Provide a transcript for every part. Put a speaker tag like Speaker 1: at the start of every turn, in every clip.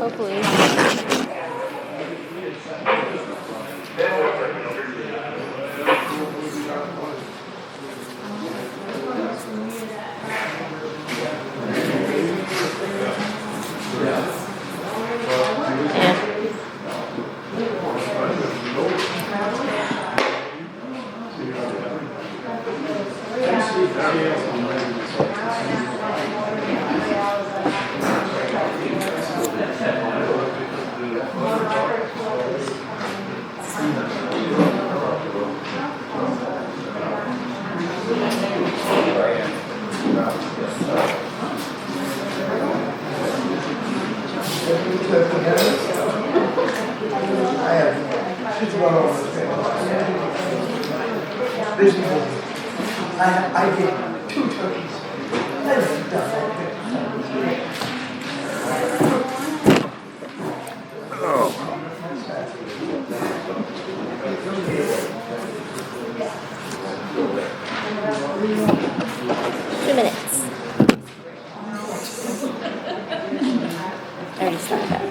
Speaker 1: Hopefully.
Speaker 2: I did 2 turkeys.
Speaker 1: I already started that.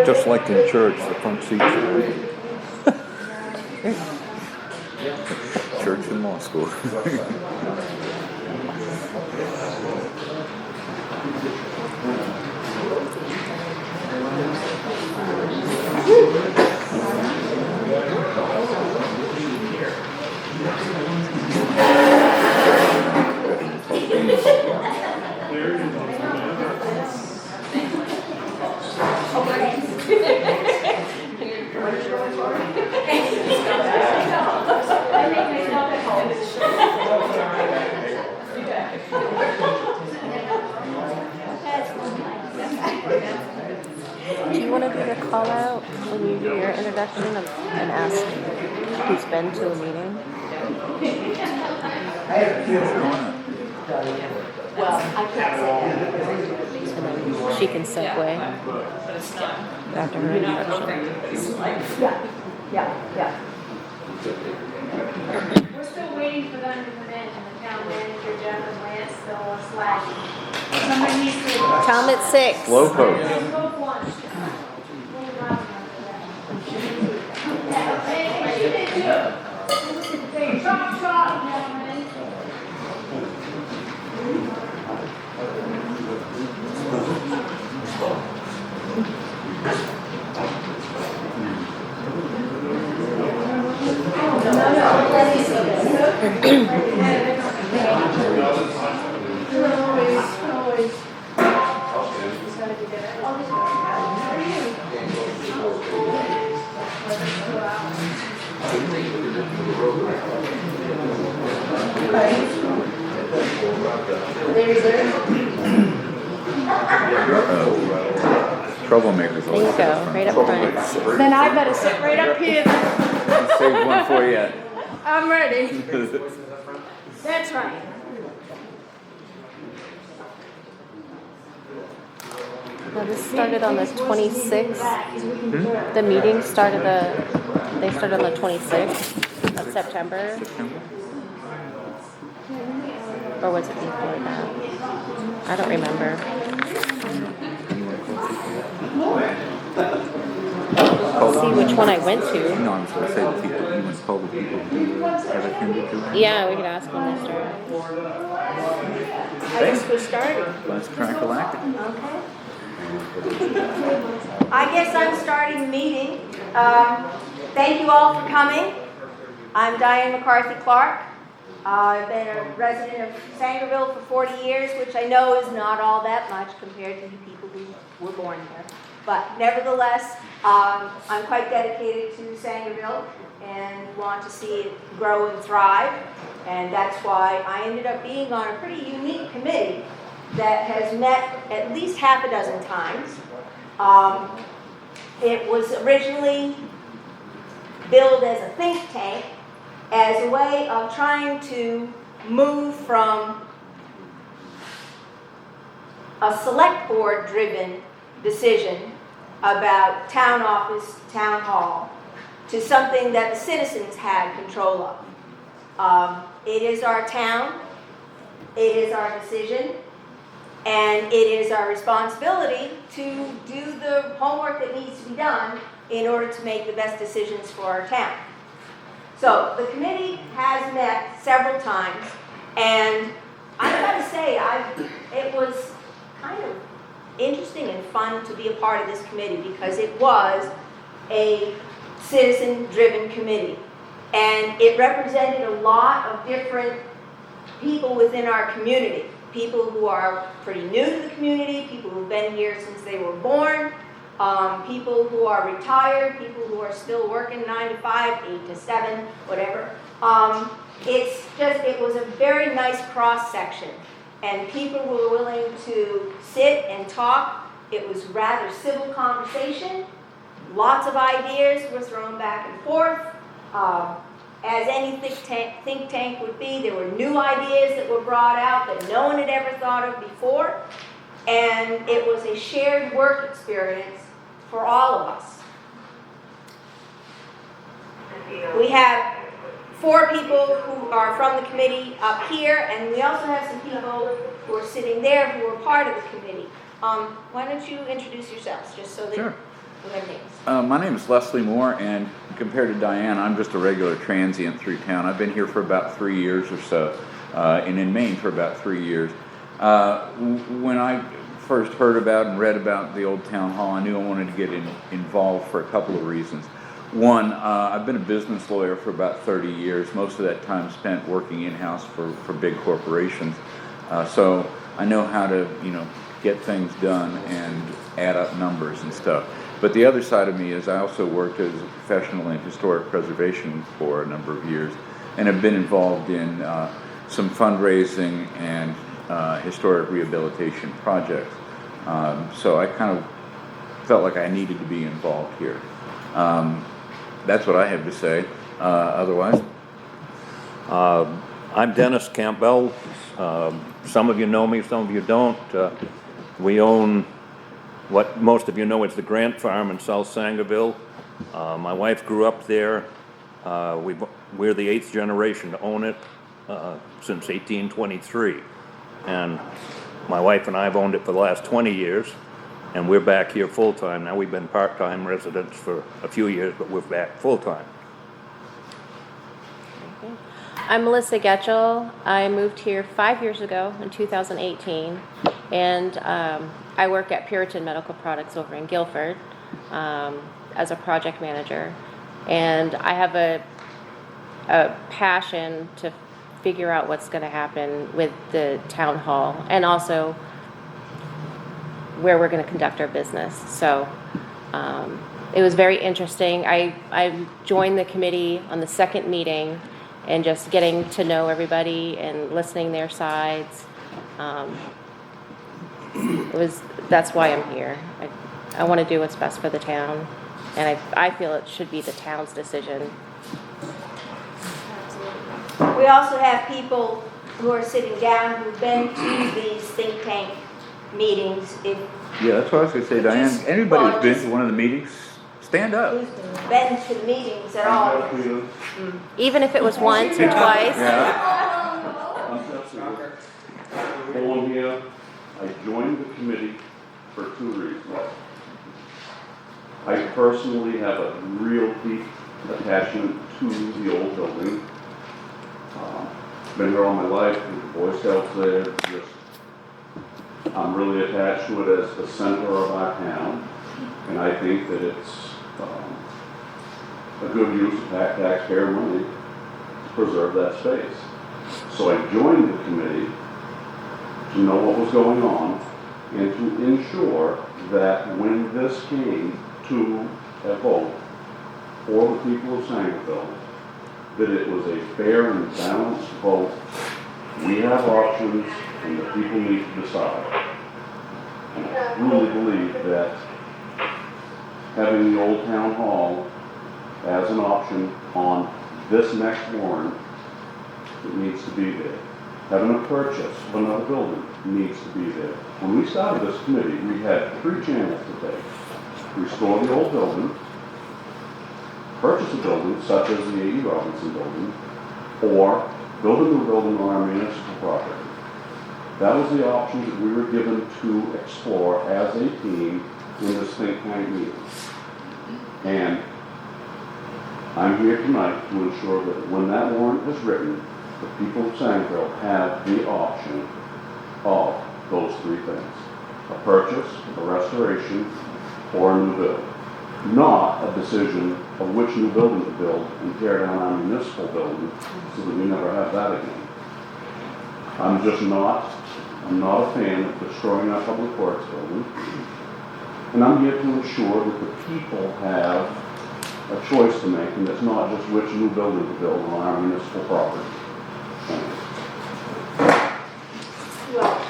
Speaker 3: Just like in church, the front seats. Church and law school.
Speaker 1: Do you want to do the call out when you do your introduction and ask who's been to a meeting? And then she can segue after her introduction.
Speaker 4: Yeah. We're still waiting for them to come in, and the town manager, Jeff, and Lance still are slacking. Somebody needs to.
Speaker 1: Tom at 6.
Speaker 3: Slow post.
Speaker 4: Go for lunch. Hey, chop, chop, gentlemen.
Speaker 3: Troublemakers.
Speaker 1: There you go, right up front.
Speaker 4: Then I better sit right up here.
Speaker 3: Save one for you.
Speaker 4: I'm ready. That's right.
Speaker 1: Now this started on the 26th. The meeting started they started on the 26th of September. Or was it before that? I don't remember. See which one I went to.
Speaker 3: No, I'm supposed to say the people. You must call the people who have attended to it.
Speaker 1: Yeah, we could ask them this year.
Speaker 4: I guess we're starting.
Speaker 3: Let's crack a lack.
Speaker 4: Okay. I guess I'm starting the meeting. Thank you all for coming. I'm Diane McCarthy Clark.
Speaker 5: I've been a resident of Sangerville for 40 years, which I know is not all that much compared to the people who were born here. But nevertheless, I'm quite dedicated to Sangerville and want to see it grow and thrive. And that's why I ended up being on a pretty unique committee that has met at least half a dozen times. It was originally billed as a think tank, as a way of trying to move from a select board driven decision about town office, town hall, to something that the citizens had control of. It is our town, it is our decision, and it is our responsibility to do the homework that needs to be done in order to make the best decisions for our town. So the committee has met several times, and I gotta say, it was kind of interesting and fun to be a part of this committee because it was a citizen-driven committee, and it represented a lot of different people within our community. People who are pretty new to the community, people who've been here since they were born, people who are retired, people who are still working 9 to 5, 8 to 7, whatever. It was a very nice cross section, and people were willing to sit and talk. It was rather civil conversation. Lots of ideas were thrown back and forth. As any think tank would be, there were new ideas that were brought out that no one had ever thought of before, and it was a shared work experience for all of us. We have 4 people who are from the committee up here, and we also have some people who are sitting there who are part of the committee. Why don't you introduce yourselves, just so that
Speaker 3: Sure.
Speaker 5: we have names.
Speaker 3: My name is Leslie Moore, and compared to Diane, I'm just a regular transient through town. I've been here for about 3 years or so, and in Maine for about 3 years. When I first heard about and read about the old town hall, I knew I wanted to get involved for a couple of reasons. One, I've been a business lawyer for about 30 years, most of that time spent working in-house for big corporations. So I know how to, get things done and add up numbers and stuff. But the other side of me is I also worked as a professional in historic preservation for a number of years, and have been involved in some fundraising and historic rehabilitation projects. So I kind of felt like I needed to be involved here. That's what I have to say. Otherwise,
Speaker 6: I'm Dennis Campbell. Some of you know me, some of you don't. We own what most of you know is the Grant Farm in South Sangerville. My wife grew up there. We're the 8th generation to own it since 1823. And my wife and I have owned it for the last 20 years, and we're back here full-time. Now we've been part-time residents for a few years, but we're back full-time.
Speaker 1: I'm Melissa Getchell. I moved here 5 years ago in 2018, and I work at Puritan Medical Products over in Guilford as a project manager. And I have a passion to figure out what's going to happen with the town hall, and also where we're going to conduct our business. So it was very interesting. I joined the committee on the second meeting, and just getting to know everybody and listening their sides. That's why I'm here. I want to do what's best for the town, and I feel it should be the town's decision.
Speaker 5: We also have people who are sitting down who've been to these think tank meetings.
Speaker 3: yeah, that's what I was going to say, Diane. Anybody who's been to one of the meetings, stand up.
Speaker 5: Who's been to the meetings at all?
Speaker 1: Even if it was once or twice.
Speaker 7: Born here, I joined the committee for 2 reasons. I personally have a real deep attachment to the old building. Been here all my life, with the Boy Scouts there. I'm really attached to it as the center of our town, and I think that it's a good use of taxpayer money to preserve that space. So I joined the committee to know what was going on and to ensure that when this came to a vote for the people of Sangerville, that it was a fair and balanced vote. We have options and the people need to decide. And I truly believe that having the old town hall as an option on this next warrant, it needs to be there. Having a purchase of another building needs to be there. When we started this committee, we had 3 channels to take. Restore the old building, purchase a building such as the A.E. Robinson building, or build a new building on our municipal property. That was the option that we were given to explore as a team in this think tank meeting. And I'm here tonight to ensure that when that warrant is written, the people of Sangerville have the option of those 3 things. A purchase, a restoration, or a new build. Not a decision of which new building to build and tear down our municipal building so that we never have that again. I'm not a fan of destroying our public works building. And I'm here to ensure that the people have a choice to make, and it's not just which new building to build on our municipal property.
Speaker 5: Well,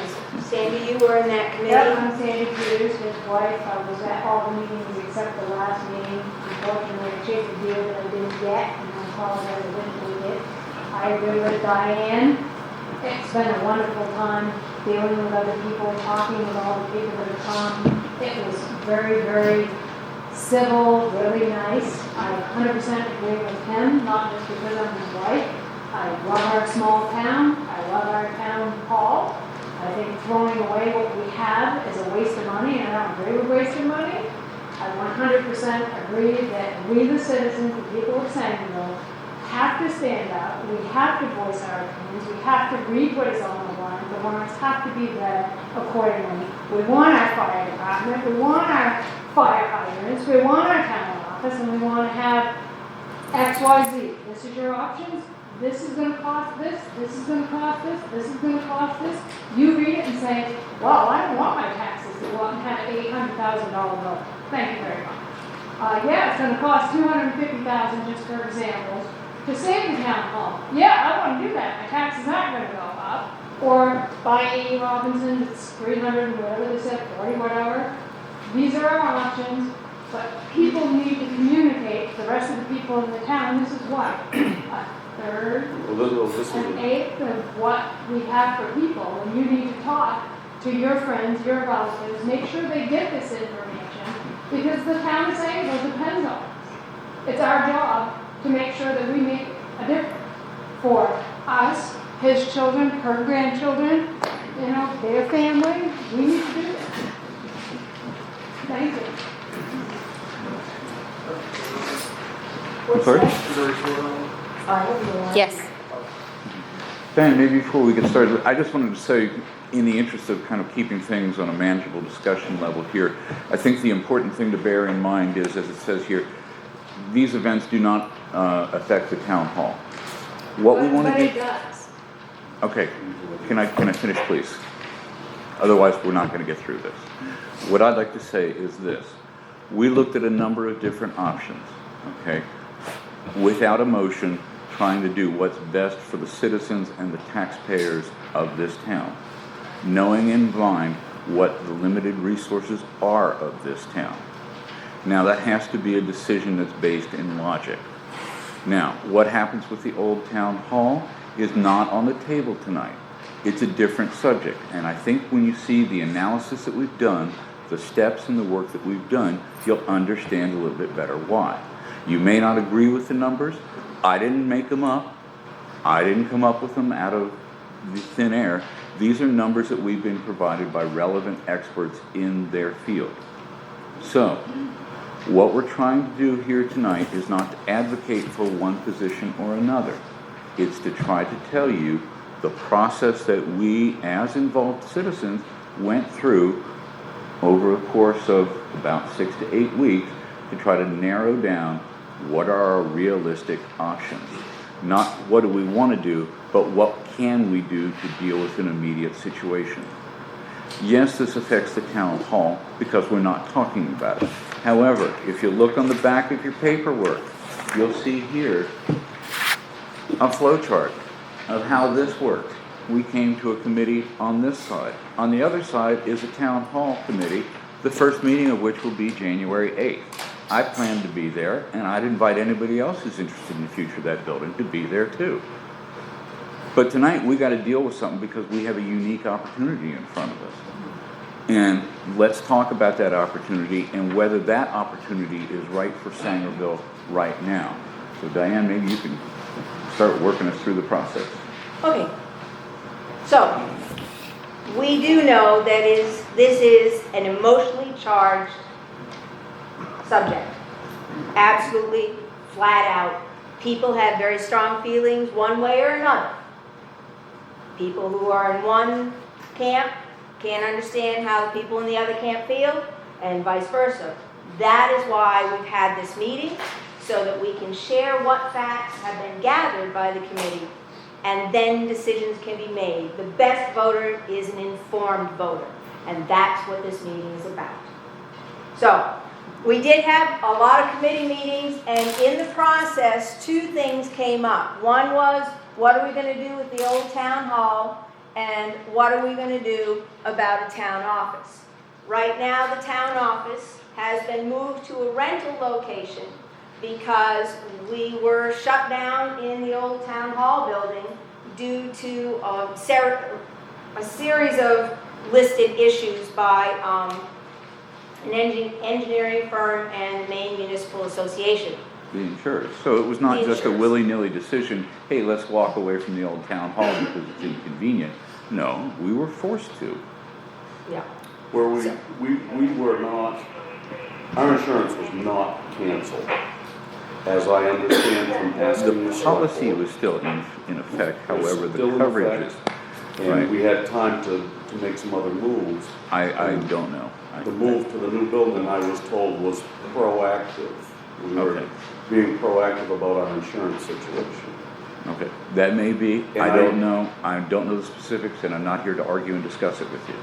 Speaker 5: Sandy, you were in that committee?
Speaker 4: Yep, I'm Sandy Cruz, his wife. I was at all the meetings except the last meeting. Unfortunately, I chased a deal that I didn't get, and I apologize I didn't take it. I agree with Diane. It's been a wonderful time dealing with other people, talking with all the people that have come. It was very, very civil, really nice. I 100% agree with him, not just because I'm his wife. I love our small town. I love our town hall. I think throwing away what we have is a waste of money, and I don't agree with wasting money. I 100% agree that we, the citizens, the people of Sangerville, have to stand up. We have to voice our opinions. We have to read what is on the warrant. The warrants have to be read accordingly. We want our fire department. We want our fire hydrants. We want our town office, and we want to have X, Y, Z. This is your options. This is going to cost this. This is going to cost this. This is going to cost this. You read it and say, well, I don't want my taxes to go up and have an $800,000 bill. Thank you very much. Yeah, it's going to cost $250,000 just for examples to save the town hall. Yeah, I want to do that. My taxes aren't going to go up. Or buy A.E. Robinson, it's 300, whatever they said, 40, whatever. These are our options, but people need to communicate to the rest of the people in the town. This is what? A third, an eighth of what we have for people. And you need to talk to your friends, your relatives, make sure they get this information, because the town of Sangerville depends on it. It's our job to make sure that we make a difference for us, his children, her grandchildren, their family. We need to do this. Thank you.
Speaker 3: I'm sorry?
Speaker 1: Yes.
Speaker 3: Ben, maybe before we get started, I just wanted to say, in the interest of kind of keeping things on a manageable discussion level here, I think the important thing to bear in mind is, as it says here, these events do not affect the town hall. What we want to do.
Speaker 4: But it does.
Speaker 3: Okay, can I finish, please? Otherwise, we're not going to get through this. What I'd like to say is this. We looked at a number of different options, okay, without emotion, trying to do what's best for the citizens and the taxpayers of this town, knowing in mind what the limited resources are of this town. Now, that has to be a decision that's based in logic. Now, what happens with the old town hall is not on the table tonight. It's a different subject, and I think when you see the analysis that we've done, the steps and the work that we've done, you'll understand a little bit better why. You may not agree with the numbers. I didn't make them up. I didn't come up with them out of the thin air. These are numbers that we've been provided by relevant experts in their field. So, what we're trying to do here tonight is not to advocate for one position or another. It's to try to tell you the process that we, as involved citizens, went through over a course of about 6 to 8 weeks to try to narrow down what are our realistic options. Not what do we want to do, but what can we do to deal with an immediate situation? Yes, this affects the town hall because we're not talking about it. However, if you look on the back of your paperwork, you'll see here a flow chart of how this worked. We came to a committee on this side. On the other side is a town hall committee, the first meeting of which will be January 8th. I plan to be there, and I'd invite anybody else who's interested in the future of that building to be there too. But tonight we got to deal with something because we have a unique opportunity in front of us. And let's talk about that opportunity and whether that opportunity is right for Sangerville right now. So Diane, maybe you can start working us through the process.
Speaker 5: Okay. So, we do know that this is an emotionally charged subject. Absolutely, flat out. People have very strong feelings one way or another. People who are in one camp can't understand how the people in the other camp feel, and vice versa. That is why we've had this meeting, so that we can share what facts have been gathered by the committee, and then decisions can be made. The best voter is an informed voter, and that's what this meeting is about. So, we did have a lot of committee meetings, and in the process, two things came up. One was, what are we going to do with the old town hall, and what are we going to do about a town office? Right now, the town office has been moved to a rental location because we were shut down in the old town hall building due to a series of listed issues by an engineering firm and the Maine Municipal Association.
Speaker 3: The insurers. So it was not
Speaker 5: The
Speaker 3: just a
Speaker 5: insurers.
Speaker 3: willy-nilly decision, hey, let's walk away from the old town hall because it's inconvenient. No, we were forced to.
Speaker 5: Yeah.
Speaker 7: Where we were not, our insurance was not canceled, as I understand from asking the
Speaker 3: The
Speaker 7: select
Speaker 3: policy
Speaker 7: board.
Speaker 3: was still in effect,
Speaker 7: It was
Speaker 3: however, the
Speaker 7: still in
Speaker 3: coverage is,
Speaker 7: effect,
Speaker 3: right.
Speaker 7: And we had time to make some other moves.
Speaker 3: I don't know.
Speaker 7: The move to the new building, I was told, was proactive. We were
Speaker 3: Okay.
Speaker 7: being proactive about our insurance situation.
Speaker 3: Okay, that may be,
Speaker 7: And
Speaker 3: I don't know, I don't know the specifics, and I'm not here to argue and discuss it with you.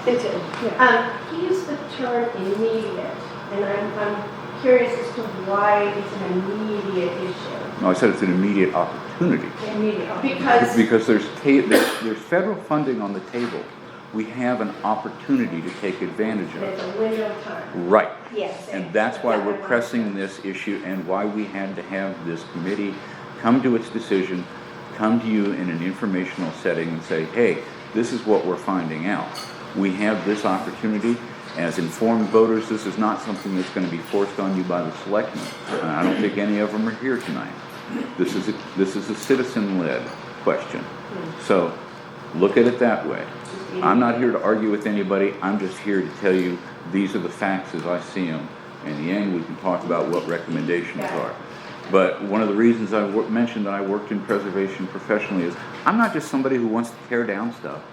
Speaker 8: He used the term immediate, and I'm curious as to why it's an immediate issue.
Speaker 3: No, I said it's an immediate opportunity.
Speaker 8: Immediate, because
Speaker 3: There's federal funding on the table. We have an opportunity to take advantage of
Speaker 8: there's
Speaker 3: it.
Speaker 8: a window of time.
Speaker 3: Right.
Speaker 5: Yes.
Speaker 3: And that's why we're pressing this issue and why we had to have this committee come to its decision, come to you in an informational setting and say, hey, this is what we're finding out. We have this opportunity. As informed voters, this is not something that's going to be forced on you by the selectmen. I don't think any of them are here tonight. This is a citizen-led question. So look at it that way. I'm not here to argue with anybody. I'm just here to tell you these are the facts as I see them. In the end, we can talk about what recommendations are. But one of the reasons I mentioned that I worked in preservation professionally is I'm not just somebody who wants to tear down stuff.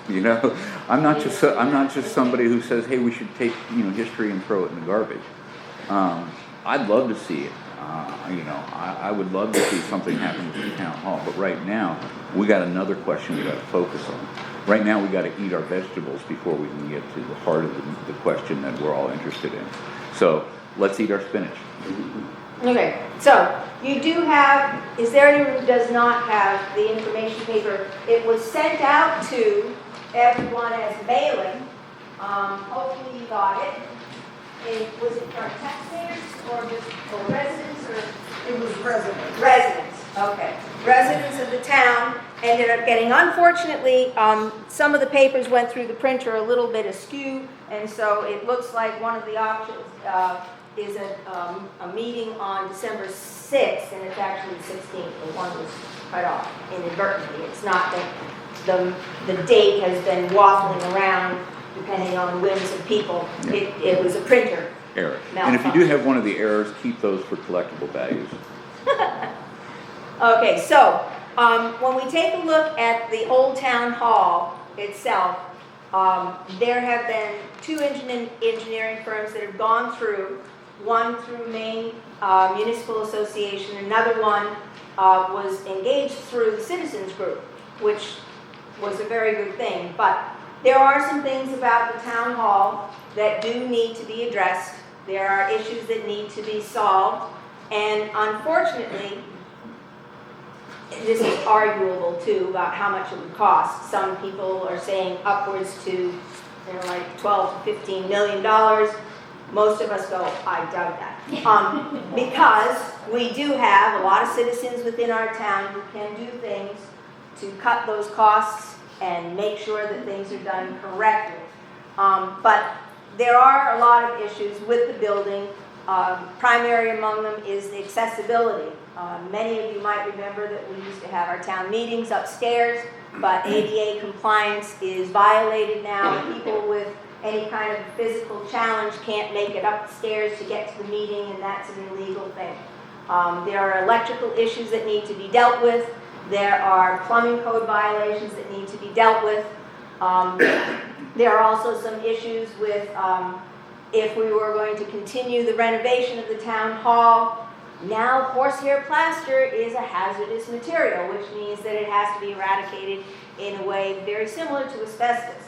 Speaker 3: You know, I'm not just somebody who says, hey, we should take history and throw it in the garbage. I'd love to see it. I would love to see something happen with the town hall. But right now, we got another question we got to focus on. Right now, we got to eat our vegetables before we can get to the heart of the question that we're all interested in. So let's eat our spinach.
Speaker 5: Okay, so you do have, is there anyone who does not have the information paper? It was sent out to everyone as mailing. Hopefully you got it. Was it for taxpayers or just for residents or?
Speaker 2: It was resident.
Speaker 5: Residents, okay. Residents of the town ended up getting, unfortunately, some of the papers went through the printer a little bit askew, and so it looks like one of the options is a meeting on December 6th, and it's actually the 16th. The one was cut off inadvertently. It's not that the date has been waffling around depending on the whims of people. It was a printer.
Speaker 3: Error. And if you do have one of the errors, keep those for collectible values.
Speaker 5: Okay, so when we take a look at the old town hall itself, there have been two engineering firms that have gone through one through Maine Municipal Association, another one was engaged through the citizens group, which was a very good thing. But there are some things about the town hall that do need to be addressed. There are issues that need to be solved, and unfortunately, this is arguable too about how much it would cost. Some people are saying upwards to, like 12 to 15 million dollars. Most of us go, I doubt that. Because we do have a lot of citizens within our town who can do things to cut those costs and make sure that things are done correctly. But there are a lot of issues with the building. Primary among them is the accessibility. Many of you might remember that we used to have our town meetings upstairs, but ADA compliance is violated now. People with any kind of physical challenge can't make it upstairs to get to the meeting, and that's an illegal thing. There are electrical issues that need to be dealt with. There are plumbing code violations that need to be dealt with. There are also some issues with if we were going to continue the renovation of the town hall. Now, horsehair plaster is a hazardous material, which means that it has to be eradicated in a way very similar to asbestos.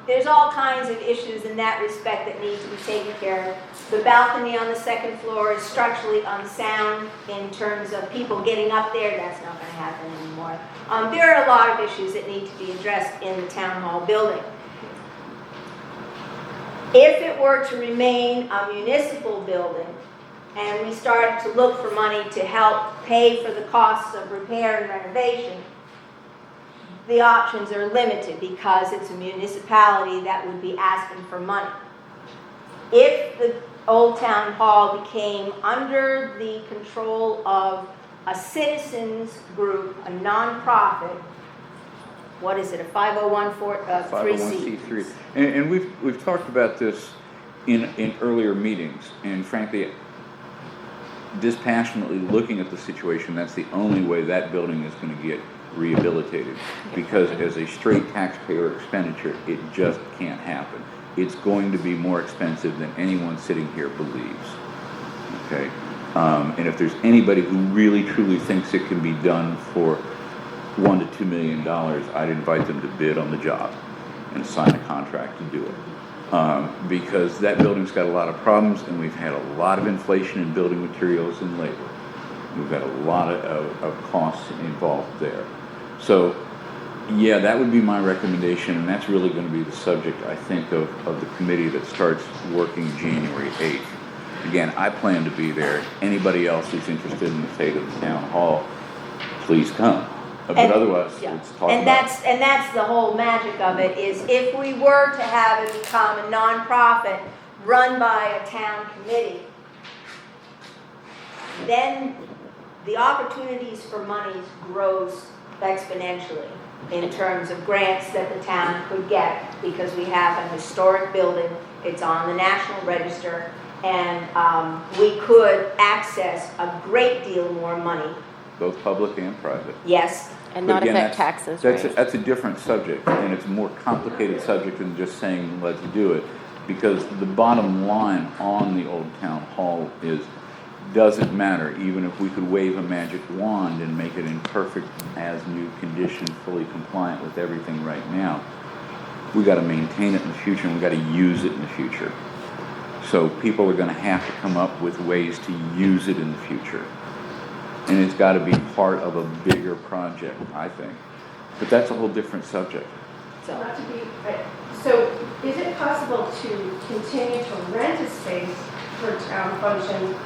Speaker 5: There's all kinds of issues in that respect that need to be taken care of. The balcony on the second floor is structurally unsound in terms of people getting up there. That's not going to happen anymore. There are a lot of issues that need to be addressed in the town hall building. If it were to remain a municipal building, and we started to look for money to help pay for the costs of repair and renovation, the options are limited because it's a municipality that would be asking for money. If the Old Town Hall became under the control of a citizens group, a nonprofit, what is it, a 501c3?
Speaker 3: 501c3. And we've talked about this in earlier meetings, and frankly, dispassionately looking at the situation, that's the only way that building is going to get rehabilitated, because as a straight taxpayer expenditure, it just can't happen. It's going to be more expensive than anyone sitting here believes. Okay, and if there's anybody who really truly thinks it can be done for $1 to $2 million, I'd invite them to bid on the job and sign a contract to do it. Because that building's got a lot of problems, and we've had a lot of inflation in building materials and labor. We've got a lot of costs involved there. So, yeah, that would be my recommendation, and that's really going to be the subject, I think, of the committee that starts working January 8th. Again, I plan to be there. Anybody else who's interested in the fate of the town hall, please come. But otherwise, let's talk about it.
Speaker 5: And that's the whole magic of it, is if we were to have it become a nonprofit run by a town committee, then the opportunities for monies grows exponentially in terms of grants that the town could get, because we have an historic building, it's on the National Register, and we could access a great deal more money.
Speaker 3: Both public and private.
Speaker 5: Yes.
Speaker 1: And
Speaker 3: But
Speaker 1: not
Speaker 3: again,
Speaker 1: affect taxes, right?
Speaker 3: That's a different subject, and it's a more complicated subject than just saying, let's do it. Because the bottom line on the Old Town Hall is, doesn't matter, even if we could wave a magic wand and make it in perfect as-new condition, fully compliant with everything right now, we got to maintain it in the future, and we got to use it in the future. So people are going to have to come up with ways to use it in the future. And it's got to be part of a bigger project, I think. But that's a whole different subject.
Speaker 8: So is it possible to continue to rent a space for town functions,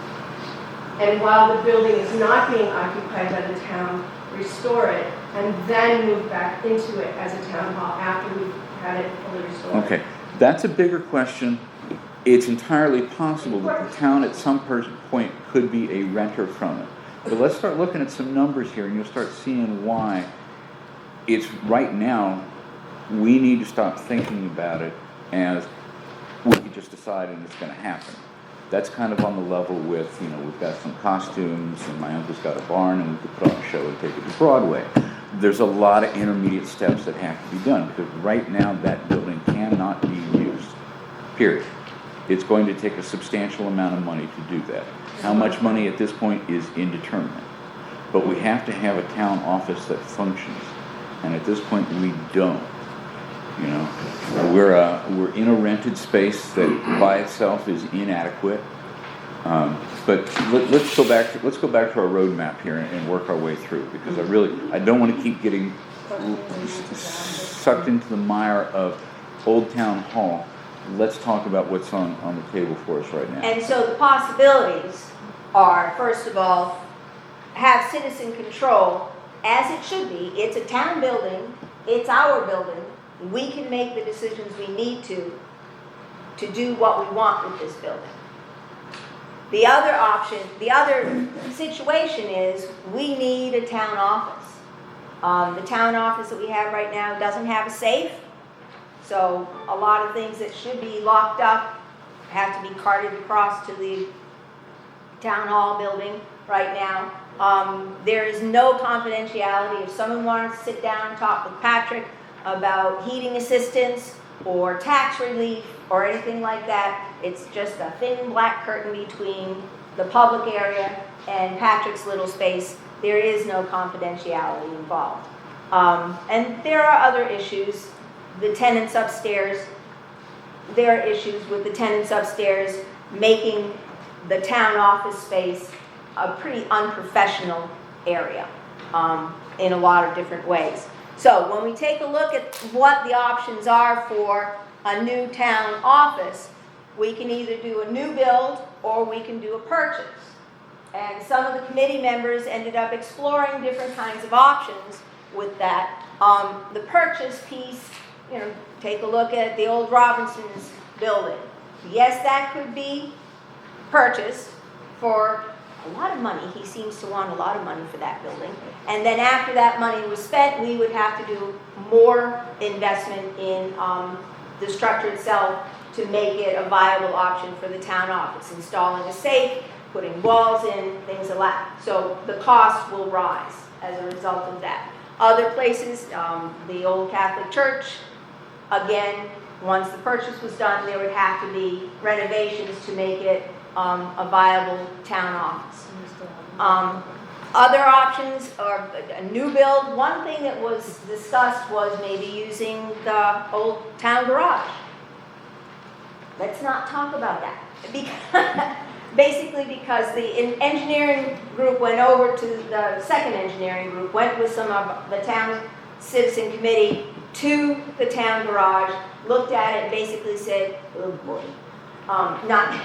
Speaker 8: and while the building is not being occupied by the town, restore it, and then move back into it as a town hall after we've had it fully restored?
Speaker 3: Okay, that's a bigger question. It's entirely possible that the town at some point could be a renter from it. But let's start looking at some numbers here, and you'll start seeing why it's right now. We need to stop thinking about it as we could just decide and it's going to happen. That's kind of on the level with, we've got some costumes, and my uncle's got a barn, and we could put on a show and take it to Broadway. There's a lot of intermediate steps that have to be done, because right now that building cannot be used, period. It's going to take a substantial amount of money to do that. How much money at this point is indeterminate. But we have to have a town office that functions. And at this point, we don't. You know, we're in a rented space that by itself is inadequate. But let's go back to our roadmap here and work our way through, because I don't want to keep getting sucked into the mire of Old Town Hall. Let's talk about what's on the table for us right now.
Speaker 5: And so the possibilities are, first of all, have citizen control, as it should be. It's a town building, it's our building. We can make the decisions we need to do what we want with this building. The other option, the other situation is we need a town office. The town office that we have right now doesn't have a safe, so a lot of things that should be locked up have to be carted across to the town hall building right now. There is no confidentiality. If someone wanted to sit down and talk with Patrick about heating assistance or tax relief or anything like that, it's just a thin black curtain between the public area and Patrick's little space. There is no confidentiality involved. And there are other issues. The tenants upstairs, there are issues with the tenants upstairs making the town office space a pretty unprofessional area in a lot of different ways. So when we take a look at what the options are for a new town office, we can either do a new build or we can do a purchase. And some of the committee members ended up exploring different kinds of options with that. The purchase piece, take a look at the old Robinson's building. Yes, that could be purchased for a lot of money. He seems to want a lot of money for that building. And then after that money was spent, we would have to do more investment in the structure itself to make it a viable option for the town office, installing a safe, putting walls in, things like that. So the cost will rise as a result of that. Other places, the old Catholic Church, again, once the purchase was done, there would have to be renovations to make it a viable town office. Other options are a new build. One thing that was discussed was maybe using the old town garage. Let's not talk about that. Basically because the engineering group went over to the second engineering group, went with some of the town citizen committee to the town garage, looked at it and basically said, oh boy,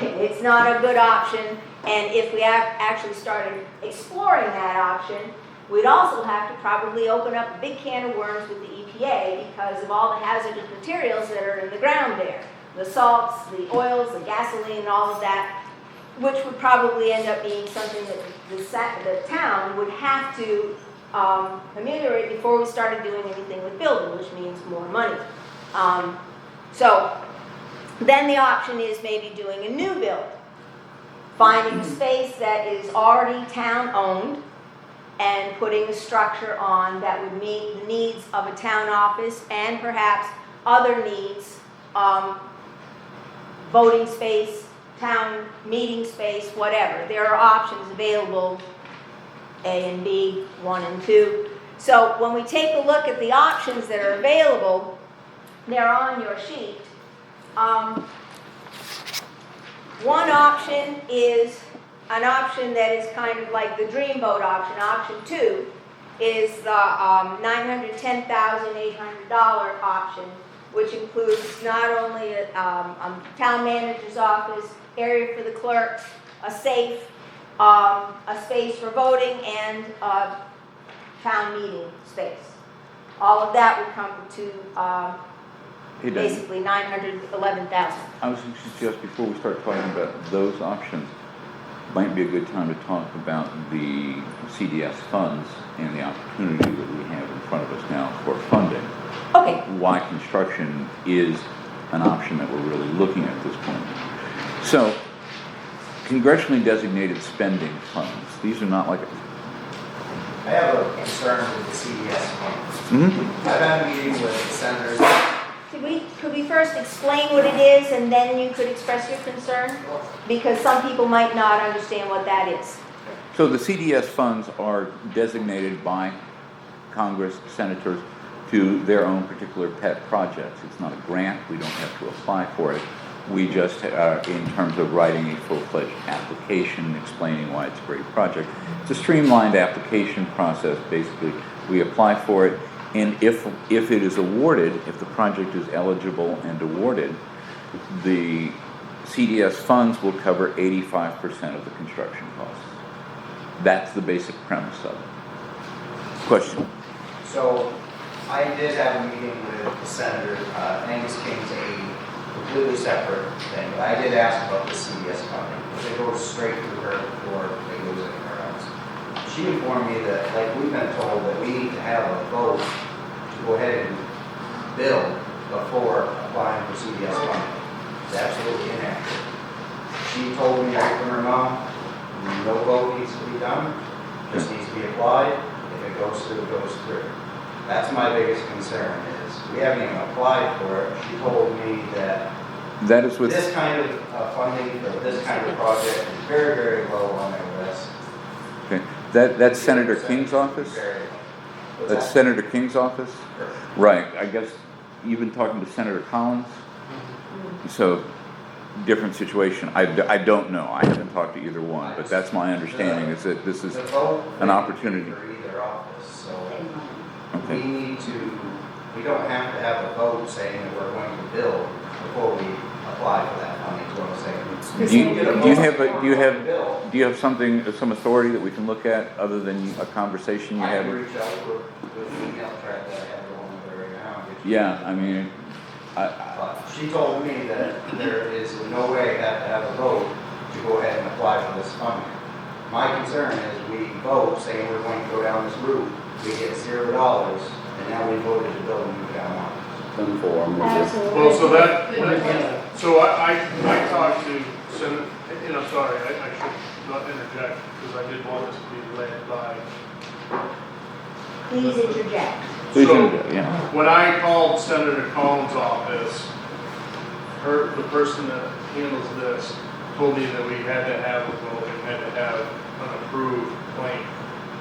Speaker 5: it's not a good option. And if we have actually started exploring that option, we'd also have to probably open up a big can of worms with the EPA because of all the hazardous materials that are in the ground there. The salts, the oils, the gasoline, all of that, which would probably end up being something that the town would have to ameliorate before we started doing anything with building, which means more money. So then the option is maybe doing a new build, finding a space that is already town-owned and putting a structure on that would meet the needs of a town office and perhaps other needs, voting space, town meeting space, whatever. There are options available, A and B, 1 and 2. So when we take a look at the options that are available, they're on your sheet. One option is an option that is kind of like the dreamboat option. Option 2 is the $910,800 option, which includes not only a town manager's office, area for the clerks, a safe, a space for voting, and a town meeting space. All of that would come to basically $911,000.
Speaker 3: I was going to suggest before we start talking about those options, might be a good time to talk about the CDS funds and the opportunity that we have in front of us now for funding.
Speaker 5: Okay.
Speaker 3: Why construction is an option that we're really looking at this point. So, congressionally designated spending funds. These are not like
Speaker 9: I have a concern with the CDS funds.
Speaker 3: Mm-hmm.
Speaker 9: I've had meetings with senators.
Speaker 5: Could we you first explain what it is and then you could express your concern? Because some people might not understand what that is.
Speaker 3: So the CDS funds are designated by Congress, senators, to their own particular pet projects. It's not a grant, we don't have to apply for it. We just, in terms of writing a full-fledged application, explaining why it's a great project. It's a streamlined application process, basically. We apply for it, and if it is awarded, if the project is eligible and awarded, the CDS funds will cover 85% of the construction costs. That's the basic premise of it. Question?
Speaker 9: So I did have a meeting with Senator Angus King's aide, completely separate thing, but I did ask about the CDS funding, because it goes straight through her before it goes anywhere else. She informed me that, like we've been told, that we need to have a vote to go ahead and build before applying for CDS funding. It's absolutely inaccurate. She told me right from her mouth, no vote needs to be done, just needs to be applied. If it goes through, it goes through. That's my biggest concern is we haven't even applied for it. She told me that
Speaker 3: That is with
Speaker 9: this kind of funding for this kind of project is very, very low on their list.
Speaker 3: okay. That's Senator King's office?
Speaker 9: Very low. What's
Speaker 3: That's
Speaker 9: that?
Speaker 3: Senator King's office?
Speaker 9: Sure.
Speaker 3: Right. I guess you've been talking to Senator Collins? So, different situation. I don't know. I haven't talked to either one, but that's my understanding is that this is
Speaker 9: The vote
Speaker 3: an opportunity.
Speaker 9: for either office, so we
Speaker 3: Okay.
Speaker 9: need to, we don't have to have a vote saying that we're going to build before we apply for that funding, is what I'm saying.
Speaker 3: Do you,
Speaker 9: Get a
Speaker 3: do you
Speaker 9: vote
Speaker 3: have,
Speaker 9: before
Speaker 3: do you
Speaker 9: we're going to
Speaker 3: have,
Speaker 9: build.
Speaker 3: do you have something, some authority that we can look at other than a conversation you
Speaker 9: I
Speaker 3: had?
Speaker 9: can reach out with the email track that I have going with her right now. and get you-
Speaker 3: Yeah, I mean,
Speaker 9: But she told me that there is no way I have to have a vote to go ahead and apply for this funding. My concern is we vote saying we're going to go down this route, we get $0, and now we voted to build a new town office.
Speaker 4: Absolutely.
Speaker 10: Well, so I talked to Senator, sorry, I should not interject, because I did want this to be led by.
Speaker 5: Please interject.
Speaker 3: please,
Speaker 10: So-
Speaker 3: yeah.
Speaker 10: When I called Senator Collins' office, the person that handles this told me that we had to have a vote and had to have an approved plan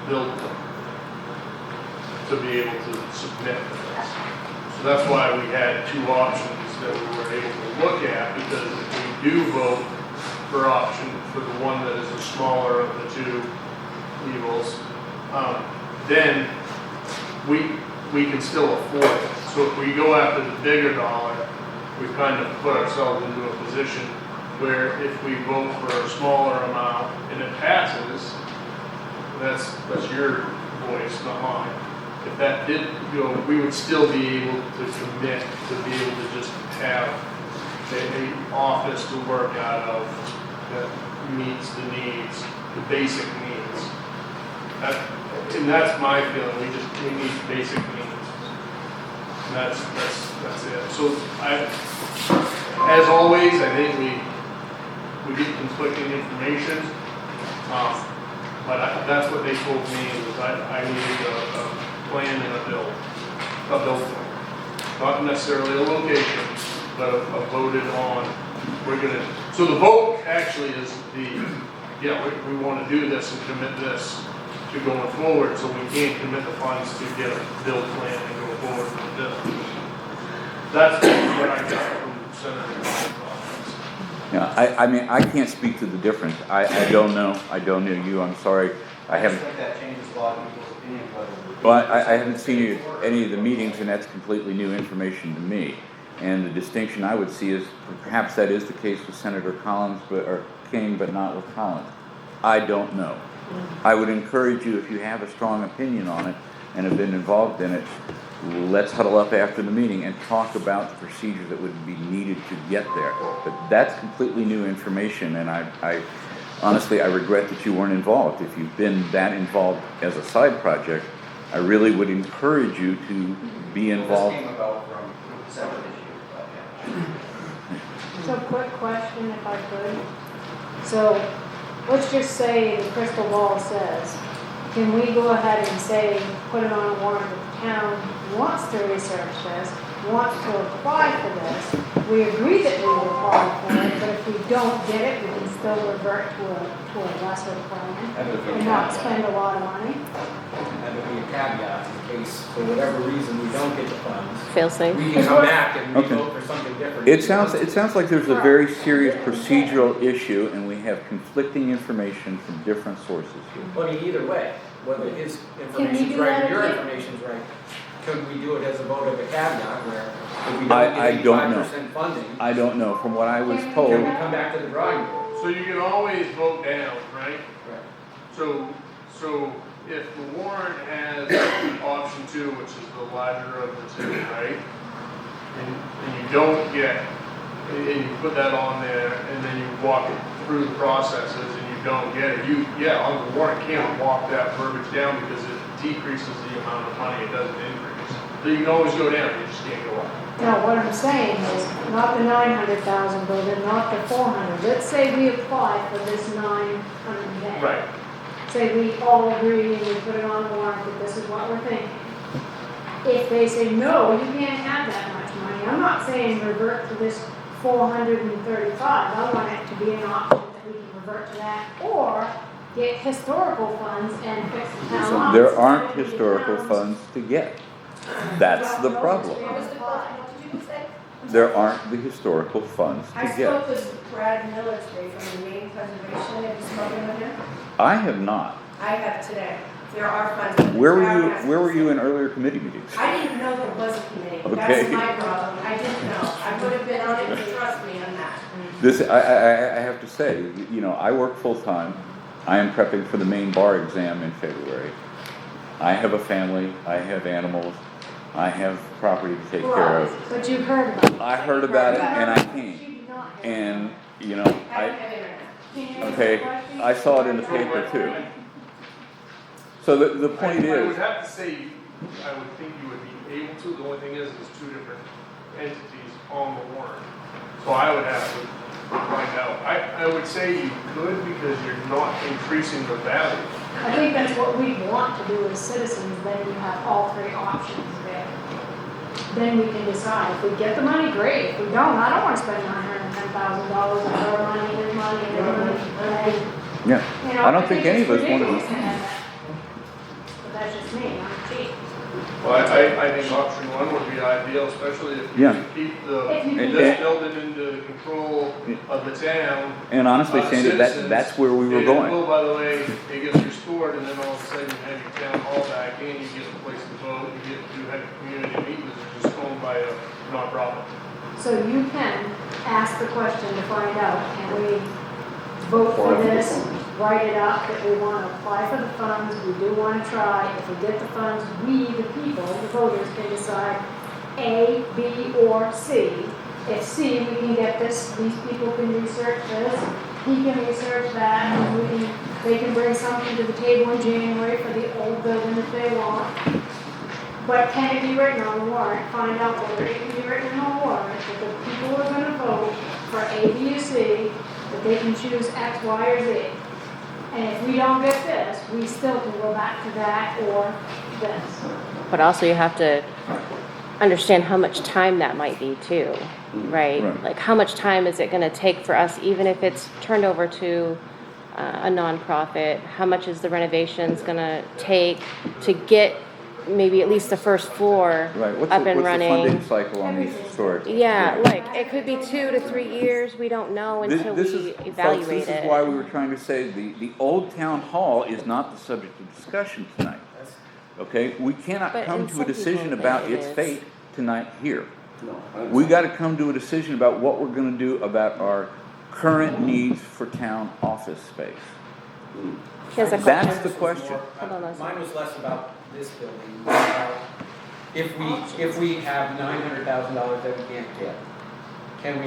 Speaker 10: built to be able to submit this. So that's why we had two options that we were able to look at, because if we do vote for option for the one that is the smaller of the two evils, then we can still afford it. So if we go after the bigger dollar, we kind of put ourselves into a position where if we vote for a smaller amount and it passes, that's your voice, not mine. If that did go, we would still be able to commit to be able to just have an office to work out of that meets the needs, the basic needs. And that's my feeling, we need basic needs. And that's it. So as always, I think we get conflicting information. But that's what they told me, was I needed a plan and a build plan. Not necessarily a location, but a voted on, so the vote actually is we want to do this and commit this to going forward, so we can't commit the funds to get a build plan and go forward with the build. That's what I got from Senator Collins' office.
Speaker 3: Yeah, I mean, I can't speak to the difference. I don't know. I don't know you. I'm sorry. I
Speaker 9: I
Speaker 3: haven't.
Speaker 9: think that changes a lot of people's opinions, but.
Speaker 3: Well, I haven't seen you at any of the meetings, and that's completely new information to me. And the distinction I would see is perhaps that is the case with Senator Collins, or King, but not with Collins. I don't know. I would encourage you, if you have a strong opinion on it and have been involved in it, let's huddle up after the meeting and talk about the procedure that would be needed to get there. But that's completely new information, and I honestly, I regret that you weren't involved. If you've been that involved as a side project, I really would encourage you to be involved.
Speaker 9: This came about from separate issues, but yeah.
Speaker 4: So quick question if I could. So let's just say the crystal ball says, can we go ahead and say, put it on a warrant that the town wants to research this, wants to apply for this, we agree that we will apply for it, but if we don't get it, we can still revert to a lesser plan and not spend a lot of money.
Speaker 11: And there'll be a caveat in case, for whatever reason, we don't get the funds.
Speaker 1: Fail safe.
Speaker 11: We can come back and
Speaker 3: Okay.
Speaker 11: vote for something different.
Speaker 3: It sounds like there's a very serious procedural issue, and we have conflicting information from different sources here.
Speaker 11: Well, I mean, either way, whether his
Speaker 4: we
Speaker 11: information's
Speaker 4: do
Speaker 11: right
Speaker 4: that
Speaker 11: or your
Speaker 4: again?
Speaker 11: information's right, could we do it as a vote of a caveat where if we
Speaker 3: I
Speaker 11: don't
Speaker 3: don't know.
Speaker 11: get 85% funding,
Speaker 3: I don't know, from what I was
Speaker 11: can
Speaker 3: told,
Speaker 11: we come back to the drawing board?
Speaker 10: So you can always vote down, right?
Speaker 11: Right.
Speaker 10: So if the warrant has option 2, which is the larger of the two, right? And you don't get, and you put that on there, and then you walk it through the processes, and you don't get it, on the warrant can't walk that verbiage down because it decreases the amount of money, it doesn't increase. So you can always go down, you just can't go up.
Speaker 4: No, what I'm saying is, not the 900,000 building, not the 400. Let's say we apply for this 900.
Speaker 10: Right.
Speaker 4: Say we all agree and we put it on the warrant that this is what we're thinking. If they say, no, you can't have that much money, I'm not saying revert to this 435. I want it to be an option that we can revert to that, or get historical funds and fix the town office.
Speaker 3: there aren't historical funds to get. That's the problem. There aren't the historical funds
Speaker 8: I
Speaker 3: to
Speaker 8: spoke
Speaker 3: get.
Speaker 8: with Brad Miller today from the Maine Preservation. Have you spoken with him?
Speaker 3: I have not.
Speaker 8: I have today. There are funds. but the
Speaker 3: Where
Speaker 8: town has
Speaker 3: were
Speaker 8: to-
Speaker 3: you in earlier committee meetings?
Speaker 8: I didn't know there was a committee.
Speaker 3: Okay.
Speaker 8: That's my problem. I didn't know. I would have been on it, trust me on that.
Speaker 3: This, I have to say, you know, I work full-time. I am prepping for the Maine bar exam in February. I have a family, I have animals, I have property to take care of.
Speaker 4: But you heard about it.
Speaker 3: I heard about it and I
Speaker 4: You
Speaker 3: came.
Speaker 4: did not hear
Speaker 3: And, you know,
Speaker 8: I don't
Speaker 3: I,
Speaker 8: have internet.
Speaker 4: Can you answer
Speaker 3: okay,
Speaker 4: the question?
Speaker 3: I saw it in the paper too. So the point
Speaker 10: I would
Speaker 3: is,
Speaker 10: have to say, I would think you would be able to, the only thing is, there's 2 different entities on the warrant. So I would have to find out. I would say you could because you're not increasing the value.
Speaker 4: I think that's what we want to do as citizens, then you have all 3 options there. Then we can decide, if we get the money, great, if we don't, I don't wanna spend $910,000 of our money, his money, his money.
Speaker 3: yeah,
Speaker 4: You know,
Speaker 3: I don't think any of us
Speaker 4: it's
Speaker 3: want
Speaker 4: ridiculous
Speaker 3: to.
Speaker 4: have that. But that's just me, I'm cheap.
Speaker 10: Well, I think option 1 would be ideal, especially if you
Speaker 3: Yeah.
Speaker 10: can keep
Speaker 4: If you
Speaker 3: can-
Speaker 10: this building into the control of the town.
Speaker 3: And honestly, Sandy,
Speaker 10: citizens,
Speaker 3: that's where we were
Speaker 10: and,
Speaker 3: going.
Speaker 10: Oh, by the way, it gets restored, and then all of a sudden you have your town hall back in, you get a place to vote, you get to have community meetings, that are just owned by a nonprofit.
Speaker 4: So you can ask the question to find out, can we vote for this, write it up, that we want to apply for the funds, we do want to try, if we get the funds, we, the people, the voters, can decide A, B, or C. If C, we can get this, these people can research this, he can research that, and they can bring something to the table in January for the old building if they want. But can it be written on the warrant, find out whether it can be written on the warrant, that the people are gonna vote for A, B, or C, that they can choose X, Y, or Z. And if we don't get this, we still can go back to that or this.
Speaker 1: But also you have to understand how much time that might be too, right?
Speaker 3: Right.
Speaker 1: Like how much time is it gonna take for us, even if it's turned over to a nonprofit? How much is the renovations gonna take to get maybe at least the first floor
Speaker 3: Right, what's
Speaker 1: up
Speaker 3: the
Speaker 1: and running?
Speaker 3: funding cycle on these historic?
Speaker 1: Yeah, like it could be 2 to 3 years, we don't know until
Speaker 3: This
Speaker 1: we
Speaker 3: is, folks,
Speaker 1: evaluate
Speaker 3: this is why
Speaker 1: it.
Speaker 3: we were trying to say the old town hall is not the subject of discussion tonight. Okay, we cannot
Speaker 1: But
Speaker 3: come
Speaker 1: in
Speaker 3: to
Speaker 1: some
Speaker 3: a decision
Speaker 1: people
Speaker 3: about
Speaker 1: think it
Speaker 3: its
Speaker 1: is.
Speaker 3: fate tonight here.
Speaker 7: No,
Speaker 3: We gotta come to a decision about what we're gonna do about our current needs for town office space.
Speaker 1: Here's a
Speaker 3: That's
Speaker 1: question.
Speaker 3: the question.
Speaker 1: Hold on a second.
Speaker 11: Mine was less about this building, about if we have $900,000 that we can't get, can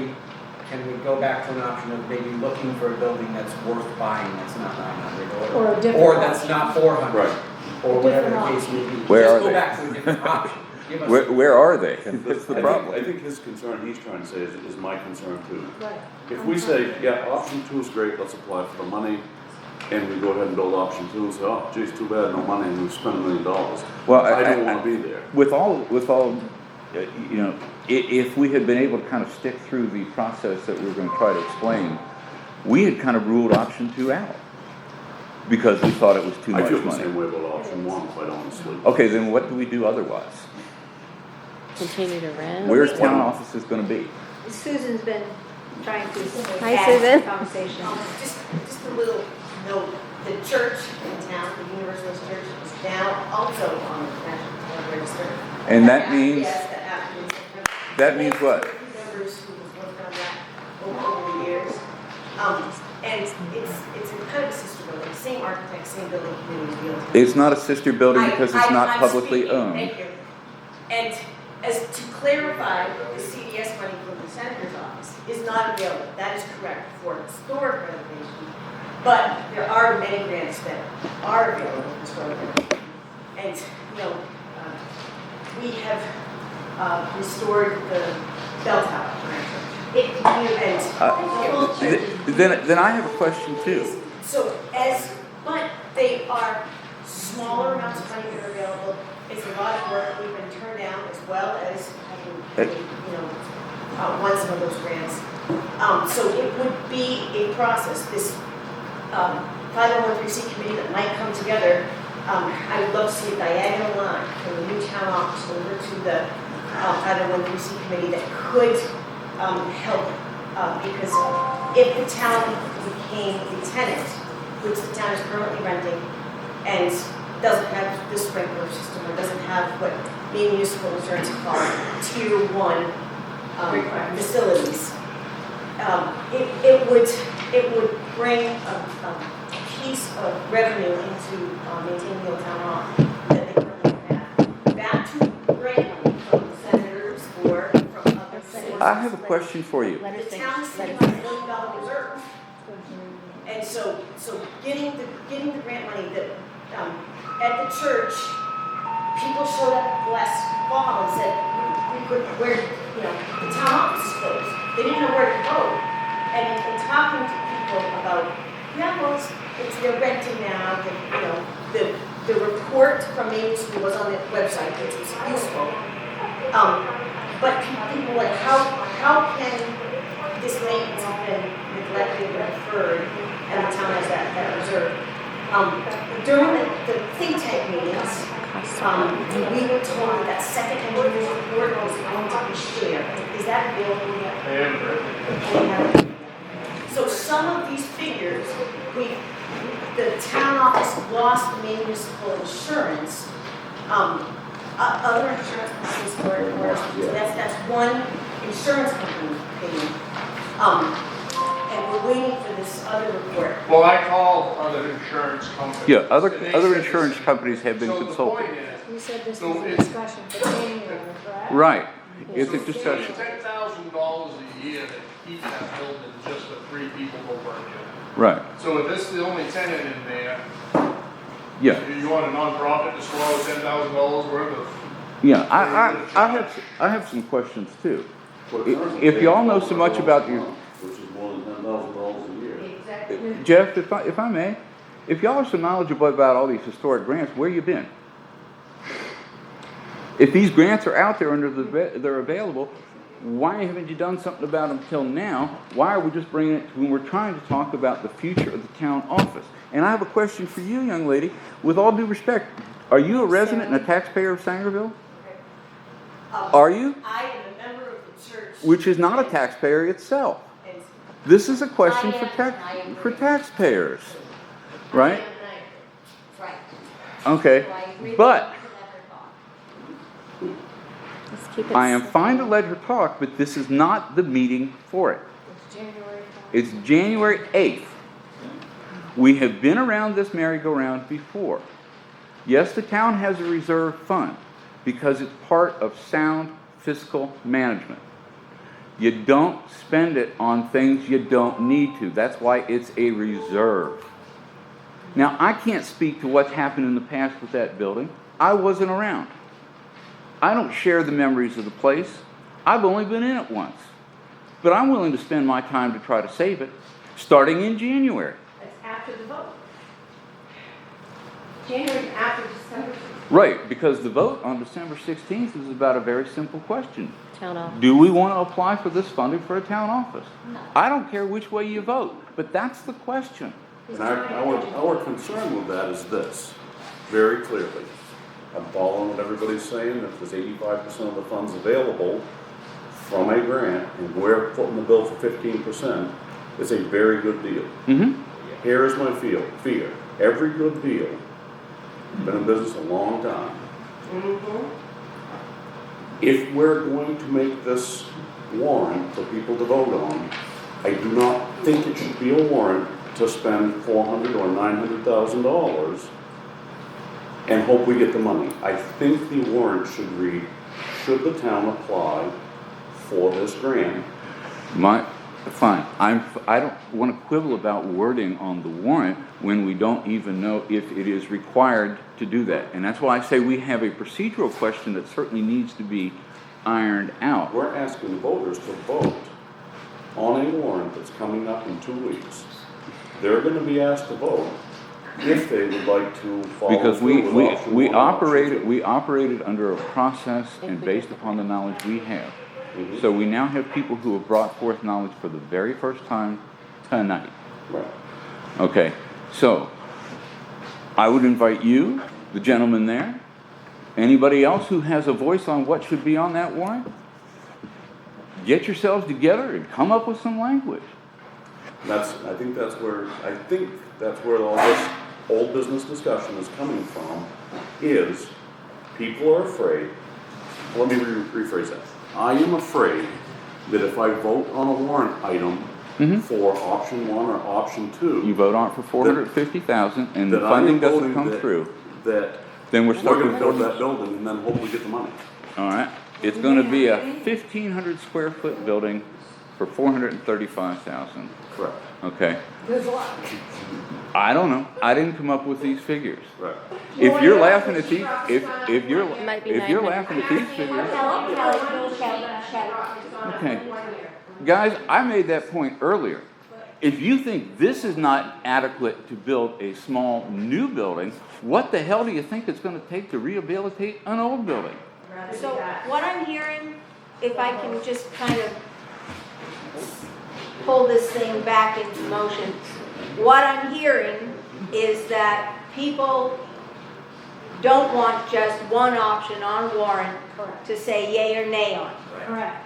Speaker 11: we go back to an option of maybe looking for a building that's worth buying, that's not 900,
Speaker 4: Or a different
Speaker 11: or that's
Speaker 4: option.
Speaker 11: not 400,
Speaker 7: Right.
Speaker 11: or whatever the
Speaker 4: Different
Speaker 11: case may be.
Speaker 3: Where
Speaker 11: Just
Speaker 3: are
Speaker 11: go
Speaker 3: they?
Speaker 11: back to a different option. Give us-
Speaker 3: Where are they? That's the
Speaker 7: I
Speaker 3: problem.
Speaker 7: think his concern he's trying to say is my concern too.
Speaker 4: Right.
Speaker 7: If we say, yeah, option 2 is great, let's apply for the money, and we go ahead and build option 2 and say, oh, geez, too bad, no money, and we spend $1 million.
Speaker 3: Well,
Speaker 7: I don't wanna be there.
Speaker 3: With all, you know, if we had been able to kind of stick through the process that we were going to try to explain, we had kind of ruled option 2 out because we thought it was too
Speaker 7: I
Speaker 3: much
Speaker 7: feel the
Speaker 3: money.
Speaker 7: same way about option one, quite honestly.
Speaker 3: Okay, then what do we do otherwise?
Speaker 1: Continue to rent?
Speaker 3: Where's town offices going to be?
Speaker 5: Susan's been trying to
Speaker 1: Hi,
Speaker 5: add
Speaker 1: Susan.
Speaker 5: to the conversation.
Speaker 12: Just a little note, the church in town, the Universalist Church, is now also on the National Register.
Speaker 3: And that means,
Speaker 12: Yes, that means.
Speaker 3: that means what?
Speaker 12: Members who have worked on that over the years. And it's a kind of a sister building, same architect, same building community deal.
Speaker 3: It's not a sister building because it's not
Speaker 12: I'm
Speaker 3: publicly
Speaker 12: speaking,
Speaker 3: owned.
Speaker 12: Thank you. And as to clarify, the CDS money from the senator's office is not available. That is correct for historic renovation. But there are many grants that are available for historic renovation. And, you know, we have restored the bell tower.
Speaker 3: Then I have a question too.
Speaker 12: So but they are smaller amounts of money that are available. It's a lot of work. We've been turned down as well as having, won some of those grants. So it would be a process. This 501(c) committee that might come together. I would love to see a diagonal line from the new town office over to the 501(c) committee that could help, because if the town became a tenant, which the town is currently renting, and doesn't have the sprinkler system, or doesn't have what municipal insurance call tier 1 facilities, it would bring a piece of revenue into maintaining the old town hall that they currently have. Back to grant money from senators or from other citizens.
Speaker 3: I have a question for you.
Speaker 12: The town is sitting on $1 million reserve. And so getting the grant money that, at the church, people showed up last fall and said, the town office is closed. They didn't know where to go. And in talking to people about, they're renting now, the report from Main School was on the website, which was useful. But people were like, how can this maintenance have been neglected or deferred, and the town has that reserve? During the think tank meetings, we were told that second engineer's report was going to be shared. Is that available yet?
Speaker 10: I haven't heard.
Speaker 12: So some of these figures, the town office lost the municipal insurance. Other insurance companies were so that's one insurance company paying. And we're waiting for this other report.
Speaker 10: Well, I called other insurance companies.
Speaker 3: Yeah,
Speaker 10: and they
Speaker 3: other
Speaker 10: said
Speaker 3: insurance
Speaker 10: this-
Speaker 3: companies have been
Speaker 10: So the
Speaker 3: consulted.
Speaker 10: point is,
Speaker 4: You said this
Speaker 10: So
Speaker 4: was a
Speaker 10: it's-
Speaker 4: discussion for January, correct?
Speaker 3: Right. It's a discussion.
Speaker 10: $10,000 a year to keep that building just for 3 people to work in.
Speaker 3: Right.
Speaker 10: So if this is the only tenant in there,
Speaker 3: Yeah.
Speaker 10: you want a nonprofit to swallow $10,000 worth of?
Speaker 3: Yeah. I have some questions too. If y'all know so much about your,
Speaker 7: Which is more than $10,000 a year.
Speaker 12: Exactly.
Speaker 3: Jeff, if I may, if y'all are so knowledgeable about all these historic grants, where you been? If these grants are out there they're available, why haven't you done something about them till now? Why are we just bringing it when we're trying to talk about the future of the town office? And I have a question for you, young lady. With all due respect, are you a resident and a taxpayer of Sangerville? Are you?
Speaker 12: I am a member of the church.
Speaker 3: Which is not a taxpayer itself.
Speaker 12: And
Speaker 3: This is a question for taxpayers, right?
Speaker 12: Right.
Speaker 3: Okay, but
Speaker 1: Let's keep it.
Speaker 3: I am fine to let her talk, but this is not the meeting for it.
Speaker 4: It's January.
Speaker 3: It's January 8th. We have been around this merry-go-round before. Yes, the town has a reserve fund because it's part of sound fiscal management. You don't spend it on things you don't need to. That's why it's a reserve. Now, I can't speak to what's happened in the past with that building. I wasn't around. I don't share the memories of the place. I've only been in it once. But I'm willing to spend my time to try to save it, starting in January.
Speaker 8: That's after the vote. January after December.
Speaker 3: Right, because the vote on December 16th is about a very simple question.
Speaker 1: Town hall.
Speaker 3: Do we want to apply for this funding for a town office? I don't care which way you vote, but that's the question.
Speaker 7: And our concern with that is this, very clearly. I'm following what everybody's saying, if there's 85% of the funds available from a grant, and we're footing the bill for 15%, it's a very good deal.
Speaker 3: Mm-hmm.
Speaker 7: Here is my fear. Every good deal, been in business a long time. If we're going to make this warrant for people to vote on, I do not think it should be a warrant to spend $400,000 or $900,000 and hope we get the money. I think the warrant should read, should the town apply for this grant?
Speaker 3: Fine. I don't want to quibble about wording on the warrant when we don't even know if it is required to do that. And that's why I say we have a procedural question that certainly needs to be ironed out.
Speaker 7: We're asking the voters to vote on a warrant that's coming up in 2 weeks. They're going to be asked to vote if they would like to follow
Speaker 3: Because
Speaker 7: through with option one, option two.
Speaker 3: we operated under a process and based upon the knowledge we have.
Speaker 7: Mhm.
Speaker 3: So we now have people who have brought forth knowledge for the very first time tonight.
Speaker 7: Right.
Speaker 3: Okay, so I would invite you, the gentleman there, anybody else who has a voice on what should be on that warrant, get yourselves together and come up with some language.
Speaker 7: I think that's where all this old business discussion is coming from, is people are afraid. Let me rephrase that. I am afraid that if I vote on a warrant item for option one or option two,
Speaker 3: You vote on it for $450,000 and the
Speaker 7: that I
Speaker 3: funding
Speaker 7: am
Speaker 3: doesn't
Speaker 7: voting
Speaker 3: come
Speaker 7: that-
Speaker 3: through,
Speaker 7: that
Speaker 3: then we're
Speaker 7: we're
Speaker 3: stuck
Speaker 7: going
Speaker 3: with
Speaker 7: to build that building and then hopefully get the money.
Speaker 3: All right, it's going to be a 1,500 square foot building for $435,000.
Speaker 7: Correct.
Speaker 3: Okay. I don't know. I didn't come up with these figures.
Speaker 7: Right.
Speaker 3: If you're laughing at these, if you're
Speaker 1: Might be
Speaker 3: if you're
Speaker 1: 900.
Speaker 3: laughing at these figures,
Speaker 5: Kelly.
Speaker 3: okay. Guys, I made that point earlier. If you think this is not adequate to build a small new building, what the hell do you think it's going to take to rehabilitate an old building?
Speaker 5: So what I'm hearing, if I can just kind of pull this thing back into motion, what I'm hearing is that people don't want just one option on warrant to say yay or nay on.
Speaker 4: Correct.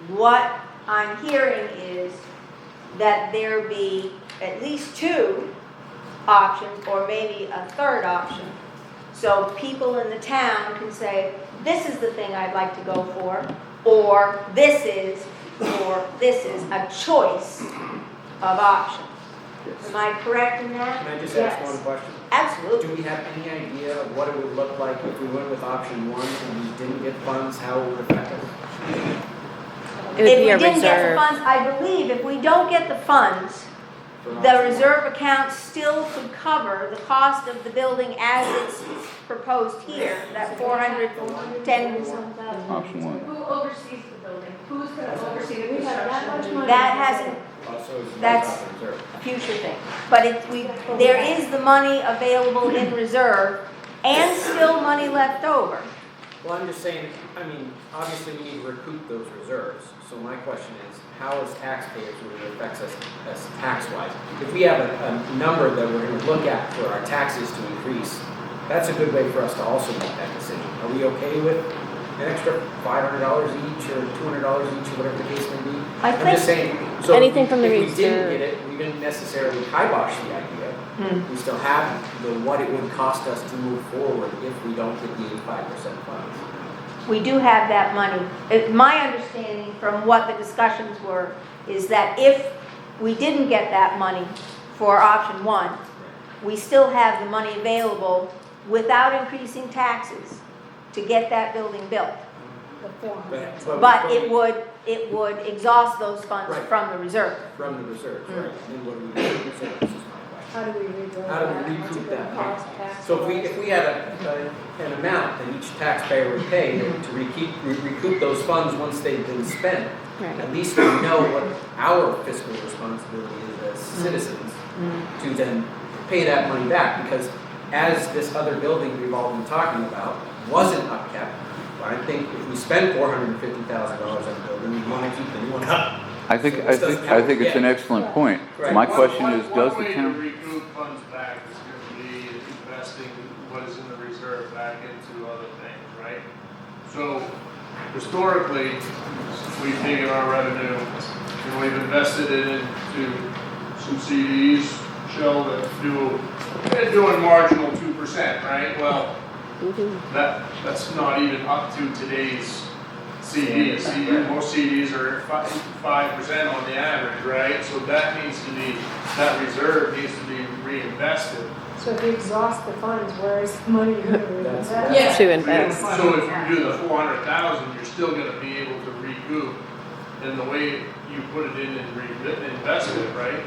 Speaker 5: What I'm hearing is that there be at least two options or maybe a third option. So people in the town can say, this is the thing I'd like to go for, or this is a choice of options. Am I correct in that?
Speaker 11: Can I just
Speaker 5: Yes.
Speaker 11: ask one question?
Speaker 5: Absolutely.
Speaker 11: Do we have any idea of what it would look like if we went with option one and we didn't get funds, how it would affect us?
Speaker 1: It would
Speaker 5: If
Speaker 1: be
Speaker 5: we
Speaker 1: a
Speaker 5: didn't get the
Speaker 1: reserve.
Speaker 5: funds, I believe if we don't get the funds, the reserve account still could cover the cost of the building as it's proposed here, that 410.
Speaker 3: Option one.
Speaker 8: Who oversees the building? Who's going to oversee the construction?
Speaker 5: That hasn't,
Speaker 11: Also, it's
Speaker 5: That's-
Speaker 11: not reserved.
Speaker 5: a future thing. But there is the money available in reserve and still money left over.
Speaker 11: Well, I'm just saying, I mean, obviously we need to recoup those reserves. So my question is, how as taxpayers would it affect us as tax-wise? If we have a number that we're going to look at for our taxes to increase, that's a good way for us to also make that decision. Are we okay with an extra $500 each or $200 each or whatever the case may be?
Speaker 5: I
Speaker 11: I'm
Speaker 5: think
Speaker 11: just saying, so
Speaker 1: Anything from the
Speaker 11: if we didn't
Speaker 1: reserve.
Speaker 11: get it, we didn't necessarily kibosh the idea. We still have what it would cost us to move forward if we don't get the 85% funds.
Speaker 5: We do have that money. My understanding from what the discussions were is that if we didn't get that money for option one, we still have the money available without increasing taxes to get that building built. But it would exhaust those funds
Speaker 11: Right.
Speaker 5: from the reserve.
Speaker 11: From the reserves, right? And what do we do with the reserves is my question.
Speaker 12: How do we recoup
Speaker 11: How do we recoup that money? So if we had an amount that each taxpayer would pay to recoup those funds once they've been spent,
Speaker 1: Right.
Speaker 11: at least we know what our fiscal responsibility is as citizens to then pay that money back. Because as this other building we've all been talking about wasn't upkept, I think if we spend $450,000 on a building, we want to keep the new one up.
Speaker 3: I think it's an excellent point.
Speaker 11: Right.
Speaker 3: My question is, does
Speaker 10: One
Speaker 3: the
Speaker 10: way to
Speaker 3: town?
Speaker 10: recoup funds back is gonna be investing what is in the reserve back into other things, right? So historically, we've taken our revenue and we've invested it into some CDs, Shell, they're doing marginal 2%, right? Well, that's not even up to today's CDs. Most CDs are 5% on the average, right? So that reserve needs to be reinvested.
Speaker 4: So if you exhaust the funds, where is the money going to reinvest?
Speaker 12: Yeah.
Speaker 1: To invest.
Speaker 10: So if you do the 400,000, you're still gonna be able to recoup, and the way you put it in and reinvest it, right?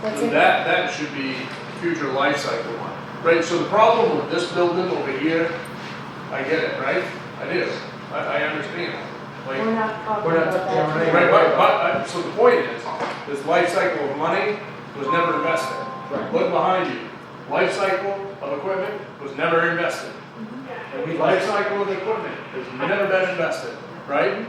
Speaker 4: That's
Speaker 10: And
Speaker 4: it.
Speaker 10: that should be future life cycle one, right? So the problem with this building over here, I get it, right? I do, I understand. Like,
Speaker 4: We're not talking
Speaker 11: We're not-
Speaker 4: about
Speaker 11: yeah,
Speaker 4: that.
Speaker 11: we're not-
Speaker 10: right, but, so the point is, this life cycle of money was never invested.
Speaker 11: Right.
Speaker 10: Look behind you, life cycle of equipment was never invested. Life cycle of equipment has never been invested, right?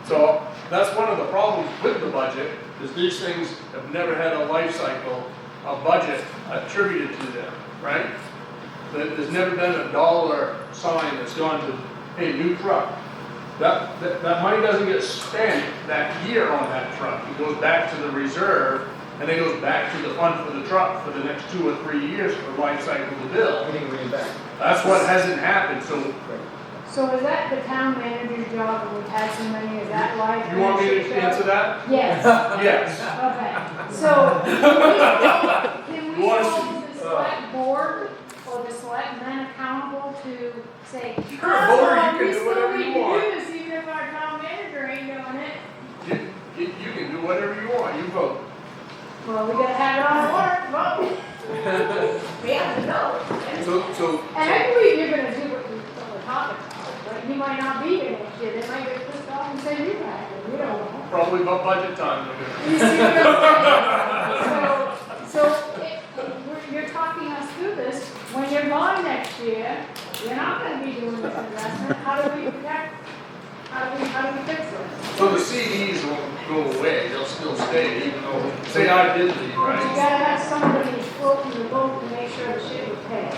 Speaker 10: So that's one of the problems with the budget, is these things have never had a life cycle, a budget attributed to them, right? There's never been a dollar sign that's gone to, hey, new truck. That money doesn't get spent that year on that truck. It goes back to the reserve, and it goes back to the fund for the truck for the next 2 or 3 years for life cycle to build.
Speaker 11: Everything reinvest.
Speaker 10: That's what hasn't happened, so
Speaker 4: So is that the town manager's job, and we've had so many, is that why?
Speaker 10: you want me to answer that?
Speaker 4: Yes,
Speaker 10: Yes.
Speaker 4: okay. So can we
Speaker 10: You wanna
Speaker 4: hold the select board or the selectmen accountable to say,
Speaker 10: You're a voter, you can
Speaker 4: we
Speaker 10: do
Speaker 4: still
Speaker 10: whatever
Speaker 4: need
Speaker 10: you
Speaker 4: to
Speaker 10: want.
Speaker 4: do this even if our town manager ain't doing it?
Speaker 10: You can do whatever you want, you vote.
Speaker 4: Well, we gotta have it on warrant, vote.
Speaker 12: We have to know.
Speaker 10: So,
Speaker 4: And I believe you're gonna do what we're talking about, but you might not be here next year, they might get pissed off and say you had it, we don't know.
Speaker 10: probably about budget time, we're gonna.
Speaker 4: You see what I'm saying? You're talking us through this, when you're gone next year, you're not gonna be doing this investment, how do we protect, how do we fix it?
Speaker 10: So the CDs won't go away, they'll still stay, even though, say I did leave,
Speaker 4: But you
Speaker 10: right?
Speaker 4: gotta have somebody floating the boat to make sure the shit was paid.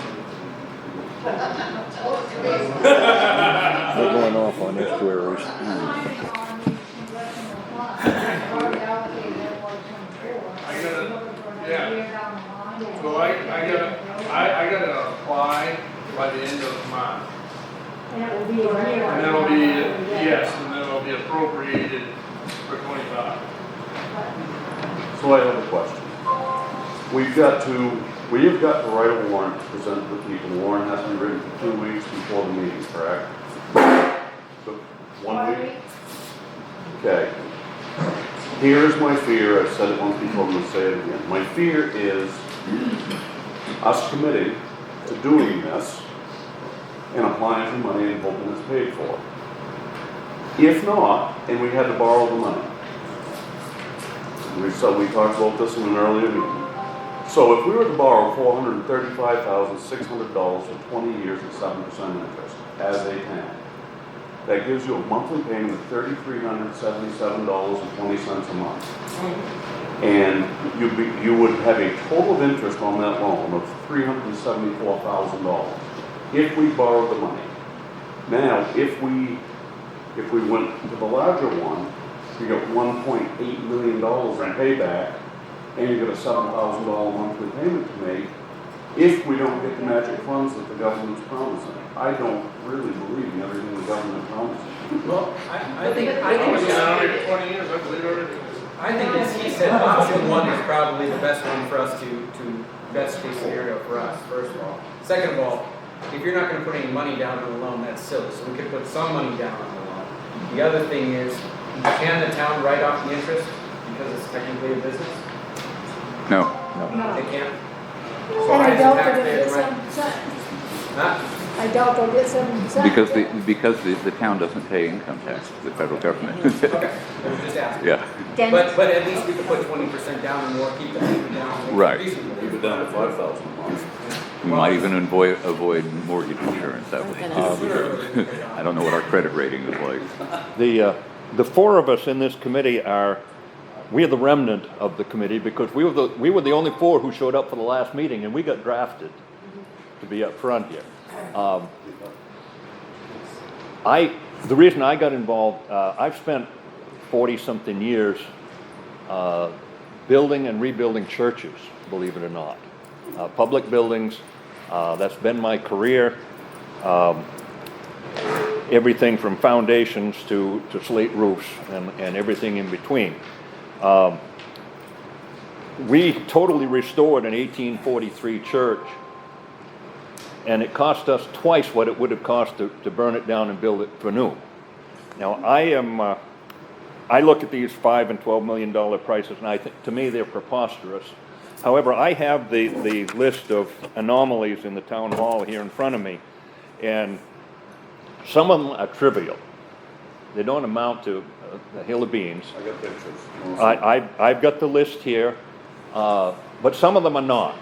Speaker 6: We're going off on this queries.
Speaker 10: So I gotta apply by the end of March.
Speaker 4: And it will be a year.
Speaker 10: And that'll be, yes, and then it'll be appropriated for 25.
Speaker 7: So I have a question. We have got to write a warrant to present to the people. The warrant has to be written for 2 weeks before the meeting, correct? So, 1 week? Okay. Here's my fear, I've said it once before, I'm gonna say it again. My fear is us committing to doing this and applying for money and hoping it's paid for. If not, and we had to borrow the money. We talked about this in an earlier meeting. So if we were to borrow $435,600 for 20 years at 7% interest as a town, that gives you a monthly payment of $3,377.20 a month. And you would have a total of interest on that loan of $374,000 if we borrowed the money. Now, if we went to the larger one, you got $1.8 million in payback, and you got a $7,000 monthly payment to make if we don't get the magic funds that the government's promising. I don't really believe in everything the government promises.
Speaker 11: Well, I think,
Speaker 10: I was down here 20 years, I believe everything.
Speaker 11: I think as he said, option one is probably the best one for us to best case scenario for us, first of all. Second of all, if you're not gonna put any money down on the loan, that's silly, so we could put some money down on the loan. The other thing is, can the town write off the interest because it's technically a business?
Speaker 3: No.
Speaker 11: They can't. So
Speaker 4: And
Speaker 11: I
Speaker 4: I
Speaker 11: as a
Speaker 4: doubt that
Speaker 11: taxpayer,
Speaker 4: if it's
Speaker 11: right?
Speaker 4: some,
Speaker 11: Huh?
Speaker 4: I doubt they'll get 7%.
Speaker 3: Because the town doesn't pay income tax to the federal government.
Speaker 11: Okay, I was just asking.
Speaker 3: Yeah,
Speaker 5: Dennis?
Speaker 11: But at least we could put 20% down and more, keep the payment down.
Speaker 3: Right.
Speaker 11: Reasonable.
Speaker 7: Keep it down to 5,000 a month.
Speaker 3: we might even avoid mortgage insurance that way. I don't know what our credit rating is like.
Speaker 6: The four of us in this committee we are the remnant of the committee because we were the only four who showed up for the last meeting and we got drafted to be up front here. The reason I got involved, I've spent 40-something years building and rebuilding churches, believe it or not. Public buildings, that's been my career. Everything from foundations to slate roofs and everything in between. We totally restored an 1843 church, and it cost us twice what it would have cost to burn it down and build it for new. Now, I look at these $5 and $12 million prices, and I think, to me, they're preposterous. However, I have the list of anomalies in the town hall here in front of me, and some of them are trivial. They don't amount to a hill of beans.
Speaker 7: I got pictures.
Speaker 6: I've got the list here, but some of them are not.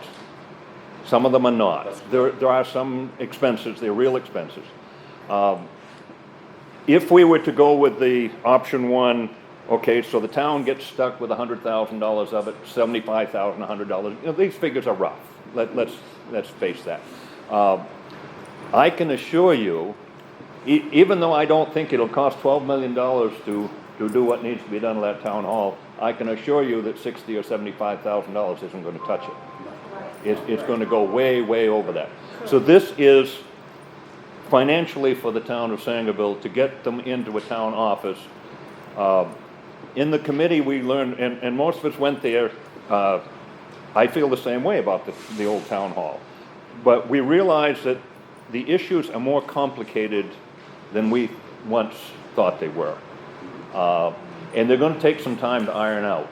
Speaker 6: Some of them are not. There are some expenses, they're real expenses. If we were to go with the option one, okay, so the town gets stuck with $100,000 of it, $75,000, $100. You know, these figures are rough. Let's face that. I can assure you, even though I don't think it'll cost $12 million to do what needs to be done at that town hall, I can assure you that $60,000 or $75,000 isn't going to touch it. It's going to go way, way over that. So this is financially for the town of Sangerville to get them into a town office. In the committee we learned, and most of us went there, I feel the same way about the old town hall. But we realized that the issues are more complicated than we once thought they were. And they're going to take some time to iron out.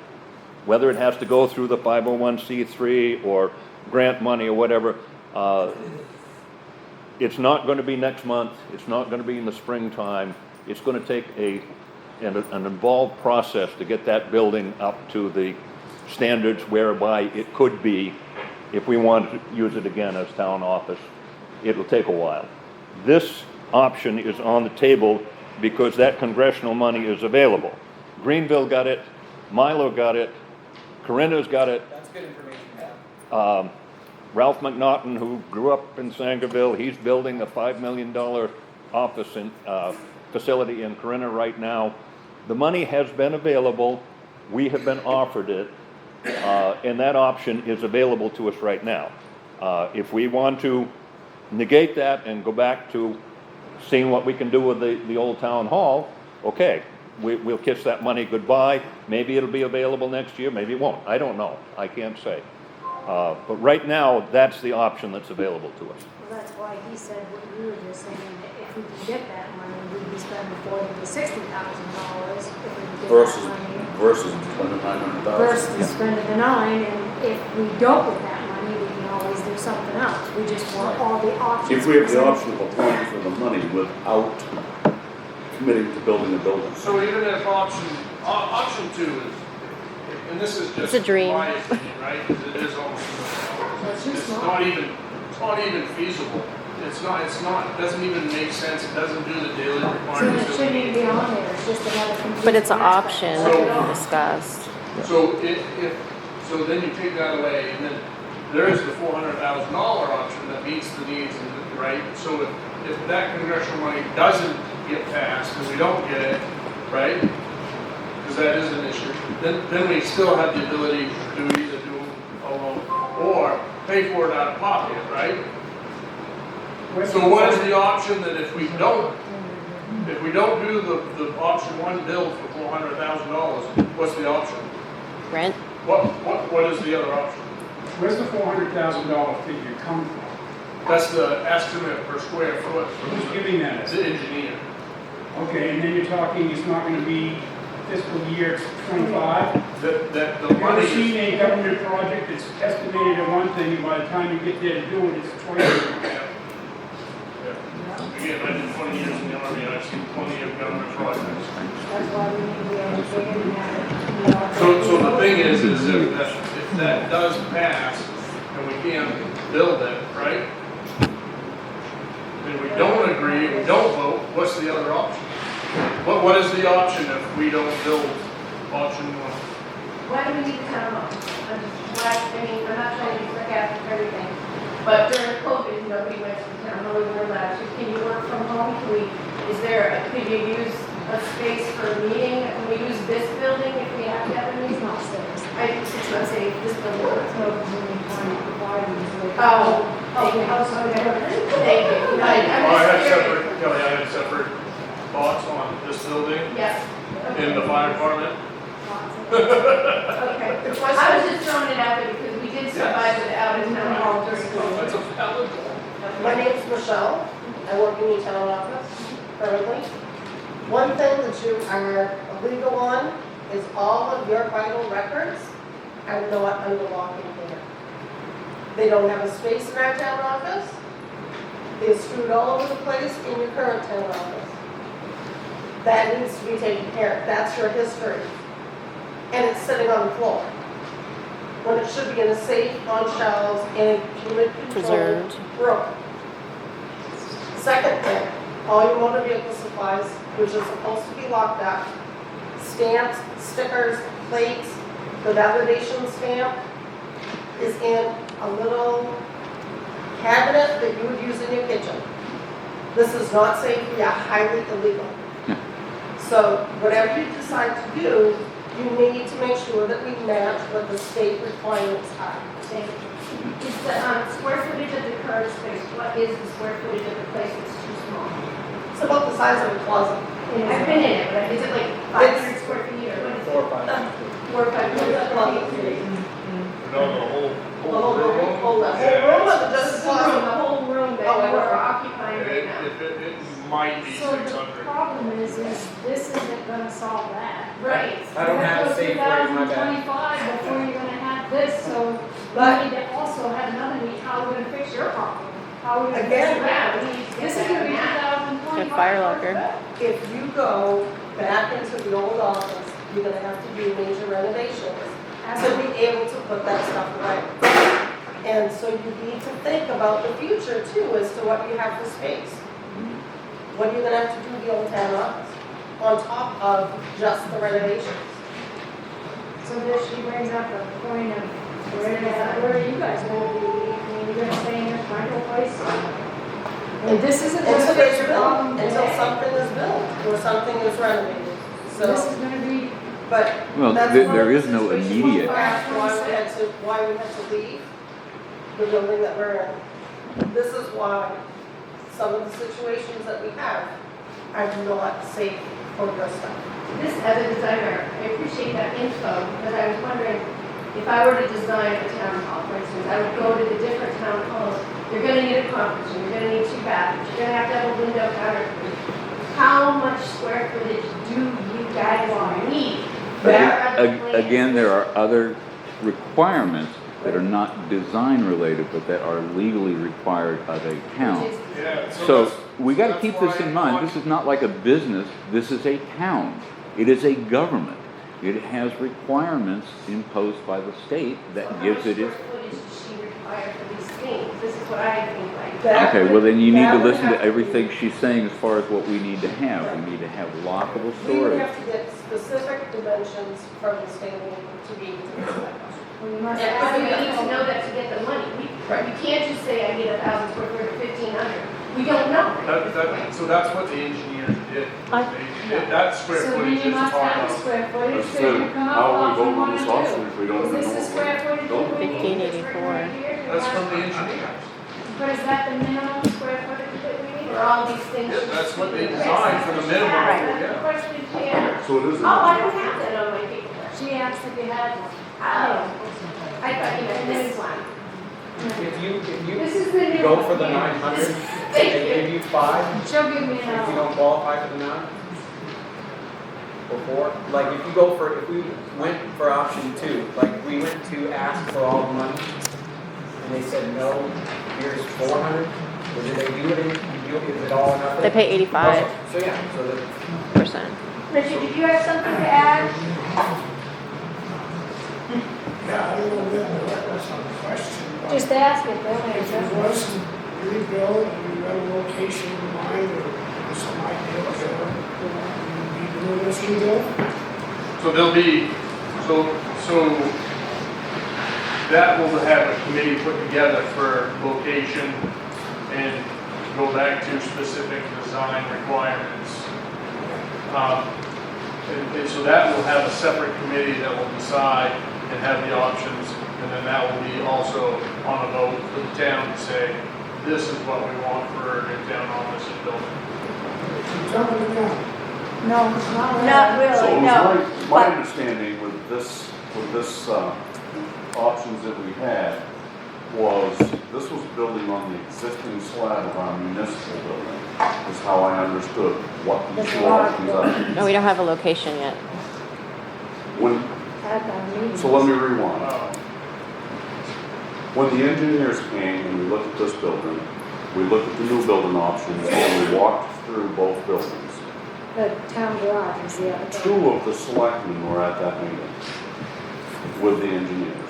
Speaker 6: Whether it has to go through the 501c3 or grant money or whatever, it's not going to be next month. It's not going to be in the springtime. It's going to take an involved process to get that building up to the standards whereby it could be, if we wanted to use it again as town office. It'll take a while. This option is on the table because that congressional money is available. Greenville got it, Milo got it, Corinna's got it.
Speaker 11: That's good information to have.
Speaker 6: Ralph McNaughton, who grew up in Sangerville, he's building a $5 million office facility in Corinna right now. The money has been available. We have been offered it, and that option is available to us right now. If we want to negate that and go back to seeing what we can do with the old town hall, okay, we'll kiss that money goodbye. Maybe it'll be available next year, maybe it won't. I don't know. I can't say. But right now, that's the option that's available to us.
Speaker 4: Well, that's why he said what you were just saying, that if we can get that money, we'd be spending $40,000 to $60,000 if we can get that money.
Speaker 7: Versus spending $900,000.
Speaker 4: Versus spending the $9,000, and if we don't get that money, we can always do something else. We just want all the options.
Speaker 7: If we have the option of applying for the money without committing to building a building.
Speaker 10: So even if option two is, and this is just
Speaker 1: It's a dream.
Speaker 10: my opinion, right? 'Cause it is almost, it's not even feasible. It doesn't even make sense. It doesn't do the daily
Speaker 4: So
Speaker 10: requirements.
Speaker 4: it shouldn't even be on there, it's just another complete.
Speaker 1: But it's an
Speaker 4: aspect.
Speaker 1: option
Speaker 10: So-
Speaker 1: that we discussed.
Speaker 10: So then you take that away, and then there is the $400,000 option that meets the needs, right? So if that congressional money doesn't get passed, and we don't get it, right? Because that is an issue, then we still have the ability to either do a loan or pay for it out of pocket, right? So what is the option that if we don't do the option one bill for $400,000, what's the option?
Speaker 1: Rent?
Speaker 10: What is the other option?
Speaker 13: Where's the $400,000 figure come from?
Speaker 10: That's the estimate per square foot.
Speaker 13: Who's giving that?
Speaker 10: The engineer.
Speaker 13: Okay, and then you're talking it's not gonna be fiscal year 25?
Speaker 10: That the
Speaker 13: Have you
Speaker 10: money
Speaker 13: ever seen
Speaker 10: is.
Speaker 13: a government project that's estimated at one thing, and by the time you get there to do it, it's 20?
Speaker 10: Again, I did 20 years in the Army, and I've seen plenty of government projects.
Speaker 4: That's why we need to be educated and have it.
Speaker 10: So the thing is if that does pass, and we can't build it, right? And we don't agree, and we don't vote, what's the other option? What is the option if we don't build option one?
Speaker 8: Why do we need the town hall? I'm not trying to be sarcastic or everything, but during COVID, nobody went to the town hall, we were allowed to. Can you work from home? Could you use a space for a meeting? Can we use this building if we have to have a meeting? It's not safe, this building. Oh, okay. Thank you.
Speaker 10: I had
Speaker 8: just curious.
Speaker 10: separate, Kelly, I had separate thoughts on this building
Speaker 8: Yes.
Speaker 10: in the fire department.
Speaker 8: Okay. I was just throwing it out there because we did survive without a town hall during COVID.
Speaker 10: That's a valid goal.
Speaker 2: My name's Michelle. I work in the town office currently. One thing that you are illegal on is all of your vital records are not under lock and key. They don't have a space in our town office. They're screwed all over the place in your current town office. That needs to be taken care of. That's your history. And it's sitting on the floor. When it should be in a safe, on shelves, in a humid-controlled
Speaker 1: Preserved.
Speaker 2: room. Second thing, all your motor vehicle supplies, which is supposed to be locked up, stamps, stickers, plates, the validation stamp is in a little cabinet that you would use in your kitchen. This is not safe, we are highly illegal. So whatever you decide to do, you need to make sure that we match what the state requirements are.
Speaker 8: Thank you. Is the square footage of the current space, what is the square footage of the place that's too small?
Speaker 2: It's about the size of a closet.
Speaker 8: I've been in it, but is it like 500 square feet or what is it?
Speaker 11: 4 or 5.
Speaker 8: 4 or 500 square feet?
Speaker 10: No, the whole
Speaker 2: The whole room,
Speaker 10: room.
Speaker 2: the whole room,
Speaker 10: Yeah.
Speaker 2: just
Speaker 8: The room, the whole room that
Speaker 2: Oh, I
Speaker 8: you
Speaker 2: know.
Speaker 8: are occupying right now.
Speaker 10: It might be
Speaker 4: So the
Speaker 10: 600.
Speaker 4: problem is this isn't gonna solve that.
Speaker 8: Right.
Speaker 11: I don't have a safe word, my bad.
Speaker 4: 2025 before you're gonna have this, so
Speaker 2: But-
Speaker 4: we need to also have another meeting, how are we gonna fix your problem? How are we gonna fix
Speaker 2: Again,
Speaker 4: that?
Speaker 8: we need to get
Speaker 4: This is gonna be
Speaker 8: that.
Speaker 4: 2025.
Speaker 1: Good fire locker.
Speaker 2: If you go back into the old office, you're gonna have to do major renovations to be able to put that stuff away. And so you need to think about the future too, as to what you have for space. What are you gonna have to do with the old town office, on top of just the renovations?
Speaker 4: So this, she brings up a point of, where are you guys gonna be? I mean, you're gonna stay in this rental place? And this isn't gonna
Speaker 2: Until
Speaker 4: fix
Speaker 2: it's
Speaker 4: your
Speaker 2: built,
Speaker 4: problem
Speaker 2: until
Speaker 4: today.
Speaker 2: something is built, or something is renovated.
Speaker 4: This
Speaker 2: So,
Speaker 4: is gonna be,
Speaker 2: but
Speaker 3: Well,
Speaker 2: that's
Speaker 3: there-
Speaker 2: one
Speaker 3: there
Speaker 2: of
Speaker 3: is
Speaker 2: the
Speaker 3: no
Speaker 2: situations
Speaker 3: immediate-
Speaker 2: why we had to leave the building that we're in. This is why some of the situations that we have are not safe for your stuff.
Speaker 8: This, as a designer, I appreciate that info, because I was wondering, if I were to design a town hall, for instance, I would go to the different town halls. You're gonna need a conference room, you're gonna need 2 bathrooms, you're gonna have a window counter. How much square footage do you guys need? Where are the plans?
Speaker 3: Again, there are other requirements that are not design related, but that are legally required of a town.
Speaker 8: Which is-
Speaker 10: Yeah,
Speaker 3: So
Speaker 10: that's-
Speaker 3: we gotta
Speaker 10: that's
Speaker 3: keep this
Speaker 10: why
Speaker 3: in mind, this is not like a business, this is a town. It is a government. It has requirements imposed by the state that gives it its.
Speaker 8: How much square footage does she require for these things? This is what I think like.
Speaker 2: That
Speaker 3: Okay,
Speaker 2: would-
Speaker 3: well then you need
Speaker 2: that
Speaker 3: to
Speaker 2: would
Speaker 3: listen
Speaker 2: have
Speaker 3: to
Speaker 2: be-
Speaker 3: everything she's saying as far as what we need to have. We need to have lockable
Speaker 2: We would
Speaker 3: storage.
Speaker 2: have to get specific dimensions from the state to be able to do that.
Speaker 4: we must
Speaker 8: Yeah,
Speaker 4: add
Speaker 8: but we
Speaker 4: it
Speaker 8: need to
Speaker 4: up.
Speaker 8: know that to get the money. You can't just say I need 1,000 square foot or 1,500. We don't know.
Speaker 10: So that's what the engineers did. That square
Speaker 4: So then
Speaker 10: footage
Speaker 4: you
Speaker 10: is
Speaker 4: must
Speaker 10: part
Speaker 4: have the
Speaker 10: of.
Speaker 4: square footage,
Speaker 7: That's
Speaker 4: so you
Speaker 7: it.
Speaker 4: come up
Speaker 7: How
Speaker 4: with
Speaker 7: we
Speaker 4: option
Speaker 7: vote on
Speaker 4: 1
Speaker 7: this
Speaker 4: and
Speaker 7: option
Speaker 4: 2.
Speaker 7: if we don't
Speaker 4: Is
Speaker 7: even
Speaker 4: this
Speaker 7: know
Speaker 4: the
Speaker 7: what
Speaker 4: square
Speaker 7: we're
Speaker 4: footage
Speaker 7: building?
Speaker 4: we need?
Speaker 1: 1584.
Speaker 10: That's from the engineers.
Speaker 4: But is that the minimum square footage that we need?
Speaker 8: For all these things.
Speaker 10: Yeah, that's what they designed for the minimum,
Speaker 8: Right, that's the
Speaker 10: yeah.
Speaker 8: question she asked.
Speaker 7: So it is.
Speaker 8: Oh, I don't have that on my paperwork.
Speaker 4: She asked if you had one.
Speaker 8: Oh, I thought you meant this one.
Speaker 11: If you
Speaker 8: This is the new
Speaker 11: go
Speaker 8: one.
Speaker 11: for the 900,
Speaker 8: Thank
Speaker 11: they
Speaker 8: you.
Speaker 11: give you 5,
Speaker 4: She'll give me
Speaker 11: if you
Speaker 4: an
Speaker 11: don't qualify for the 9? Before, like if you go for, if we went for option 2, like we went to ask for all the money, and they said no, here's 400, or did they do it in Is it all or nothing?
Speaker 1: They pay 85%.
Speaker 11: So, yeah, so the,
Speaker 5: Richard, did you have something to add?
Speaker 14: Yeah, I don't know that's not a question. but
Speaker 4: Just ask it, they'll
Speaker 14: If it
Speaker 4: answer.
Speaker 14: was rebuilt and we got a location in mind or some idea of where we'd be doing this rebuild,
Speaker 10: So there'll be, so that will have a committee put together for location and go back to specific design requirements. And so that will have a separate committee that will decide and have the options, and then that will be also on a vote for the town to say, this is what we want for our new town office and building.
Speaker 14: keep jumping it down.
Speaker 4: No, it's not really.
Speaker 5: Not
Speaker 7: So
Speaker 5: really,
Speaker 7: it
Speaker 5: no.
Speaker 7: was my
Speaker 5: But
Speaker 7: understanding with this options that we had was, this was building on the existing slab of our municipal building, is how I understood what the
Speaker 4: The
Speaker 7: two
Speaker 4: garage
Speaker 7: options
Speaker 1: No,
Speaker 7: are.
Speaker 1: we don't have a location yet.
Speaker 7: When,
Speaker 4: At the meeting.
Speaker 7: so let me rewind.
Speaker 10: Uh,
Speaker 7: When the engineers came and we looked at this building, we looked at the new building options, and we walked through both buildings.
Speaker 4: The town garage is the other.
Speaker 7: Two of the selectmen were at that meeting with the engineers.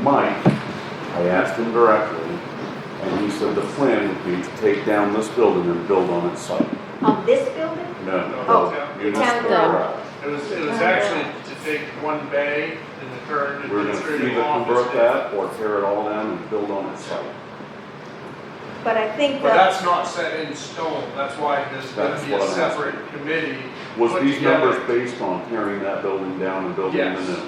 Speaker 7: Mike, I asked him directly, and he said the plan would be to take down this building and build on its site.
Speaker 5: on this building?
Speaker 7: No,
Speaker 5: Oh,
Speaker 7: municipal
Speaker 5: town
Speaker 7: garage.
Speaker 10: It was actually to take one bay in the current
Speaker 7: We're gonna
Speaker 10: administrative
Speaker 7: either
Speaker 10: office.
Speaker 7: convert that or tear it all down and build on its site.
Speaker 5: But I think
Speaker 10: But
Speaker 5: that,
Speaker 10: that's not set in stone, that's why there's gonna
Speaker 7: That's
Speaker 10: be
Speaker 7: what
Speaker 10: a
Speaker 7: I'm
Speaker 10: separate committee.
Speaker 7: Was
Speaker 10: put
Speaker 7: these
Speaker 10: together.
Speaker 7: numbers based on tearing that building down and building the
Speaker 10: Yes.
Speaker 7: new?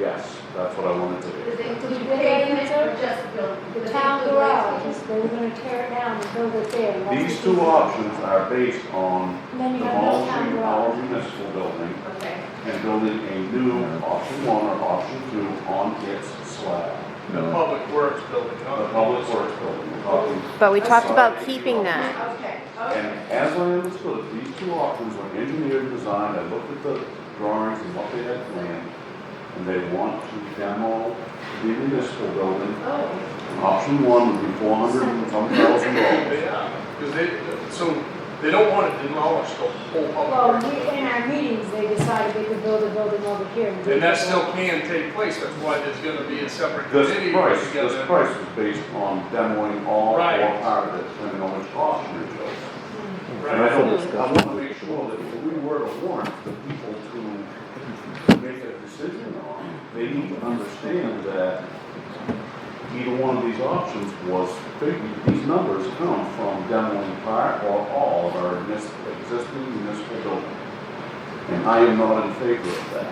Speaker 7: Yes, that's what I wanted to
Speaker 8: Does
Speaker 7: hear.
Speaker 8: it include pavement or just the building?
Speaker 4: The
Speaker 8: Does it
Speaker 4: town
Speaker 8: include
Speaker 4: garage,
Speaker 8: landscaping?
Speaker 4: they were gonna tear it down and build it there. and that's
Speaker 7: These
Speaker 4: what
Speaker 7: two
Speaker 4: they did.
Speaker 7: options are based on
Speaker 4: And then you have no town
Speaker 7: demolishing our
Speaker 4: garage.
Speaker 7: municipal building
Speaker 8: Okay.
Speaker 7: and building a new option one or option two on its slab.
Speaker 10: The public works building,
Speaker 7: The
Speaker 10: not the
Speaker 7: public works building, we're talking.
Speaker 1: But we talked about keeping that.
Speaker 8: Okay,
Speaker 7: And
Speaker 8: okay.
Speaker 7: as I understood, these two options were engineered and designed, I looked at the drawings and what they had planned, and they want to demo the municipal building.
Speaker 8: Oh,
Speaker 7: Option one would be $400,000.
Speaker 10: Yeah, because they don't want to demolish the whole
Speaker 4: Well,
Speaker 10: public.
Speaker 4: in our meetings, they decided they could build a building over here.
Speaker 10: And that still can take place, that's why there's gonna be a separate
Speaker 7: This
Speaker 10: committee put
Speaker 7: price
Speaker 10: together.
Speaker 7: was based on demoing all or
Speaker 10: Right.
Speaker 7: part of it, depending on which option you chose. And I
Speaker 10: Right.
Speaker 7: want to make sure that if we were to warrant the people to make a decision on, they need to understand that either one of these options was, these numbers come from demoing part or all of our existing municipal building. And I am not in favor of that.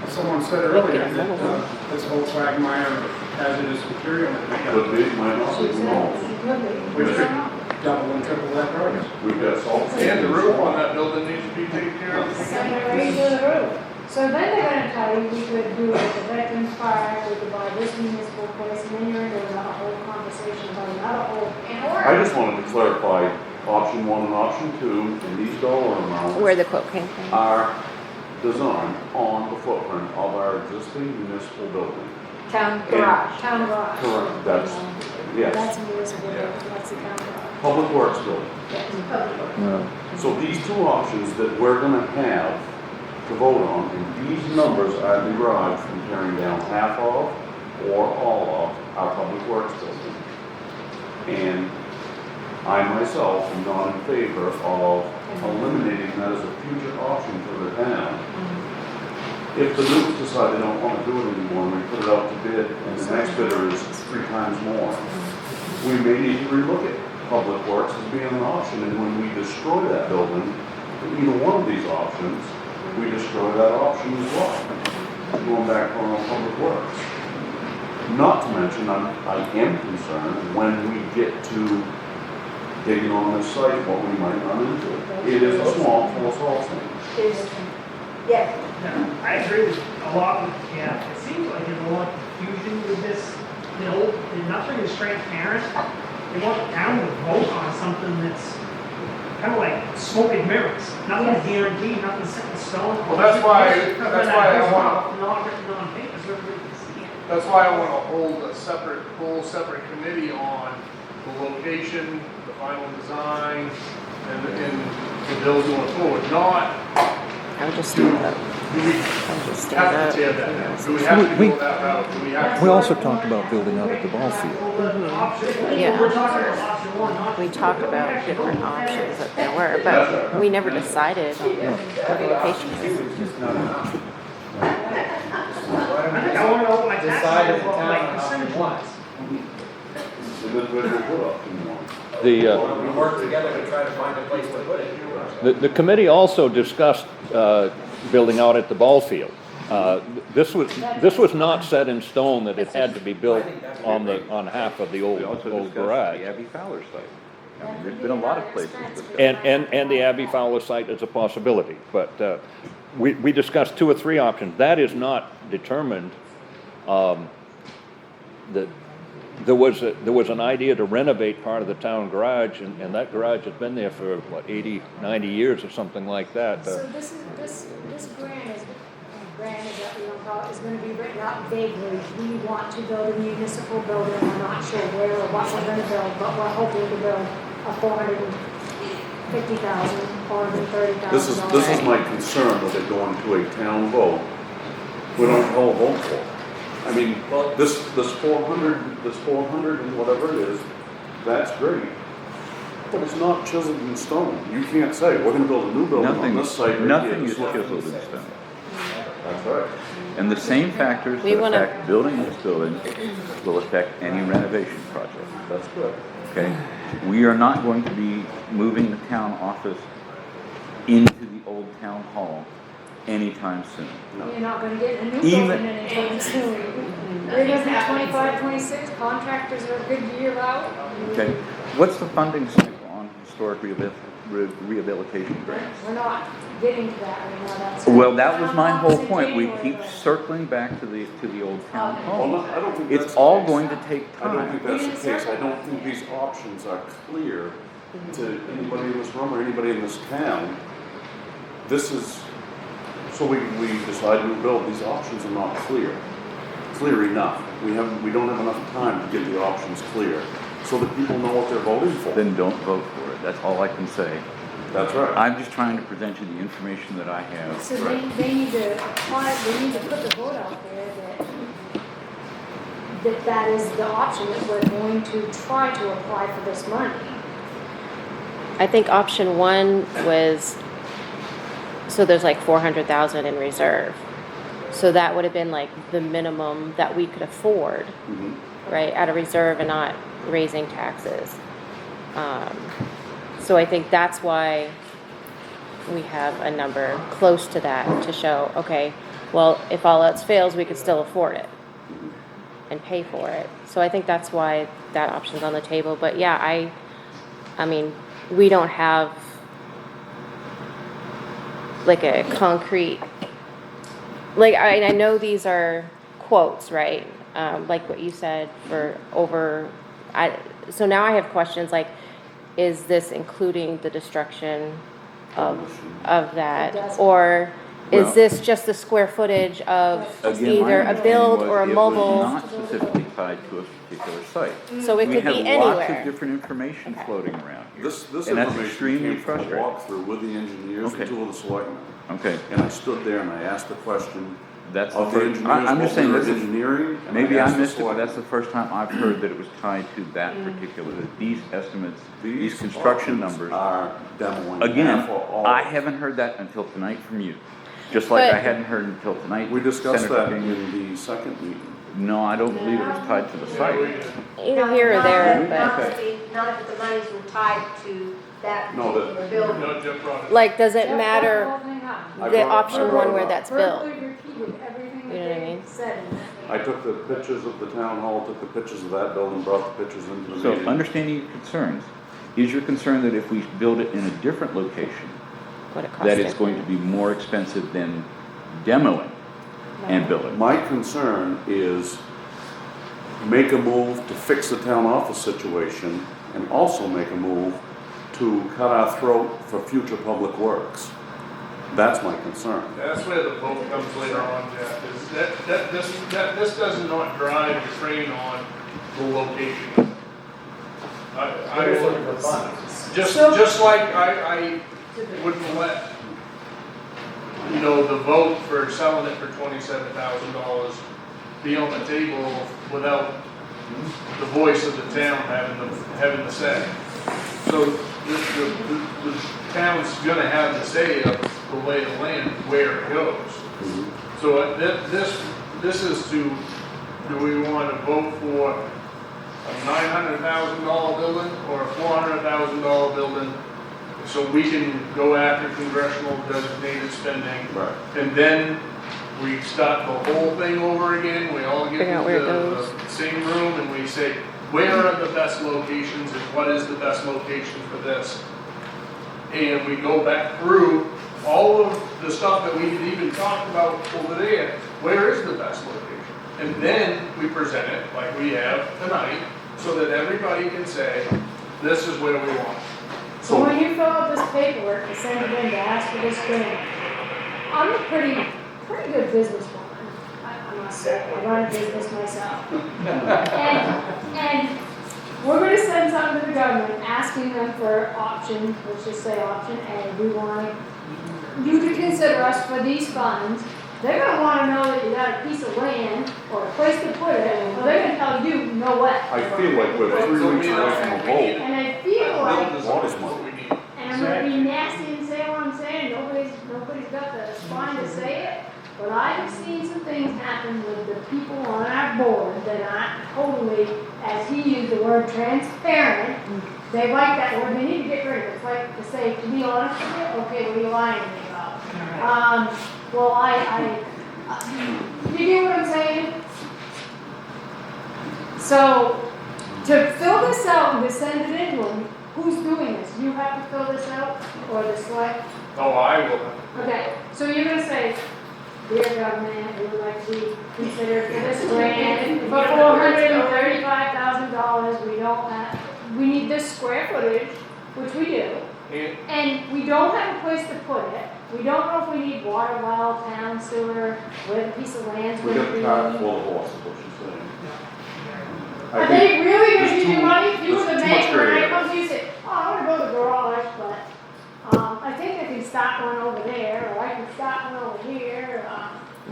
Speaker 13: Someone said earlier that this whole quagmire of hazardous material that we
Speaker 7: Could
Speaker 13: got,
Speaker 7: be, might not be, who knows?
Speaker 13: we should double and triple that price.
Speaker 7: We've got salt.
Speaker 10: And the roof on that building needs to be taken care of.
Speaker 4: And they're raising the roof. So then they're gonna tell you, we could do it at the Veterans Park, we could buy this municipal place, and then you're into another whole conversation about another whole.
Speaker 7: I just wanted to clarify option one and option two, and these dollar amounts
Speaker 1: Where the quote came from.
Speaker 7: are designed on the footprint of our existing municipal building.
Speaker 5: town garage.
Speaker 4: Town garage.
Speaker 7: Correct, that's, yes,
Speaker 4: That's a municipal building, that's the town garage.
Speaker 7: public works building.
Speaker 1: No.
Speaker 7: So these two options that we're gonna have to vote on, and these numbers are derived from tearing down half of or all of our public works building. And I myself am not in favor of eliminating that as a future option for the town. If the Newts decide they don't want to do it anymore, and we put it out to bid, and the next bidder is 3 times more, we may need to relook at public works as being an option, and when we destroy that building, either one of these options, we destroy that option as well, going back to our own public works. Not to mention, I am concerned when we get to digging on this site, what we might run into. It is a swamp full of salt things.
Speaker 5: Yes,
Speaker 15: I agree with a lot with, yeah, it seems like there's a lot of confusion with this bill, and nothing is transparent. They want the town to vote on something that's kind of like smoke and mirrors, nothing's guaranteed, nothing's set in stone.
Speaker 10: Well, that's why I
Speaker 15: want. Not written on paper, so everybody can see it.
Speaker 10: That's why I want to hold a whole separate committee on the location, the final design, and the bill going forward, not,
Speaker 1: I would just stand up.
Speaker 10: do we
Speaker 1: I would just
Speaker 10: have
Speaker 1: stand
Speaker 10: to tear
Speaker 1: up.
Speaker 10: that down? Do we have to go that route? Do we have to?
Speaker 6: We also talked about building out at the ball field.
Speaker 1: Yeah.
Speaker 15: We're talking about option one, not.
Speaker 1: We talked about different options that there were, but we never decided on where the location is.
Speaker 15: I think I wanna open my tax
Speaker 9: Decide
Speaker 15: bill,
Speaker 9: at the
Speaker 15: like
Speaker 9: town
Speaker 15: percentage
Speaker 9: option
Speaker 15: wise.
Speaker 7: And then we'll put up in one.
Speaker 6: The,
Speaker 9: We work together to try to find a place to put it.
Speaker 6: the committee also discussed building out at the ball field. This was not set in stone that it had to be built on half of the
Speaker 3: We
Speaker 6: old
Speaker 3: also discussed
Speaker 6: garage.
Speaker 3: the Abbey Fowler site. I mean, there's been a lot of places that.
Speaker 6: And the Abbey Fowler site is a possibility, but we discussed 2 or 3 options. That is not determined. There was an idea to renovate part of the town garage, and that garage has been there for, 80, 90 years or something like that.
Speaker 4: So this grant is that we don't call it, is gonna be written out vaguely. We want to build a municipal building, we're not sure where or what we're gonna build, but we're hoping to build a $450,000, $430,000.
Speaker 7: This is my concern with it going to a town vote. We don't call a vote for it. I mean, this 400 and whatever it is, that's great. But it's not chiseled in stone. You can't say, we're gonna build a new building on this site. right here.
Speaker 3: Nothing is
Speaker 7: This one-
Speaker 3: chiseled in stone.
Speaker 7: That's right.
Speaker 3: And the same factors
Speaker 1: We
Speaker 3: that
Speaker 1: wanna-
Speaker 3: affect building this building will affect any renovation project.
Speaker 7: That's good.
Speaker 3: Okay? We are not going to be moving the town office into the old town hall anytime soon.
Speaker 4: You're not gonna get a new
Speaker 3: Even-
Speaker 4: building anytime soon. We're looking at 25, 26, contractors are a good year out.
Speaker 3: Okay? What's the funding cycle on historic rehabilitation grants?
Speaker 4: We're not getting to that right now, that's.
Speaker 3: Well, that was my whole
Speaker 4: Town office in
Speaker 3: point. We
Speaker 4: January.
Speaker 3: keep circling back to the old town
Speaker 7: Well,
Speaker 3: hall.
Speaker 7: I don't think that's
Speaker 3: It's
Speaker 7: the
Speaker 3: all
Speaker 7: case.
Speaker 3: going to take
Speaker 7: I don't
Speaker 3: time.
Speaker 7: think that's the case. I don't think these options are clear to anybody in this room or anybody in this town. This is, so we decide to build, these options are not clear enough. We don't have enough time to get the options clear, so that people know what they're voting for.
Speaker 3: Then don't vote for it. That's all I can say.
Speaker 7: That's right.
Speaker 3: I'm just trying to present you the information that I have.
Speaker 4: So they need to apply, they need to put the vote out there that is the option that we're going to try to apply for this money.
Speaker 1: I think option 1 was, so there's like 400,000 in reserve. So that would have been like the minimum that we could afford,
Speaker 7: Mhm.
Speaker 1: right, out of reserve and not raising taxes. So I think that's why we have a number close to that to show, okay, well, if all else fails, we could still afford it and pay for it. So I think that's why that option's on the table. But yeah, I mean, we don't have like a concrete, like, I know these are quotes, right? Like what you said for so now I have questions like, is this including the destruction of that? Or is
Speaker 3: Well-
Speaker 1: this just the square footage of
Speaker 3: Again, my
Speaker 1: either a build
Speaker 3: understanding
Speaker 1: or a
Speaker 3: was
Speaker 1: mobile?
Speaker 3: It was not specifically tied to a particular site.
Speaker 1: So it
Speaker 3: We
Speaker 1: could
Speaker 3: have
Speaker 1: be
Speaker 3: lots of
Speaker 1: anywhere.
Speaker 3: different information floating around here.
Speaker 7: This
Speaker 3: And that's
Speaker 7: information
Speaker 3: extremely
Speaker 7: came from a
Speaker 3: frustrating.
Speaker 7: walkthrough with the engineers
Speaker 3: Okay.
Speaker 7: and 2 of the selectmen.
Speaker 3: Okay,
Speaker 7: And I stood there and I asked the question
Speaker 3: that's the
Speaker 7: of the
Speaker 3: first,
Speaker 7: engineers,
Speaker 3: I'm
Speaker 7: what
Speaker 3: just
Speaker 7: we
Speaker 3: saying,
Speaker 7: were
Speaker 3: this is,
Speaker 7: engineering. and
Speaker 3: maybe I
Speaker 7: asked the
Speaker 3: missed it, but
Speaker 7: selectmen.
Speaker 3: that's the first time I've heard that it was tied to that particular, that these estimates, these construction
Speaker 7: options
Speaker 3: numbers.
Speaker 7: are demoing
Speaker 3: Again,
Speaker 7: half or all.
Speaker 3: I haven't heard that until tonight from you. Just like I
Speaker 1: But-
Speaker 3: hadn't heard until tonight.
Speaker 7: We discussed
Speaker 3: Senator
Speaker 7: that
Speaker 3: King.
Speaker 7: in the second meeting.
Speaker 3: No, I don't believe it was tied to the site.
Speaker 1: Either here or there, but
Speaker 5: None of the monies were tied to that
Speaker 7: No, that-
Speaker 5: particular building.
Speaker 10: No, Jeff brought it.
Speaker 1: like, does it
Speaker 4: Jeff,
Speaker 1: matter
Speaker 4: that whole thing up.
Speaker 7: I
Speaker 1: the
Speaker 7: brought- I
Speaker 1: option
Speaker 7: brought
Speaker 1: 1
Speaker 7: it
Speaker 1: where
Speaker 7: up.
Speaker 1: that's built?
Speaker 4: Verbally repeated everything
Speaker 1: You know what I
Speaker 4: that
Speaker 1: mean?
Speaker 4: they said in that.
Speaker 7: I took the pictures of the town hall, took the pictures of that building, brought the pictures into the
Speaker 3: So
Speaker 7: meeting.
Speaker 3: understanding your concerns, is your concern that if we build it in a different location,
Speaker 1: What it costs
Speaker 3: that it's going to be more expensive than demoing and building?
Speaker 7: My concern is make a move to fix the town office situation and also make a move to cut our throat for future public works. That's my concern.
Speaker 10: That's where the vote comes later on, Jeff, is this does not drive the train on the location. I
Speaker 11: We're just
Speaker 10: will,
Speaker 11: looking for funds.
Speaker 10: just like I wouldn't let, the vote for selling it for $27,000 be on the table without the voice of the town having the say. So the town's gonna have the say of the lay of the land, where it goes. So this is to, do we want to vote for a $900,000 building or a $400,000 building? So we can go after congressional designated spending.
Speaker 3: Right.
Speaker 10: And then we start the whole thing over again, we all get
Speaker 1: Figure out where it
Speaker 10: into
Speaker 1: goes.
Speaker 10: the same room and we say, where are the best locations and what is the best location for this? And we go back through all of the stuff that we had even talked about over there, where is the best location? And then we present it like we have tonight, so that everybody can say, this is where we want.
Speaker 4: So when you fill out this paperwork to send it in to ask for this grant, I'm a pretty good businesswoman, I must say. I run a business myself. And we're gonna send something to the government asking them for option, let's just say option A. We want you to consider us for these funds. They're gonna wanna know that you got a piece of land or a place to put it, or they're gonna tell you, no what.
Speaker 7: I feel like we're 3 weeks away from a vote.
Speaker 4: And I feel like,
Speaker 7: Water's money.
Speaker 4: and I'm gonna be nasty and say what I'm saying, nobody's got the spine to say it, but I have seen some things happen with the people on our board that aren't totally, as he used the word, transparent. They like that word, they need to get rid of it. It's like to say, to be honest with you, okay, what are you lying to me about? Well, you get what I'm saying? So, to fill this out and to send it in, well, who's doing this? You have to fill this out, or the select?
Speaker 10: Oh, I will.
Speaker 4: Okay, so you're gonna say, dear government, we would like to be considered for this grant for $435,000. We need this square footage, which we do. And we don't have a place to put it. We don't know if we need water, well, town, sewer, where the piece of land's
Speaker 7: We
Speaker 4: gonna
Speaker 7: got
Speaker 4: be.
Speaker 7: the cart full of horses, what she's saying. I
Speaker 4: Are
Speaker 7: think
Speaker 4: they really gonna
Speaker 7: there's
Speaker 4: give you
Speaker 7: too-
Speaker 4: money? If you were
Speaker 7: there's
Speaker 4: the
Speaker 7: too much
Speaker 4: bank, when
Speaker 7: gray
Speaker 4: I come to you, say, oh, I wanna go to the garage, but, I think I can start one over there, or I can start one over here,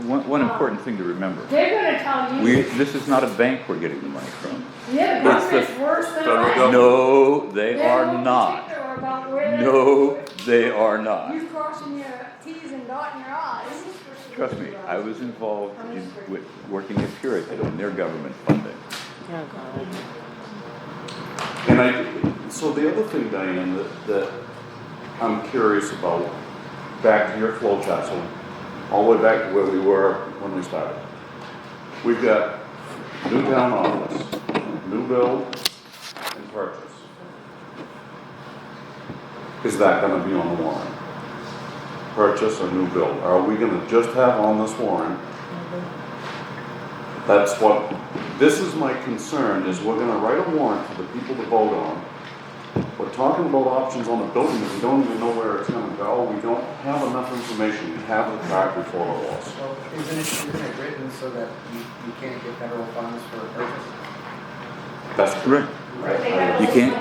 Speaker 3: One important thing to remember,
Speaker 4: they're gonna tell you.
Speaker 3: this is not a bank we're getting the money from.
Speaker 4: Yeah, the
Speaker 3: It's the
Speaker 4: government's worse than
Speaker 3: federal
Speaker 4: us.
Speaker 3: government. No, they
Speaker 4: They're
Speaker 3: are
Speaker 4: more
Speaker 3: not.
Speaker 4: particular about where they're-
Speaker 3: No, they are not.
Speaker 4: You crossing your T's and dotting your I's.
Speaker 3: Trust me, I was involved with working at Puritan on their government funding.
Speaker 1: Oh, God.
Speaker 7: And so the other thing, Diane, that I'm curious about, back to your flow chart, so all the way back to where we were when we started. We've got new town office, new build, and purchase. Is that gonna be on the warrant? Purchase or new build? Are we gonna just have on this warrant? That's what, this is my concern, is we're gonna write a warrant for the people to vote on. We're talking about options on the building, but we don't even know where it's gonna go. We don't have enough information. We have the cart before the horse.
Speaker 11: Well, isn't it written so that you can't get federal funds for a purchase?
Speaker 7: That's correct.
Speaker 3: You can't,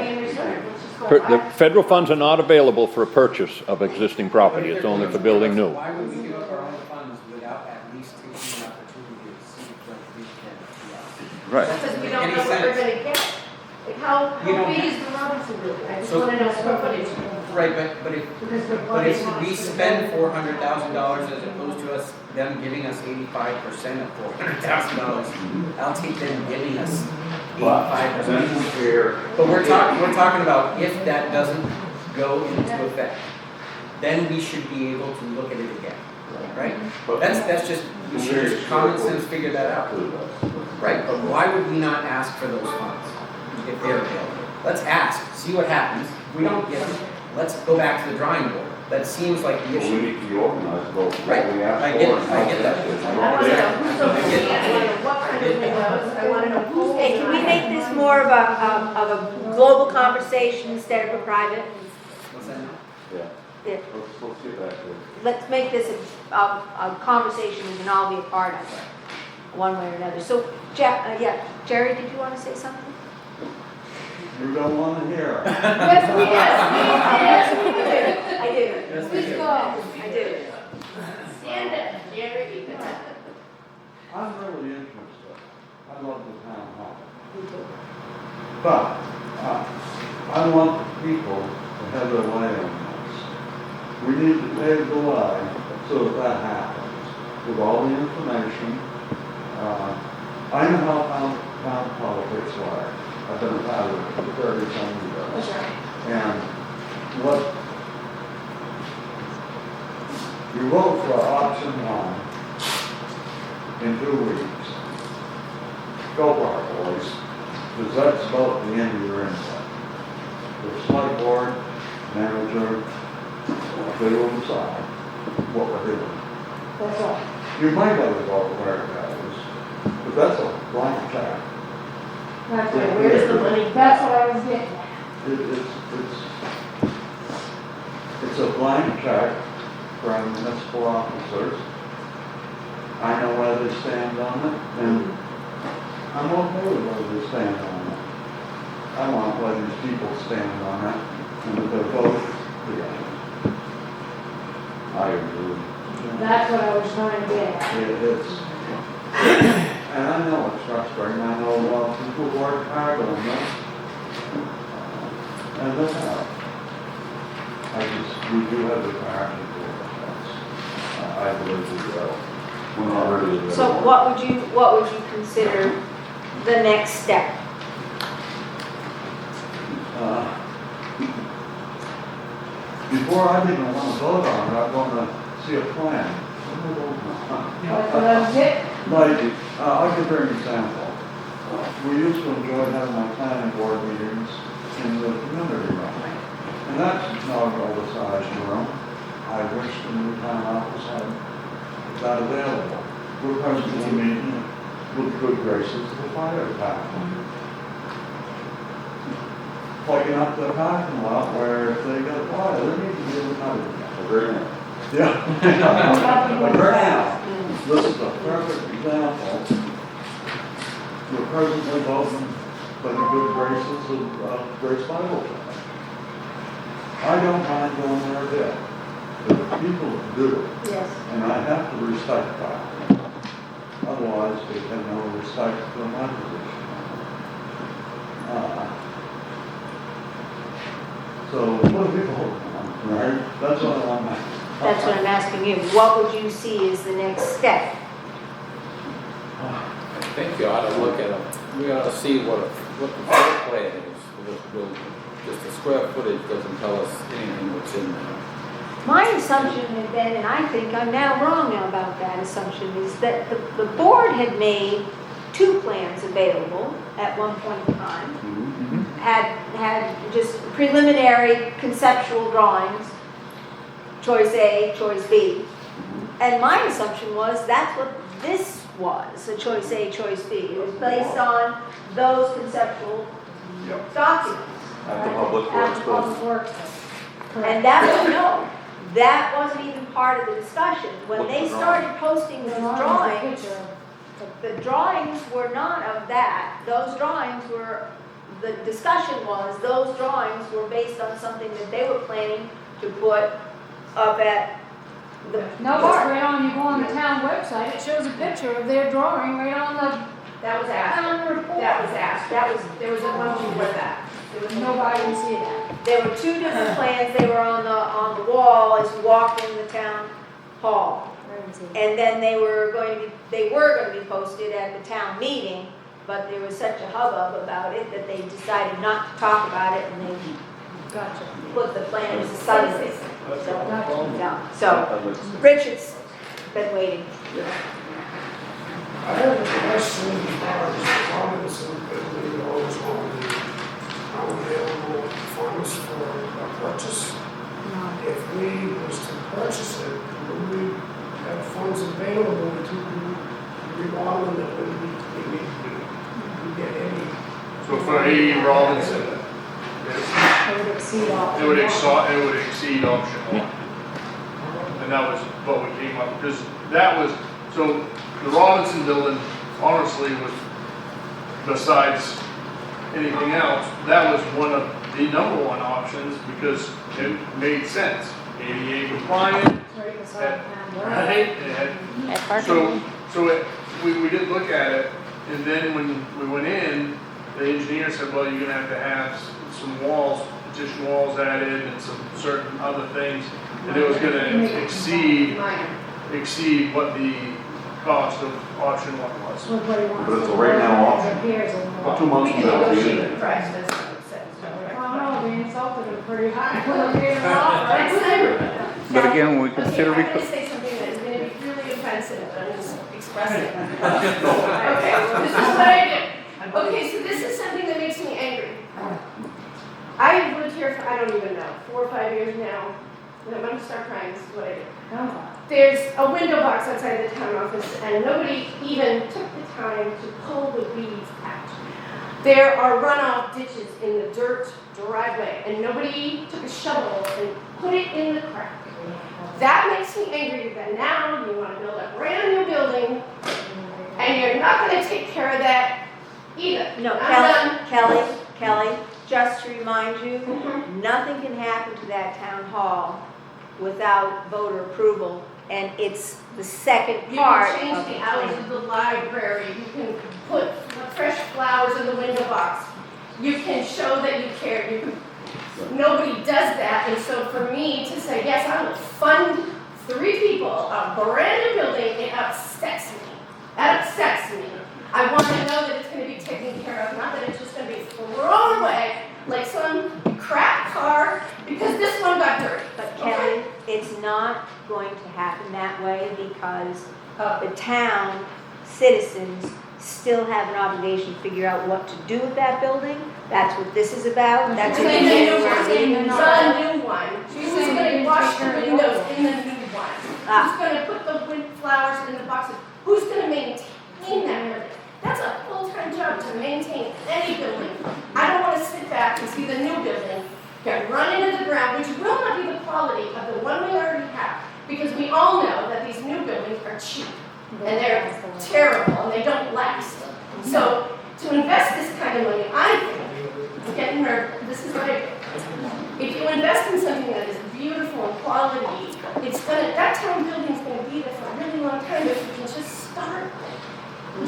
Speaker 6: The federal funds are not available for a purchase of existing property, it's only for building new.
Speaker 11: Why would we give up our own funds without at least taking an opportunity to see what we can do?
Speaker 3: right.
Speaker 8: Because we
Speaker 11: Any
Speaker 8: don't know what we're
Speaker 11: sense?
Speaker 8: gonna get. Like how
Speaker 11: You don't
Speaker 8: big
Speaker 11: have-
Speaker 8: is the Robinson building? I just
Speaker 11: So-
Speaker 8: wanna know square footage.
Speaker 11: Right, but if we
Speaker 8: we
Speaker 11: spend $400,000 as opposed to them giving us 85% of $400,000, I'll take them giving us 85%. But we're talking about if that doesn't go into effect, then we should be able to look at it again, right? That's just, we should just common sense figure that out, right? But why would we not ask for those funds if they're available? Let's ask, see what happens. If we don't get them, let's go back to the drawing board. That seems like the
Speaker 7: Well, we
Speaker 11: issue.
Speaker 7: need to be organized about what
Speaker 11: Right.
Speaker 7: we ask
Speaker 11: I
Speaker 7: for.
Speaker 11: get-
Speaker 7: and how
Speaker 11: I get that.
Speaker 7: it is.
Speaker 8: I wanna know who's over there, I wanna know what kind of windows, I wanna know who's.
Speaker 5: Hey, can we make this more of a global conversation instead of a private?
Speaker 11: What's that now?
Speaker 7: Yeah.
Speaker 5: Yeah.
Speaker 7: Let's get back to it.
Speaker 5: Let's make this a conversation we can all be a part of, one way or another. So, Jerry, did you want to say something?
Speaker 7: You don't wanna hear.
Speaker 4: Yes, we
Speaker 5: I do.
Speaker 11: Yes, we
Speaker 4: Please
Speaker 11: do.
Speaker 4: go.
Speaker 5: I do.
Speaker 8: Stand up, Jerry.
Speaker 7: I'm really interested. I love the town hall. But, I want the people to have their way on this. We need to pave the way so that happens, with all the information. I know how town politics work. I've been a part of it for 30-some years. And what, you vote for option 1 in 2 weeks. Go for it, boys, because that's about the end of your input. The select board, manager, they will decide what we're doing.
Speaker 4: That's all.
Speaker 7: You might have to vote where it goes, but that's a blank check.
Speaker 4: That's
Speaker 7: Yeah,
Speaker 4: right.
Speaker 8: Where's the money?
Speaker 4: That's what I was getting at.
Speaker 7: It's a blank check from municipal officers. I know where they stand on it, and I'm okay with where they stand on it. I want where these people stand on it, and that they're both together. I agree.
Speaker 4: That's what I was trying to get at.
Speaker 7: It's, and I know it's frustrating, I know a lot of people work hard on this, and they have. We do have the passion for it. I believe we will. We're not ready to.
Speaker 5: So what would you consider the next step?
Speaker 7: Before I even want to vote on it, I want to see a plan.
Speaker 4: That's what I was getting.
Speaker 7: Like, I'll give you an example. We used to enjoy having my planning board meetings in the community room. And that's not an oversized room. I wish the new town office had that available. We're presently meeting with good graces of the fire department. Plugging up the parking lot where if they get fire, they need to be able to have it. Very nice. Yeah. But right now, this is a perfect example. We're presently voting by the good graces of Grace Bible Church. I don't mind going there a bit, but the people do it,
Speaker 4: Yes.
Speaker 7: and I have to respect that. Otherwise, they have no respect for my position. So, what do people want, right? That's what I want.
Speaker 5: That's what I'm asking you. What would you see as the next step?
Speaker 16: I think you ought to look at them, we ought to see what the floor plan is. Just the square footage doesn't tell us anything what's in there.
Speaker 5: My assumption had been, and I think I'm now wrong now about that assumption, is that the board had made 2 plans available at one point in time. Had just preliminary conceptual drawings, choice A, choice B. And my assumption was that's what this was, a choice A, choice B. It was based on those conceptual documents.
Speaker 3: At the public
Speaker 4: At the public works.
Speaker 5: And that wasn't even part of the discussion. When they started posting those drawings, the drawings were not of that. Those drawings were, the discussion was, those drawings were based on something that they were planning to put up at the
Speaker 4: No, it's
Speaker 5: park.
Speaker 4: right on, you go on the town website, it shows a picture of their drawing right on the
Speaker 8: That was asked.
Speaker 4: town report.
Speaker 8: That was asked. There was a one before that.
Speaker 4: Nobody can see that.
Speaker 5: There were 2 different plans. They were on the wall as you walked in the town hall. And then they were going to be posted at the town meeting, but there was such a hubbub about it that they decided not to talk about it, and they
Speaker 4: Gotcha.
Speaker 5: put the plans aside.
Speaker 4: Gotcha.
Speaker 5: So, Richard's been waiting.
Speaker 14: I have a question as far as comments and those on the available funds for a purchase. If we was to purchase it, would we have funds available to remodel it? Would we get any?
Speaker 10: So for A. Robinson,
Speaker 4: It would exceed all.
Speaker 10: it would exceed option 1. And that was what we came up, because that was, so the Robinson building honestly was, besides anything else, that was one of the number one options because it made sense. ADA compliant, right? It had
Speaker 1: At parking.
Speaker 10: we did look at it, and then when we went in, the engineer said, well, you're gonna have to have some walls, petition walls added and some certain other things, and it was gonna exceed what the cost of option one was.
Speaker 7: But it's a right now option. About 2 months
Speaker 8: We
Speaker 7: from
Speaker 8: can
Speaker 7: now, it'll be in
Speaker 8: negotiate
Speaker 7: there.
Speaker 8: price, that's what it says.
Speaker 4: Oh, we insulted them pretty high. We're getting an offer.
Speaker 3: But again, when we consider,
Speaker 8: Okay, I'm gonna say something that is gonna be really offensive, but I'm just expressing it. Okay, this is what I do. Okay, so this is something that makes me angry. I've lived here for, I don't even know, 4 or 5 years now. And I'm gonna start crying, this is what I do. There's a window box outside the town office, and nobody even took the time to pull the weeds out. There are runoff ditches in the dirt driveway, and nobody took a shovel and put it in the crack. That makes me angry that now you want to build a brand new building, and you're not going to take care of that either.
Speaker 5: No,
Speaker 8: I'm done.
Speaker 5: Kelly, just to remind you, nothing can happen to that town hall without voter approval, and it's the second
Speaker 8: You
Speaker 5: part
Speaker 8: can change
Speaker 5: of
Speaker 8: the
Speaker 5: the
Speaker 8: hours
Speaker 5: plan.
Speaker 8: of the library, you can put fresh flowers in the window box. You can show that you care, nobody does that, and so for me to say, yes, I will fund 3 people, a brand new building, it upsets me. That upsets me. I want to know that it's going to be taken care of, not that it's just going to be thrown away like some crap car because this one got dirty.
Speaker 5: But Kelly, it's not going to happen that way because the town citizens still have an obligation to figure out what to do with that building. That's what this is about. That's what
Speaker 8: The
Speaker 5: the
Speaker 8: new
Speaker 5: January
Speaker 8: one,
Speaker 5: meeting.
Speaker 8: the new one. Who's going to wash the windows in the new one? Who's going to put the flowers in the boxes? Who's going to maintain that building? That's a full-time job to maintain any building. I don't want to sit back and see the new building get run into the ground, which will not be the quality of the one we already have, because we all know that these new buildings are cheap and they're terrible and they don't last. So to invest this kind of money, I think, I'm getting nervous, this is what I do. If you invest in something that is beautiful and quality, that town building's gonna be there for a really long time if you can just start.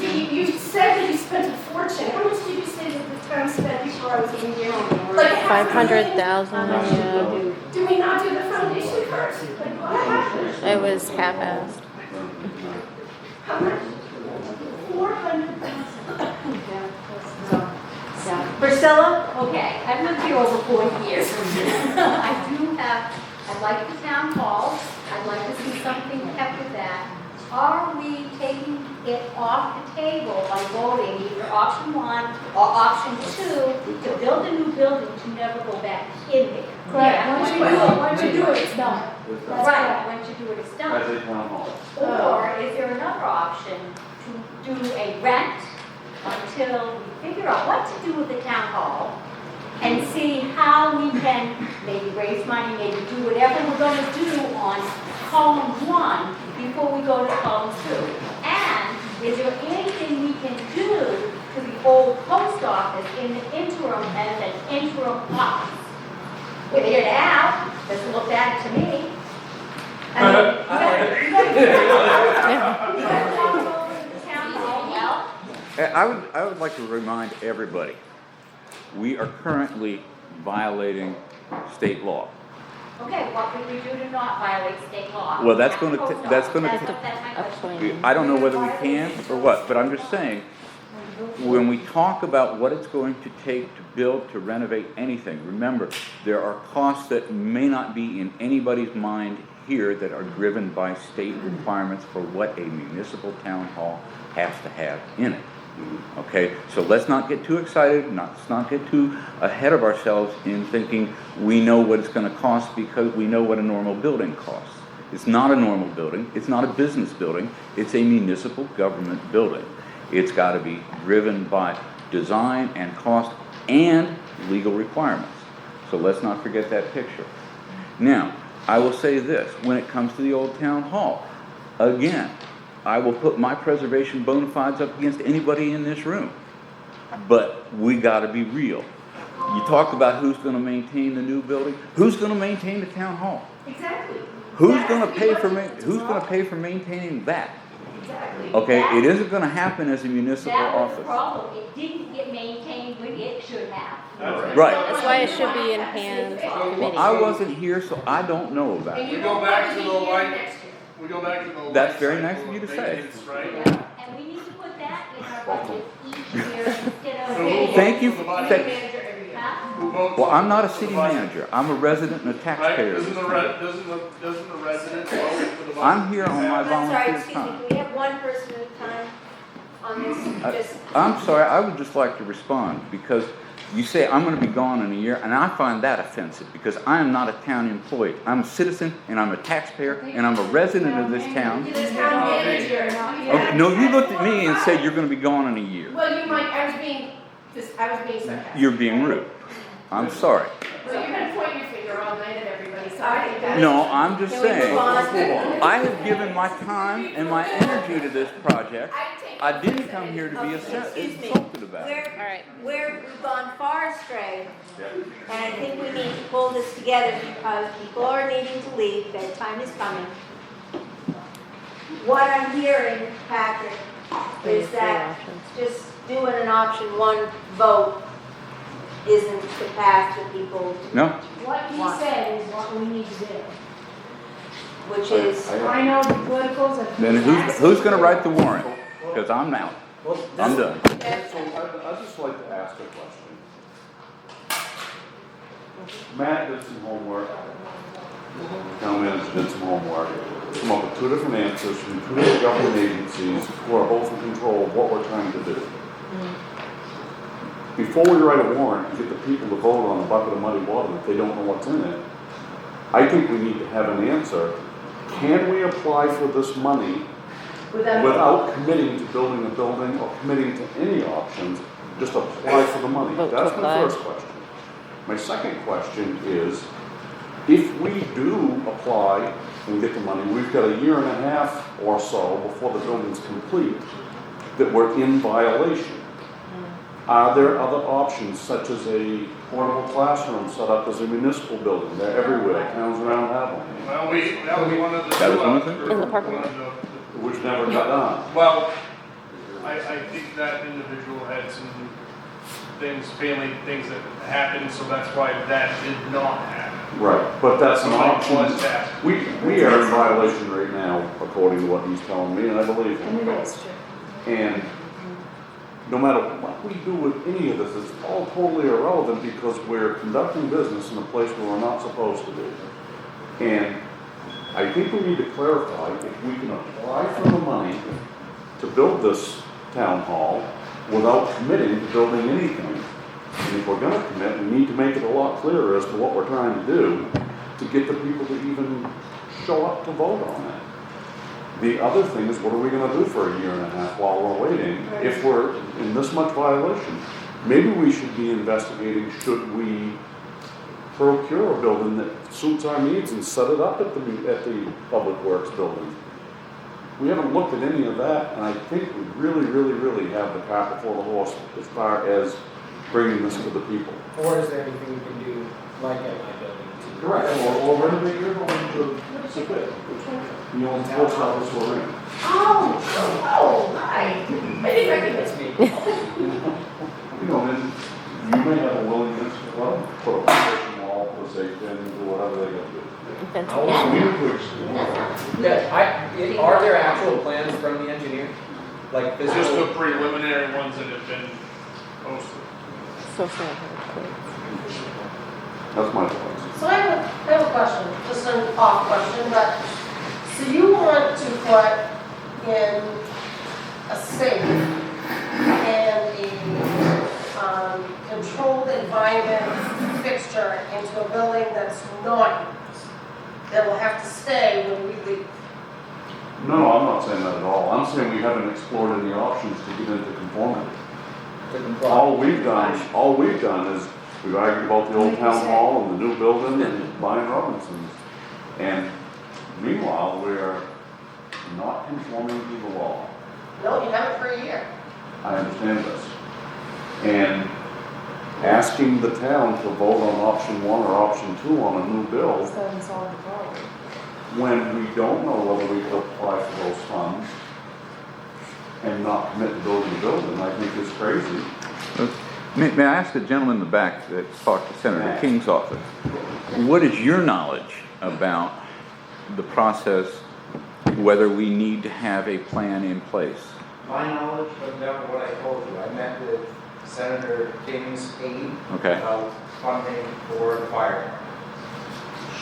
Speaker 8: You said that you spent a fortune. How much did you say that the town spent before I was even here? Like $500,000.
Speaker 1: Yeah.
Speaker 8: Do we not do the foundation first? Like what happened?
Speaker 1: It was half-assed.
Speaker 8: How much? 400,000.
Speaker 5: Priscilla?
Speaker 17: Okay, I've lived here over 40 years. I like the town hall. I'd like to see something kept with that. Are we taking it off the table by voting either option 1 or option 2 to build a new building to never go back in there?
Speaker 4: Correct. Once you do it, it's done.
Speaker 17: Right, once you do it, it's done.
Speaker 7: As a town hall.
Speaker 17: Or is there another option to do a rent until we figure out what to do with the town hall and see how we can maybe raise money, maybe do whatever we're going to do on column 1 before we go to column 2? And is there anything we can do to the old post office in the interim as an interim office? We're here now, just looked at it to me. I mean, you gotta talk over the town hall, well,
Speaker 3: I would like to remind everybody, we are currently violating state law.
Speaker 17: okay, what would we do to not violate state law?
Speaker 3: Well, that's gonna
Speaker 17: Post
Speaker 3: ta- that's
Speaker 17: office.
Speaker 3: gonna
Speaker 17: That's
Speaker 3: ta-
Speaker 17: my question.
Speaker 3: I don't know whether we can or what, but I'm just saying, when we talk about what it's going to take to build, to renovate anything, remember, there are costs that may not be in anybody's mind here that are driven by state requirements for what a municipal town hall has to have in it. Okay, so let's not get too excited, let's not get too ahead of ourselves in thinking we know what it's going to cost because we know what a normal building costs. It's not a normal building, it's not a business building, it's a municipal government building. It's got to be driven by design and cost and legal requirements. So let's not forget that picture. Now, I will say this, when it comes to the old town hall, again, I will put my preservation bona fides up against anybody in this room. but we gotta be real. You talk about who's gonna maintain the new building, who's gonna maintain the town hall?
Speaker 8: Exactly.
Speaker 3: Who's
Speaker 8: That
Speaker 3: gonna
Speaker 8: has to be
Speaker 3: pay
Speaker 8: what
Speaker 3: for
Speaker 8: it's
Speaker 3: who's
Speaker 8: about.
Speaker 3: gonna pay for maintaining that?
Speaker 8: Exactly.
Speaker 3: Okay,
Speaker 17: That-
Speaker 3: it isn't gonna happen as a municipal
Speaker 17: That was the
Speaker 3: office.
Speaker 17: problem, it didn't get maintained when it should have.
Speaker 3: Right.
Speaker 1: That's why it should be in hands of
Speaker 3: Well,
Speaker 1: committee.
Speaker 3: I wasn't here, so I don't know about
Speaker 8: And
Speaker 3: it.
Speaker 8: you
Speaker 10: We go
Speaker 8: won't
Speaker 10: back
Speaker 8: probably
Speaker 10: to
Speaker 8: be
Speaker 10: the
Speaker 8: here
Speaker 10: light.
Speaker 8: next year.
Speaker 10: We go back to the.
Speaker 3: That's
Speaker 10: life
Speaker 3: very nice
Speaker 10: cycle
Speaker 3: of you to say.
Speaker 10: maintenance, Right?
Speaker 17: And we need to put that in our budget each year instead of.
Speaker 10: So who
Speaker 3: Thank you.
Speaker 10: votes for the
Speaker 8: City
Speaker 10: budget?
Speaker 8: manager every year.
Speaker 17: Huh?
Speaker 10: Who votes
Speaker 3: Well, I'm not a
Speaker 10: for the
Speaker 3: city
Speaker 10: budget?
Speaker 3: manager, I'm a resident and a
Speaker 10: Right,
Speaker 3: taxpayer.
Speaker 10: doesn't the resident vote for the budget?
Speaker 3: I'm here on my
Speaker 5: I'm sorry,
Speaker 3: volunteer
Speaker 5: excuse me,
Speaker 3: time.
Speaker 5: can we have one person at a time on this? Just,
Speaker 3: I'm sorry, I would just like to respond, because you say I'm gonna be gone in a year, and I find that offensive, because I am not a town employee. I'm a citizen, and I'm a taxpayer, and I'm a resident of this town.
Speaker 8: You're the town manager.
Speaker 3: Oh, no, you looked at me and said you're gonna be gone in a year.
Speaker 8: Well, you might, I was being sarcastic.
Speaker 3: You're being rude. I'm sorry.
Speaker 8: So you're gonna point your finger all night at everybody, so I think that's.
Speaker 3: No, I'm just
Speaker 5: Can we
Speaker 3: saying,
Speaker 5: move on?
Speaker 3: I have given my time and my energy to this project. I didn't come here to be
Speaker 5: Excuse me.
Speaker 3: insulted about it.
Speaker 5: We've gone far astray, and I think we need to pull this together because people are needing to leave, bedtime is coming. What I'm hearing, Patrick, is that just doing an option one vote isn't the path that people,
Speaker 3: No?
Speaker 4: What he said is what we need to do.
Speaker 5: which is,
Speaker 4: I know the politicals have.
Speaker 3: Then who's gonna write the warrant? Because I'm out.
Speaker 7: Well,
Speaker 3: I'm done.
Speaker 7: So I'd just like to ask a question. Matt did some homework, town manager did some homework, come up with two different answers from two different government agencies who are both in control of what we're trying to do. Before we write a warrant and get the people to vote on a bucket of muddy water if they don't know what's in it, I think we need to have an answer. Can we apply for this money without committing to building a building or committing to any options, just apply for the money?
Speaker 1: Vote to
Speaker 7: That's my
Speaker 1: apply.
Speaker 7: first question. My second question is, if we do apply and get the money, we've got a year and a half or so before the building's complete, that we're in violation. Are there other options, such as a portable classroom set up as a municipal building? They're everywhere, towns around have them,
Speaker 10: Well, that was one of the.
Speaker 3: That was one of
Speaker 10: two
Speaker 3: them?
Speaker 10: options.
Speaker 1: In the parking lot?
Speaker 10: One of the-
Speaker 7: which never got done.
Speaker 10: Well, I think that individual had some family things that happened, so that's why that did not happen.
Speaker 7: Right, but that's an
Speaker 10: Somebody
Speaker 7: option.
Speaker 10: was tasked.
Speaker 7: We are in violation right now, according to what he's telling me, and I believe him.
Speaker 4: And it is true.
Speaker 7: And no matter what we do with any of this, it's all totally irrelevant because we're conducting business in a place where we're not supposed to be. And I think we need to clarify if we can apply for the money to build this town hall without committing to building anything. And if we're gonna commit, we need to make it a lot clearer as to what we're trying to do to get the people to even show up to vote on it. The other thing is, what are we gonna do for a year and a half while we're waiting if we're in this much violation? Maybe we should be investigating, should we procure a building that suits our needs and set it up at the Public Works building? We haven't looked at any of that, and I think we really have the cart before the horse as far as bringing this to the people.
Speaker 11: Or is there anything we can do like at my building?
Speaker 7: Correct, or renovate your building to fit. You know, the post office we're in.
Speaker 8: Oh, hi. I didn't recognize me.
Speaker 7: You know, and you may have a willingness to, well, put a partition wall, put a safe in, do whatever they gotta do.
Speaker 11: Yeah, are there actual plans from the engineer? Like
Speaker 10: It's
Speaker 11: physical?
Speaker 10: just the preliminary ones that have been posted.
Speaker 1: So sad.
Speaker 7: That's my point.
Speaker 2: So I have a question, just an off question, but, so you want to put in a safe and a controlled environment fixture into a building that's not used, that will have to stay when we leave?
Speaker 7: No, I'm not saying that at all. I'm saying we haven't explored any options to get into conformity. All we've done is we've argued about the old town hall and the new building and buying Robinsons. And meanwhile, we're not conforming to the law.
Speaker 2: No, you haven't for a year.
Speaker 7: I understand this. And asking the town to vote on option 1 or option 2 on a new bill,
Speaker 4: Doesn't solve the problem.
Speaker 7: when we don't know whether we could apply for those funds and not commit to building the building, I think is crazy.
Speaker 3: May I ask the gentleman in the back that talked to Senator King's office, what is your knowledge about the process, whether we need to have a plan in place?
Speaker 9: My knowledge comes down to what I told you. I met with Senator King's aide
Speaker 3: Okay.
Speaker 9: about funding for the fire department.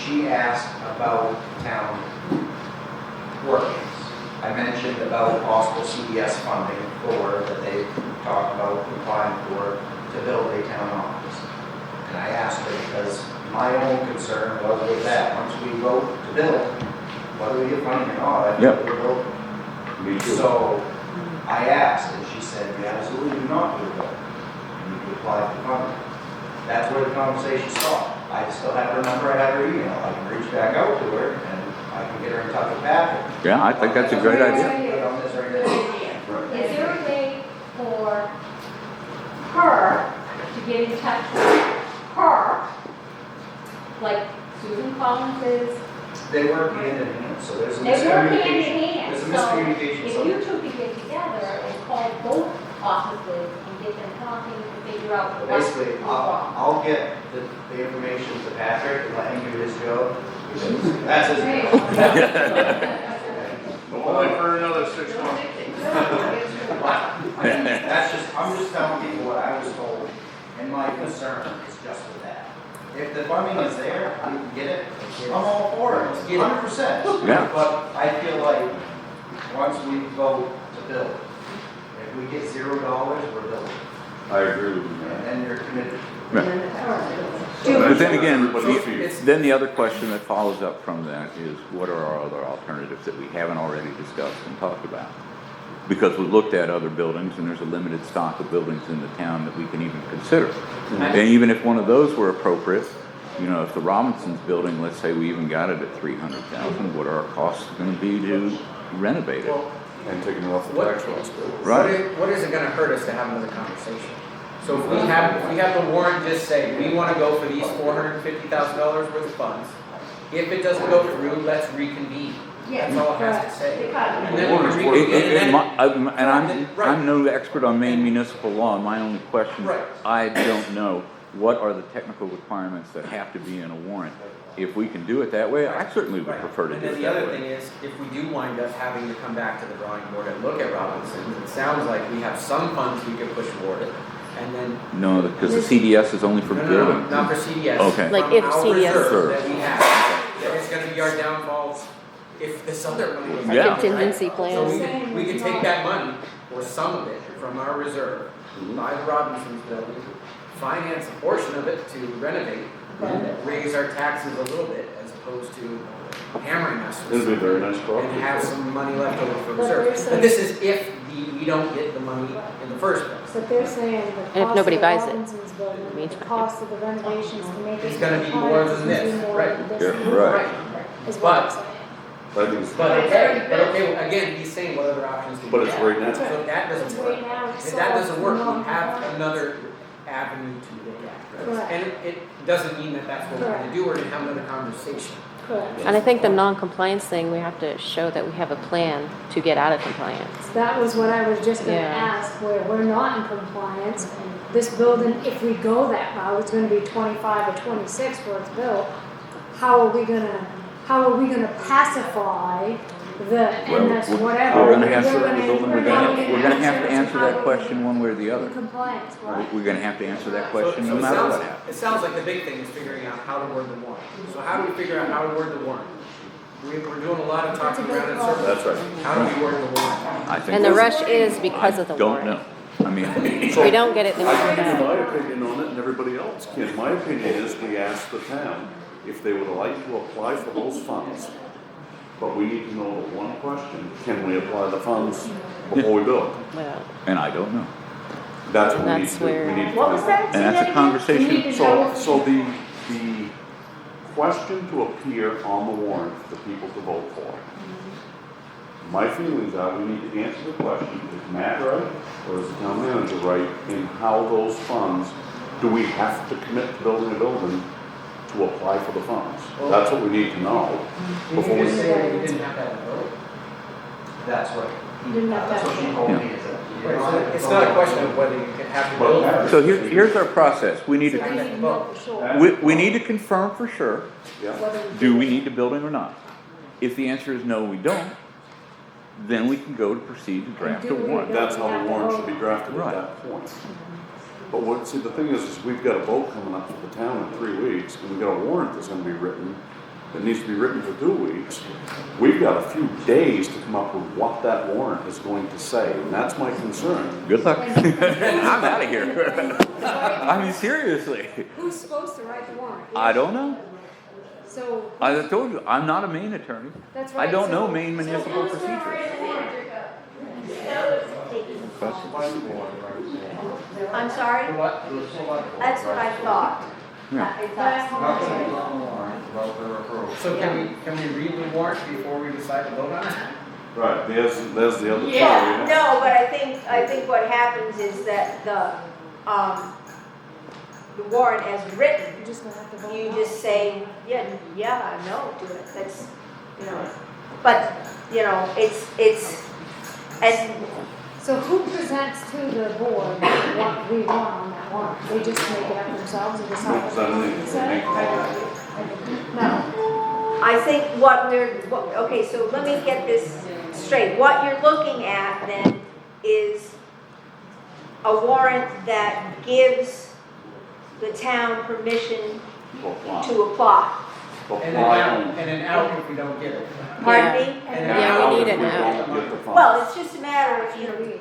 Speaker 9: She asked about town workings. I mentioned about possible CDS funding that they talked about applying for to build a town office. And I asked her because my own concern was with that. Once we vote to build, whether we get funding or not, I think we'll build.
Speaker 7: Me too.
Speaker 9: So I asked, and she said, we absolutely do not do that. You need to apply for funding. That's where the conversation stopped. I still have her number, I have her email. I can reach back out to her, and I can get her in touch with Patrick.
Speaker 3: Yeah, I think that's a great idea.
Speaker 9: Put on this right now.
Speaker 17: Is there a way for her to get in touch with her, like Susan Collins is?
Speaker 9: They work hand in hand, so there's a
Speaker 17: They work hand in
Speaker 9: miscommunication.
Speaker 17: hand.
Speaker 9: There's a
Speaker 17: So
Speaker 9: miscommunication.
Speaker 17: if you two could get together and call both offices and get them talking and figure out
Speaker 9: But
Speaker 17: what is
Speaker 9: basically,
Speaker 17: wrong.
Speaker 9: I'll get the information to Patrick and let him do his job. Because that's his job.
Speaker 10: Only for another 6 months.
Speaker 9: I'm just telling people what I was told, and my concern is just with that. If the funding is there, we can get it, I'm all for it, 100%.
Speaker 3: Yeah.
Speaker 9: But I feel like, once we vote to build, if we get $0, we're building,
Speaker 7: I agree with you,
Speaker 9: and
Speaker 7: man.
Speaker 9: then you're committed.
Speaker 3: But then again, then the other question that follows up from that is, what are our other alternatives that we haven't already discussed and talked about? Because we've looked at other buildings, and there's a limited stock of buildings in the town that we can even consider. And even if one of those were appropriate, you know, if the Robinsons building, let's say we even got it at $300,000, what are our costs gonna be to renovate it?
Speaker 7: And taking it off the tax rolls.
Speaker 3: Right.
Speaker 11: What is it gonna hurt us to have another conversation? So if we have the warrant just say, we wanna go for these $450,000 worth of funds, if it doesn't go through, let's reconvene. That's all it has to say. And then we can reconvene.
Speaker 3: I'm no expert on Maine municipal law, and my only question,
Speaker 11: Right.
Speaker 3: I don't know, what are the technical requirements that have to be in a warrant? If we can do it that way, I certainly would
Speaker 11: Right.
Speaker 3: prefer to
Speaker 11: And
Speaker 3: do
Speaker 11: then
Speaker 3: it
Speaker 11: the
Speaker 3: that
Speaker 11: other
Speaker 3: way.
Speaker 11: thing is, if we do wind up having to come back to the drawing board and look at Robinson's, it sounds like we have some funds we could push toward it, and then.
Speaker 3: No, because the CDS is only for
Speaker 11: No,
Speaker 3: building.
Speaker 11: not for CDS.
Speaker 3: Okay.
Speaker 1: Like
Speaker 11: From
Speaker 1: if
Speaker 11: our
Speaker 1: CDS
Speaker 11: reserve that we have, that is gonna be our downfall if this other money was.
Speaker 3: Yeah.
Speaker 1: Contingency
Speaker 11: So
Speaker 1: plans.
Speaker 11: we could take that money, or some of it, from our reserve, buy the Robinson's building, finance a portion of it to renovate, raise our taxes a little bit, as opposed to hammering us with
Speaker 7: It'll be a very nice
Speaker 11: and
Speaker 7: property.
Speaker 11: have some money left over for
Speaker 4: But they're
Speaker 11: reserve.
Speaker 4: saying-
Speaker 11: But this is if we don't get the money in the first place.
Speaker 4: But they're saying the
Speaker 1: And if
Speaker 4: cost of
Speaker 1: nobody
Speaker 4: the
Speaker 1: buys it,
Speaker 4: Robinson's building, the
Speaker 1: meantime.
Speaker 4: cost of the renovations to make it.
Speaker 11: It's gonna be more than this,
Speaker 4: compliant is more
Speaker 11: right.
Speaker 4: than this.
Speaker 3: Yeah, right.
Speaker 4: Is what
Speaker 11: But-
Speaker 4: I'm saying.
Speaker 7: I think it's-
Speaker 11: But okay, again, he's saying what other options do we
Speaker 7: But
Speaker 11: have?
Speaker 7: it's right now.
Speaker 11: So if that
Speaker 4: It's
Speaker 11: doesn't work,
Speaker 4: right now, it's
Speaker 11: if that
Speaker 4: solved
Speaker 11: doesn't work, we have
Speaker 4: non-compliant.
Speaker 11: another avenue to look at.
Speaker 4: Correct.
Speaker 11: And it doesn't mean that that's what we're gonna do, we're gonna have another conversation.
Speaker 4: Correct.
Speaker 1: And I think the non-compliance thing, we have to show that we have a plan to get out of compliance.
Speaker 4: That was what I was just gonna
Speaker 1: Yeah.
Speaker 4: ask, where we're not in compliance, and this building, if we go that route, it's gonna be 25 or 26 where it's built. How are we gonna pacify the MS whatever?
Speaker 3: We're gonna have to,
Speaker 4: We're
Speaker 3: we're gonna have to answer that question one way or the other.
Speaker 4: In compliance, right?
Speaker 3: We're gonna have to answer that
Speaker 11: So
Speaker 3: question no
Speaker 11: it
Speaker 3: matter
Speaker 11: sounds-
Speaker 3: what happens.
Speaker 11: It sounds like the big thing is figuring out how to word the warrant. So how do we figure out how to word the warrant? We're doing a lot of talking around in circles.
Speaker 7: That's right.
Speaker 11: How do we word the warrant?
Speaker 3: I think
Speaker 1: And the
Speaker 3: that's-
Speaker 1: rush is because of the
Speaker 3: I don't
Speaker 1: warrant.
Speaker 3: know. I mean,
Speaker 1: If we don't get it, then we
Speaker 7: I
Speaker 1: don't
Speaker 7: can give
Speaker 1: get
Speaker 7: my
Speaker 1: it.
Speaker 7: opinion on it and everybody else can. My opinion is we ask the town if they would like to apply for those funds. But we need to know the one question, can we apply the funds before we build?
Speaker 1: Well,
Speaker 3: and I don't know.
Speaker 7: That's what we need
Speaker 1: That's
Speaker 7: to do.
Speaker 1: where-
Speaker 7: We need to
Speaker 4: What was
Speaker 7: find out.
Speaker 4: that?
Speaker 3: And that's a conversation.
Speaker 7: So the question to appear on the warrant for people to vote for My feelings are, we need to answer the question, is Matt right, or is the town manager right, in how those funds, do we have to commit to building a building to apply for the funds? That's what we need to know.
Speaker 11: Did you just say we didn't have to have a vote?
Speaker 9: That's what, that's what she told me, is that. you
Speaker 11: Right,
Speaker 9: don't
Speaker 11: so
Speaker 9: have to
Speaker 11: it's
Speaker 9: vote.
Speaker 11: not a question of whether you can have to build it.
Speaker 3: So here's our process. We need
Speaker 11: You have
Speaker 3: to,
Speaker 11: to vote.
Speaker 3: we need to confirm for sure,
Speaker 7: Yeah.
Speaker 3: do we need the building or not? If the answer is no, we don't, then we can go to proceed to draft a warrant.
Speaker 7: That's how the warrant should be drafted at
Speaker 3: Right.
Speaker 7: that point. But what, see, the thing is we've got a vote coming up for the town in 3 weeks, and we've got a warrant that's gonna be written, that needs to be written for 2 weeks. We've got a few days to come up with what that warrant is going to say, and that's my concern.
Speaker 3: Good luck. I'm out of here. I mean, seriously.
Speaker 4: Who's supposed to write the warrant?
Speaker 3: I don't know.
Speaker 4: So.
Speaker 3: I told you, I'm not a Maine attorney.
Speaker 4: That's
Speaker 3: I
Speaker 4: right.
Speaker 3: don't know
Speaker 4: So-
Speaker 3: Maine municipal
Speaker 4: who's gonna
Speaker 3: procedure.
Speaker 4: write the warrant?
Speaker 5: I'm sorry? That's what I thought.
Speaker 3: Yeah.
Speaker 5: I thought.
Speaker 11: So can we read the warrant before we decide to vote on it?
Speaker 7: Right, there's the other
Speaker 5: Yeah,
Speaker 7: part.
Speaker 5: no, but I think what happens is that the warrant as written,
Speaker 4: You're just gonna have to vote.
Speaker 5: you
Speaker 4: no.
Speaker 5: just say, yeah, no to it, that's, you know, but, you know, it's, and
Speaker 4: So who presents to the board what we want on that warrant? They just make it up themselves and decide what they want to say? No.
Speaker 5: I think okay, so let me get this straight. What you're looking at then is a warrant that gives the town permission to apply.
Speaker 11: And an out if we don't get it.
Speaker 5: Pardon me?
Speaker 1: Yeah, we need it now.
Speaker 5: Well, it's just a matter of, you know,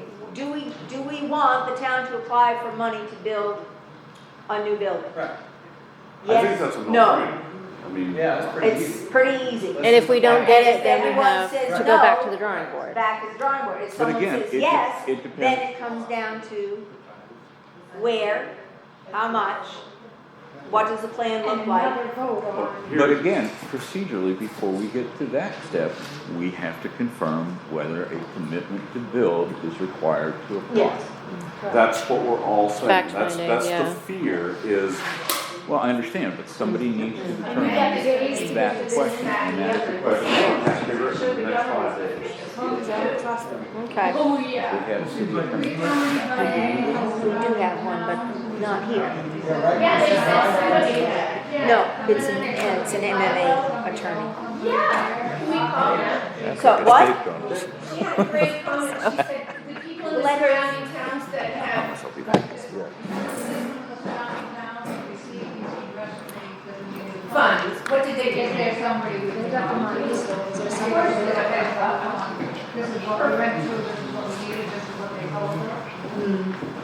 Speaker 5: do we want the town to apply for money to build a new building?
Speaker 11: Right.
Speaker 7: I think
Speaker 5: Yes?
Speaker 7: that's a
Speaker 5: No.
Speaker 7: no-brainer. I mean,
Speaker 11: Yeah, that's pretty easy.
Speaker 5: It's pretty easy.
Speaker 1: And if we don't get it,
Speaker 5: If
Speaker 1: then we
Speaker 5: everyone
Speaker 1: have
Speaker 5: says
Speaker 1: to go back
Speaker 5: no,
Speaker 1: to the drawing board.
Speaker 5: Back to the drawing board. If
Speaker 3: But
Speaker 5: someone
Speaker 3: again,
Speaker 5: says
Speaker 3: it
Speaker 5: yes,
Speaker 3: depends.
Speaker 5: then it comes down to where, how much, what does the plan
Speaker 4: And
Speaker 5: look like?
Speaker 4: another vote on.
Speaker 3: But again, procedurally, before we get to that step, we have to confirm whether a commitment to build is required to apply.
Speaker 5: Yes.
Speaker 7: that's what we're all saying.
Speaker 1: Fact
Speaker 7: That's
Speaker 1: finding, yeah.
Speaker 7: the fear is,
Speaker 3: Well, I understand, but somebody needs to
Speaker 4: And we
Speaker 3: determine
Speaker 4: have to get easy
Speaker 3: that
Speaker 4: with this
Speaker 3: question, and that is the question.
Speaker 7: it has to be written in the next 5 days.
Speaker 4: As long as I don't trust them.
Speaker 1: Okay.
Speaker 17: Oh,
Speaker 3: We
Speaker 17: yeah.
Speaker 3: have city attorney.
Speaker 1: We do have one, but not here.
Speaker 17: Yeah, they said somebody had.
Speaker 5: No, it's an MMA attorney.
Speaker 17: Yeah, we called her.
Speaker 5: So what?
Speaker 17: She had a great comment. She said, the people in the surrounding towns that have funds, what did they get there? Somebody,
Speaker 4: They got the money, so is there
Speaker 17: of
Speaker 4: something?
Speaker 17: course, they got that. This is what we went through, this is what we needed, this is what they told us.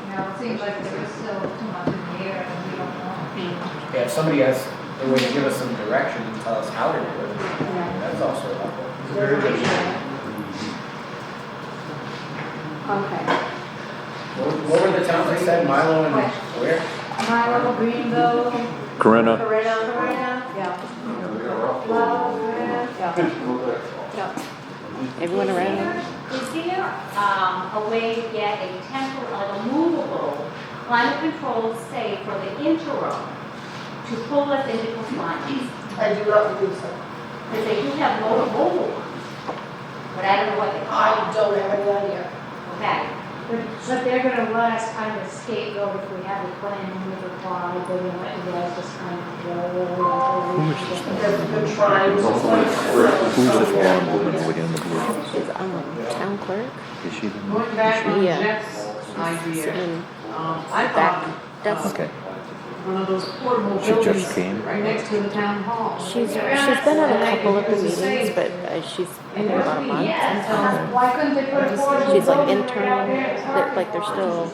Speaker 17: Now, it seems like there is still too much in the air and we don't know.
Speaker 11: Yeah, if somebody has a way to give us some direction and tell us how to do it, that's also helpful.
Speaker 4: Okay.
Speaker 11: What were the towns I said, Milo and where?
Speaker 4: Milo, Greenville,
Speaker 6: Corinna,
Speaker 5: Coretta?
Speaker 4: Corona,
Speaker 5: Yeah.
Speaker 4: Love, Corona.
Speaker 5: Yeah.
Speaker 1: Everyone around?
Speaker 17: Is there a way to get a temporary, like a movable climate control safe for the interim to pull us into compliance?
Speaker 2: I do not believe so.
Speaker 17: Because they do have mobile ones, but I don't know what they
Speaker 2: I
Speaker 17: call.
Speaker 2: don't have any idea.
Speaker 17: Okay.
Speaker 4: But they're gonna let us kind of scapegoat if we have a plan and we've applied, they're gonna let you guys just kind of roll.
Speaker 2: They've been trying to.
Speaker 6: who's this blonde woman over here in the blue?
Speaker 1: She's town clerk.
Speaker 6: Is she the?
Speaker 18: Going back on
Speaker 1: Yeah.
Speaker 18: Jeff's idea,
Speaker 1: Sitting
Speaker 18: I
Speaker 1: back.
Speaker 18: thought
Speaker 1: That's,
Speaker 6: Okay.
Speaker 18: one of those portable
Speaker 6: She just
Speaker 18: buildings
Speaker 6: came?
Speaker 18: right next to the town hall.
Speaker 1: she's been on a couple of the meetings, but she's been about a month.
Speaker 4: Why couldn't they put a portable
Speaker 1: She's like
Speaker 4: building
Speaker 1: internal,
Speaker 4: right out there? It's hard
Speaker 1: like they're
Speaker 4: to
Speaker 1: still,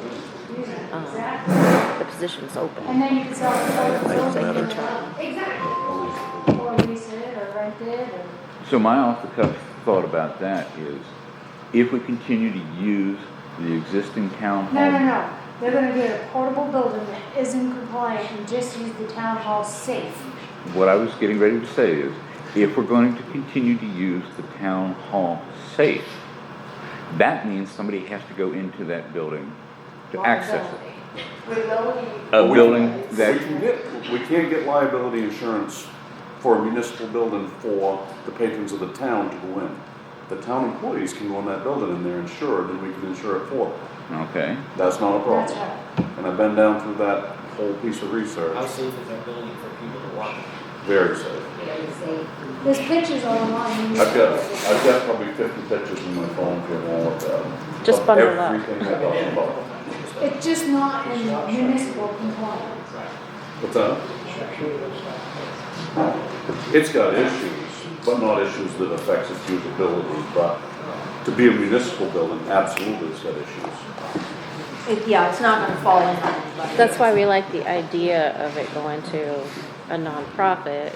Speaker 4: Exactly.
Speaker 1: the position's open.
Speaker 4: And then you can sell the
Speaker 1: It's like
Speaker 4: building.
Speaker 1: internal.
Speaker 17: Exactly.
Speaker 4: Or lease it or rent it or.
Speaker 3: So my off-the-cuff thought about that is, if we continue to use the existing town hall.
Speaker 4: No. They're gonna get a portable building that isn't compliant and just use the town hall safe.
Speaker 3: What I was getting ready to say is, if we're going to continue to use the town hall safe, that means somebody has to go into that building to access it.
Speaker 2: But nobody.
Speaker 3: A building that,
Speaker 7: We can't get liability insurance for a municipal building for the patrons of the town to go in. The town employees can go in that building and they're insured, and we can insure it for them.
Speaker 3: okay,
Speaker 7: That's not a
Speaker 18: That's
Speaker 7: problem.
Speaker 18: right.
Speaker 7: And I've been down through that whole piece of research.
Speaker 11: How safe is that building for people to walk?
Speaker 7: Very safe.
Speaker 4: There's pictures online.
Speaker 7: I've got probably 50 pictures in my phone if you want to look at them.
Speaker 1: Just
Speaker 7: Of
Speaker 1: bundle up.
Speaker 7: everything they're talking about.
Speaker 4: It's just not in municipal compliance.
Speaker 7: What's that? It's got issues, but not issues that affects its usability, but to be a municipal building, absolutely it's got issues.
Speaker 5: Yeah, it's not gonna fall in.
Speaker 1: that's why we like the idea of it going to a nonprofit,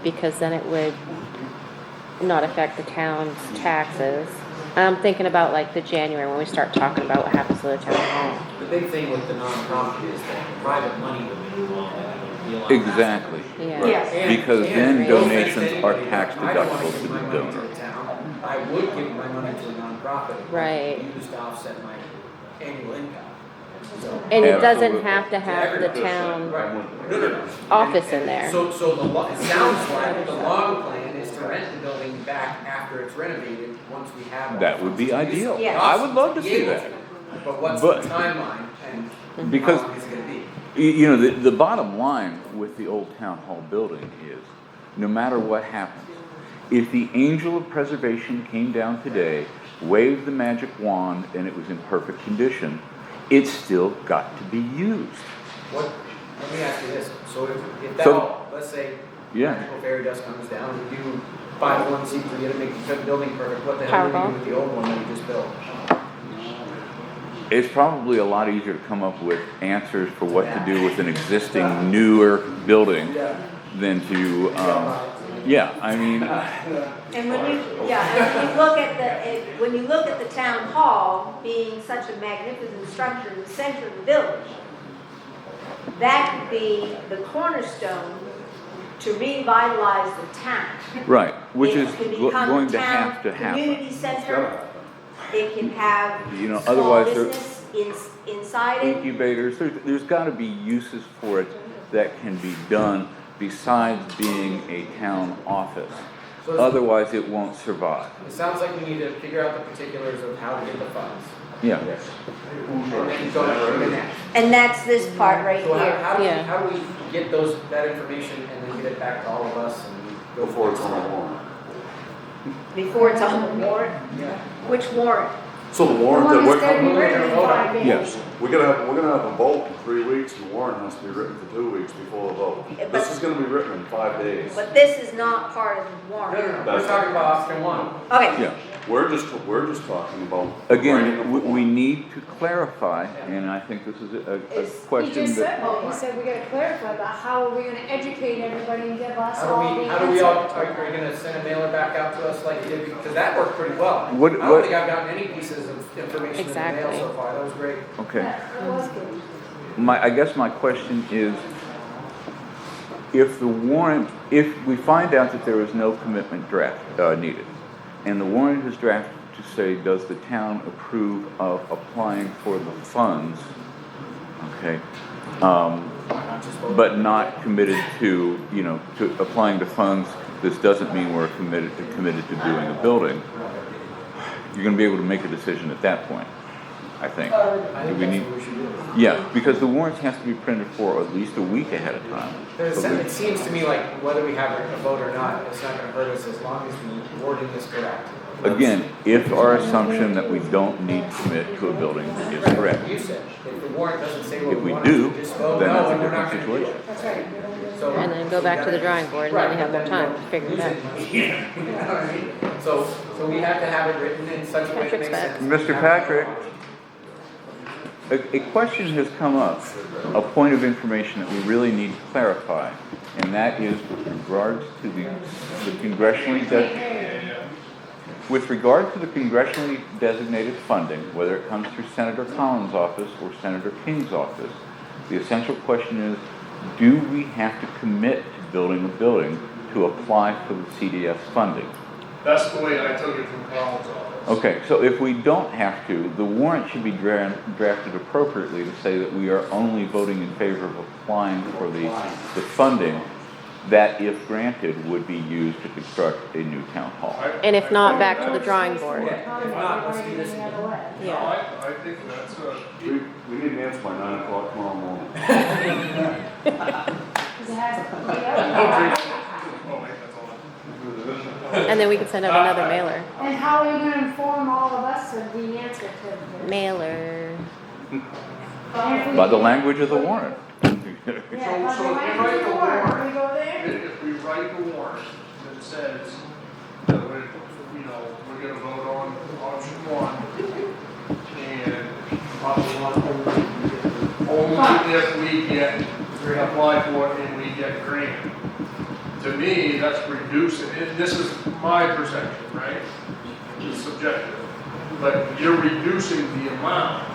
Speaker 1: because then it would not affect the town's taxes. I'm thinking about like the January when we start talking about what happens to the town hall.
Speaker 11: The big thing with the nonprofit is that private money would be involved and it would be a lot.
Speaker 3: exactly.
Speaker 1: Yeah.
Speaker 3: Right.
Speaker 5: Yes.
Speaker 3: Because then
Speaker 11: And no offense
Speaker 3: donations
Speaker 11: to
Speaker 3: are
Speaker 11: anybody,
Speaker 3: tax
Speaker 11: I don't wanna
Speaker 3: deductible
Speaker 11: give
Speaker 3: to
Speaker 11: my
Speaker 3: the
Speaker 11: money
Speaker 3: donor.
Speaker 11: to the town. I would give my money to a nonprofit. if I
Speaker 1: Right.
Speaker 11: could use to offset my annual income. So-
Speaker 1: And it doesn't
Speaker 3: Absolutely.
Speaker 1: have to have the town
Speaker 11: Right. No, no, no.
Speaker 1: office in there.
Speaker 11: So it sounds like the long plan is to rent the building back after it's renovated, once we have. all
Speaker 3: That
Speaker 11: the
Speaker 3: would be
Speaker 11: funds to use it.
Speaker 3: ideal.
Speaker 5: Yeah.
Speaker 3: I would love to
Speaker 11: Be
Speaker 3: see
Speaker 11: able
Speaker 3: that.
Speaker 11: to. But what's
Speaker 3: But-
Speaker 11: the timeline and
Speaker 3: Because-
Speaker 11: how long is it gonna be?
Speaker 3: You know, the bottom line with the old town hall building is, no matter what happens, if the angel of preservation came down today, waved the magic wand, and it was in perfect condition, it's still got to be used.
Speaker 11: What, let me ask you this, so if that
Speaker 3: So-
Speaker 11: all, let's say,
Speaker 3: Yeah.
Speaker 11: magical fairy dust comes down, we do 501c3 to make the building perfect, what the hell do we
Speaker 1: Powerball.
Speaker 11: do with the old one that we just built?
Speaker 3: It's probably a lot easier to come up with answers for what to do with an existing newer building than to, yeah, I mean,
Speaker 5: And when you, and when you look at when you look at the town hall being such a magnificent structure in the center of the village, that could be the cornerstone to revitalize the town.
Speaker 3: right, which
Speaker 5: It
Speaker 3: is
Speaker 5: can become
Speaker 3: going
Speaker 5: a
Speaker 3: to
Speaker 5: town
Speaker 3: have to happen.
Speaker 5: Community center. It can have
Speaker 3: You know,
Speaker 5: small
Speaker 3: otherwise there-
Speaker 5: business inside it.
Speaker 3: Incubators, there's gotta be uses for it that can be done besides being a town office.
Speaker 11: So it's-
Speaker 3: Otherwise, it won't survive.
Speaker 11: It sounds like we need to figure out the particulars of how to get the funds.
Speaker 3: Yeah.
Speaker 11: And then go from there.
Speaker 5: And that's this part right
Speaker 11: So
Speaker 5: here.
Speaker 1: Yeah.
Speaker 11: how do we get that information and then get it back to all of us and go
Speaker 7: Before it's on the warrant.
Speaker 5: Before it's on the warrant.
Speaker 11: Yeah.
Speaker 5: Which warrant?
Speaker 7: So the
Speaker 4: The
Speaker 7: warrant
Speaker 4: one
Speaker 7: that we're
Speaker 4: that's gonna be
Speaker 7: coming,
Speaker 4: written in 5 days.
Speaker 3: Yes.
Speaker 7: we're gonna have a vote in 3 weeks, and the warrant has to be written for 2 weeks before the vote.
Speaker 5: But-
Speaker 7: This is gonna be written in 5 days.
Speaker 5: But this is not part of the
Speaker 11: No,
Speaker 5: warrant.
Speaker 11: no, no, we're talking about option one.
Speaker 5: Okay.
Speaker 3: Yeah.
Speaker 7: We're just talking about. writing
Speaker 3: Again,
Speaker 7: a
Speaker 3: we
Speaker 7: warrant.
Speaker 3: need to clarify, and I think this is a
Speaker 5: Is-
Speaker 4: He
Speaker 3: question
Speaker 4: just
Speaker 3: that,
Speaker 4: said, well, he said we gotta clarify about how are we gonna educate everybody and give us all the answers.
Speaker 11: How do we all, are you gonna send a mailer back out to us like you did, because that worked pretty well.
Speaker 3: What-
Speaker 11: I don't
Speaker 3: what-
Speaker 11: think I've gotten any pieces of information in the mail
Speaker 1: Exactly.
Speaker 11: so far, that was great.
Speaker 3: okay.
Speaker 4: Yeah, it was good.
Speaker 3: I guess my question is, if if we find out that there is no commitment draft, needed, and the warrant is drafted to say, does the town approve of applying for the funds, okay, but not committed to, to applying to funds, this doesn't mean we're committed to doing a building, you're gonna be able to make a decision at that point, I think.
Speaker 11: I
Speaker 3: Do
Speaker 11: think
Speaker 3: we
Speaker 11: that's
Speaker 3: need?
Speaker 11: what we should do.
Speaker 3: Yeah, because the warrant has to be printed for at least a week ahead of time.
Speaker 11: It seems to me like whether we have a vote or not, it's not gonna hurt us as long as the wording is correct.
Speaker 3: Again, if our assumption that we don't need to commit to a building is correct.
Speaker 11: You said, if the warrant doesn't say what
Speaker 3: If we
Speaker 11: we want, to
Speaker 3: do,
Speaker 11: just vote
Speaker 3: then
Speaker 11: no,
Speaker 3: that's a
Speaker 11: and we're not
Speaker 3: different
Speaker 11: gonna do
Speaker 3: situation.
Speaker 11: it.
Speaker 4: That's right.
Speaker 11: So-
Speaker 1: And then go back to the drawing board, and then we have more time to figure it out.
Speaker 11: out. So we have to have it written in such a way that makes sense.
Speaker 3: Mr. Patrick, a question has come up, a point of information that we really need to clarify, and that is with regards to the congressionally with regard to the congressionally designated funding, whether it comes through Senator Collins' office or Senator King's office, the essential question is, do we have to commit to building a building to apply for the CDF funding?
Speaker 10: That's the way I took it from Carl's office.
Speaker 3: Okay, so if we don't have to, the warrant should be drafted appropriately to say that we are only voting in favor of applying for the funding that, if granted, would be used to construct a new town hall.
Speaker 1: And if not, back to the drawing board.
Speaker 11: Yeah, if not, let's do this again.
Speaker 10: No,
Speaker 1: Yeah.
Speaker 10: I think that's a,
Speaker 7: We need an answer by 9 o'clock tomorrow morning.
Speaker 4: Because it has to be.
Speaker 10: oh wait, that's all.
Speaker 1: And then we could send out another mailer.
Speaker 4: And how are you gonna inform all of us of the answer to the?
Speaker 1: Mailer.
Speaker 3: By the language of the warrant.
Speaker 4: Yeah,
Speaker 10: So if we
Speaker 4: but
Speaker 10: write the warrant,
Speaker 4: we go there?
Speaker 10: if we write the warrant that says that we're, you know, we're gonna vote on option one, and option one only if we get, apply for it and we get granted. To me, that's reducing, and this is my perception, right? It's subjective, but you're reducing the amount,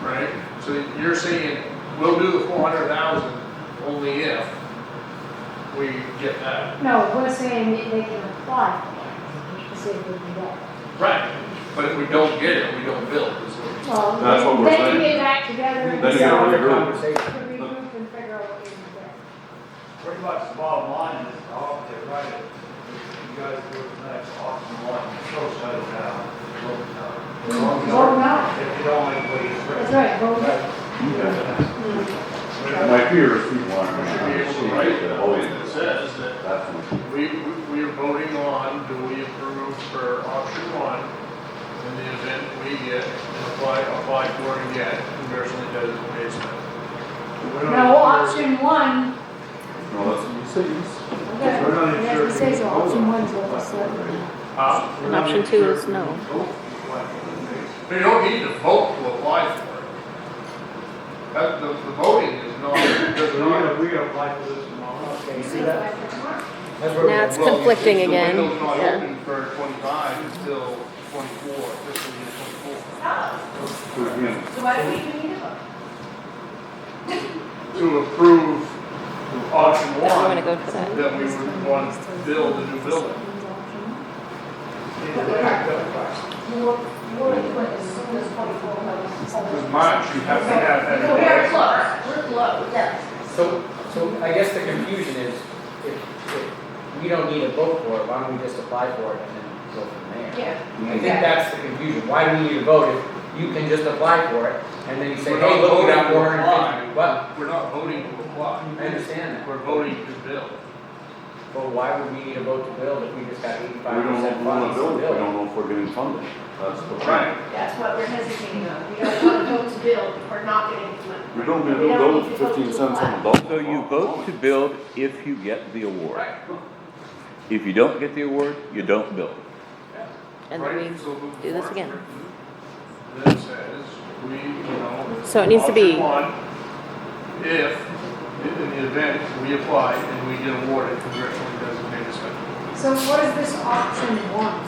Speaker 10: right? So you're saying, we'll do the 400,000 only if we get that.
Speaker 4: No, we're saying that they can apply for it, to see if we can get it.
Speaker 10: Right. But if we don't get it, we don't build, is what
Speaker 4: Well,
Speaker 7: That's what we're
Speaker 4: they
Speaker 7: saying.
Speaker 4: can get back together and
Speaker 7: Then you
Speaker 4: decide
Speaker 7: gotta
Speaker 4: to
Speaker 7: regroup.
Speaker 11: Conversation.
Speaker 4: regroup and figure out what you're gonna get.
Speaker 19: Pretty much the bottom line is, I'll get right, you guys do it next option one, so shut it down.
Speaker 4: Vote no.
Speaker 19: If you don't make what he's
Speaker 4: That's right, vote no.
Speaker 7: My fear is people aren't
Speaker 10: we
Speaker 7: going
Speaker 10: should be able to
Speaker 7: to
Speaker 10: write
Speaker 7: see
Speaker 10: that
Speaker 7: the
Speaker 10: that says that we are voting on, do we approve for option one in the event we get and apply for and get congressionally designated spending.
Speaker 4: No, option one,
Speaker 7: No, that's what you say.
Speaker 4: okay,
Speaker 19: We're not
Speaker 4: it
Speaker 19: sure.
Speaker 4: says option one's what it's like.
Speaker 1: And option 2 is no.
Speaker 10: But you don't need to vote to apply for it. That, the voting is not, does not.
Speaker 19: We gotta apply for this tomorrow.
Speaker 11: Okay, see that? That's where
Speaker 1: Now it's
Speaker 11: we're.
Speaker 10: Well,
Speaker 1: conflicting
Speaker 10: the
Speaker 1: again.
Speaker 10: window's not
Speaker 1: Yeah.
Speaker 10: open for 25 until 24, fiscal year 24.
Speaker 12: So why do we even need a vote?
Speaker 10: To approve option
Speaker 1: We're
Speaker 10: one,
Speaker 1: gonna go for that.
Speaker 10: that we would want to build a new building.
Speaker 12: More equipment as soon as 24 months.
Speaker 10: Because March, you have to have that. in
Speaker 12: We're
Speaker 10: place.
Speaker 12: close, we're close, yes.
Speaker 11: So I guess the confusion is, if we don't need a vote for it, why don't we just apply for it and then go from there?
Speaker 12: Yeah.
Speaker 11: I think that's the confusion. Why do we need a vote if you can just apply for it and then you say,
Speaker 10: We're
Speaker 11: hey,
Speaker 10: not
Speaker 11: look, we
Speaker 10: voting
Speaker 11: got
Speaker 10: to
Speaker 11: 450. What?
Speaker 10: We're not voting to apply.
Speaker 11: I understand that.
Speaker 10: We're voting to build.
Speaker 11: But why would we need a vote to build if we just got 85%
Speaker 7: We don't know if we want
Speaker 11: funds
Speaker 7: to
Speaker 11: to
Speaker 7: build, we
Speaker 11: build?
Speaker 7: don't know if we're getting funding. That's the
Speaker 10: Right.
Speaker 7: point.
Speaker 12: That's what we're hesitating on. We don't want to vote to build if we're not getting the money.
Speaker 7: We don't
Speaker 12: We
Speaker 7: need to
Speaker 12: don't
Speaker 7: build
Speaker 12: need to vote
Speaker 7: 15
Speaker 12: to
Speaker 7: cents on the
Speaker 12: apply.
Speaker 7: dollar.
Speaker 3: So you vote to build if you get the award. If you don't get the award, you don't build.
Speaker 1: And then we
Speaker 10: Right, so the
Speaker 1: do this
Speaker 10: warrant
Speaker 1: again.
Speaker 10: That says, we, you know.
Speaker 1: So it needs to be-
Speaker 10: option one, if, in the event we apply and we get awarded congressionally designated spending.
Speaker 4: So what is this option one?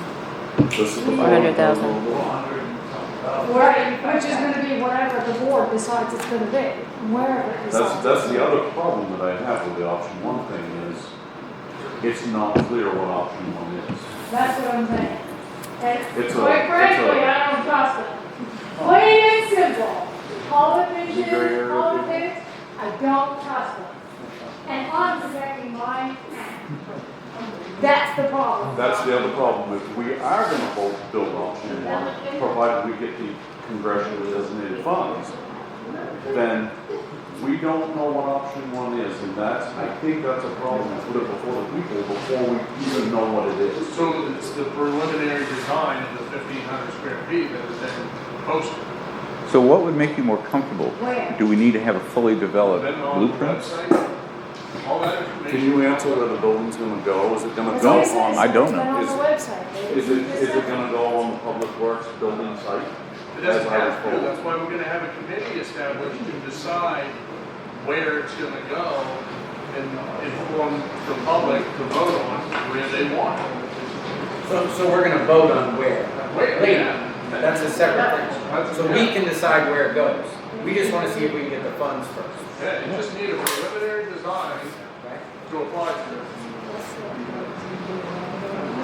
Speaker 7: This is the
Speaker 1: 400,000.
Speaker 19: 400 and something.
Speaker 4: Right, which is gonna be whatever the board decides it's gonna be, wherever it decides.
Speaker 7: That's the other problem that I have with the option one thing is, it's not clear what option one is.
Speaker 4: That's what I'm saying. And
Speaker 7: It's
Speaker 4: quite frankly, I don't trust it. Plain and simple. Call it vision, call it this, I don't trust it. And I'm protecting my, that's the problem.
Speaker 7: That's the other problem. If we are going to vote to build option one, provided we get the congressionally designated funds, then we don't know what option one is, and I think that's a problem. Put it before the people before we even know what it is.
Speaker 10: So it's the preliminary design of the 1,500 square feet that is then posted.
Speaker 3: So what would make you more comfortable?
Speaker 4: Where?
Speaker 3: Do we need to have a fully developed
Speaker 10: Then on the
Speaker 3: blueprint?
Speaker 10: website, all that information.
Speaker 7: Can you answer where the building's going to go? Is it going to
Speaker 4: That's
Speaker 7: go
Speaker 4: what it says.
Speaker 7: on?
Speaker 3: I don't
Speaker 4: It's been
Speaker 3: know.
Speaker 4: on the website.
Speaker 7: Is it going to go on the Public Works building site?
Speaker 10: It doesn't
Speaker 7: As I was
Speaker 10: have to,
Speaker 7: told.
Speaker 10: that's why we're gonna have a committee established to decide where it's gonna go and inform the public to vote on where they want it.
Speaker 11: So we're gonna vote on where?
Speaker 10: Where,
Speaker 11: Later.
Speaker 10: yeah.
Speaker 11: That's a separate thing.
Speaker 10: That's-
Speaker 11: So we can decide where it goes. We just wanna see if we can get the funds first.
Speaker 10: Yeah, you just need a preliminary design
Speaker 11: Right?
Speaker 10: to apply to.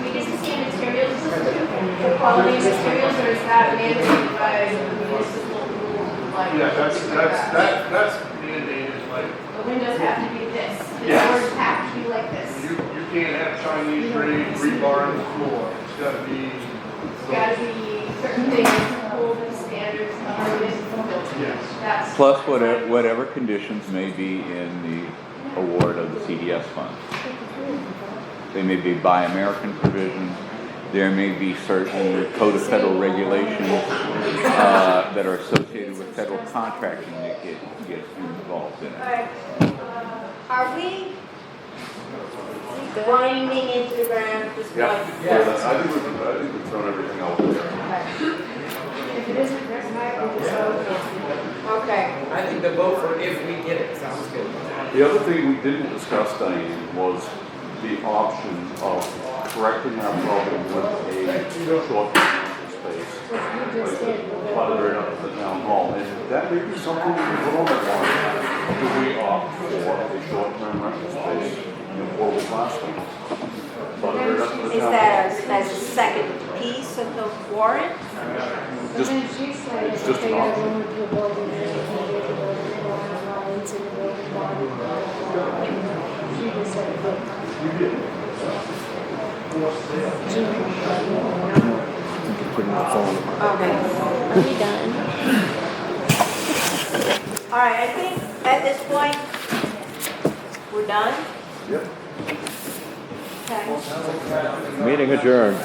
Speaker 17: Because
Speaker 8: and materials, the quality of materials, or is that mandated by municipal rules? Like,
Speaker 10: Yeah,
Speaker 8: things like that?
Speaker 10: that's mandated, like,
Speaker 8: The windows have to be this, the
Speaker 10: Yes.
Speaker 8: doors have to be like this.
Speaker 10: you can't have Chinese grade rebar on the floor. It's gotta be.
Speaker 8: It's gotta be certain things, hold the standards of our municipal building.
Speaker 10: Yes.
Speaker 8: That's.
Speaker 3: Plus whatever conditions may be in the award of the CDS fund. They may be Buy American provisions, there may be certain Code of Federal Regulations that are associated with federal contracting that get involved in it.
Speaker 5: Are we grinding into the ground at this point?
Speaker 7: I think we've thrown everything out there.
Speaker 4: If it isn't, there's not, we just
Speaker 5: Okay.
Speaker 11: I think the vote for if we get it sounds good.
Speaker 7: The other thing we didn't discuss, Diane, was the option of correcting our problem with a short-term rental space. Flooded right up to the town hall, and that may be something we can put on the warrant. Do we opt for a short-term rental space in affordable costing? Flooded right up to the
Speaker 5: Is
Speaker 7: town
Speaker 5: that
Speaker 7: hall.
Speaker 5: as a second piece of the warrant?
Speaker 7: Just,
Speaker 4: then she said,
Speaker 7: it's
Speaker 4: if
Speaker 7: just
Speaker 4: they
Speaker 7: an
Speaker 4: got
Speaker 7: option.
Speaker 4: one with the building, they can get the building, they don't have lines in the building, she just said, look.
Speaker 5: Okay.
Speaker 1: Are we done?
Speaker 5: All right, I think at this point, we're done.
Speaker 7: Yep.
Speaker 5: Okay.
Speaker 6: Meeting adjourned.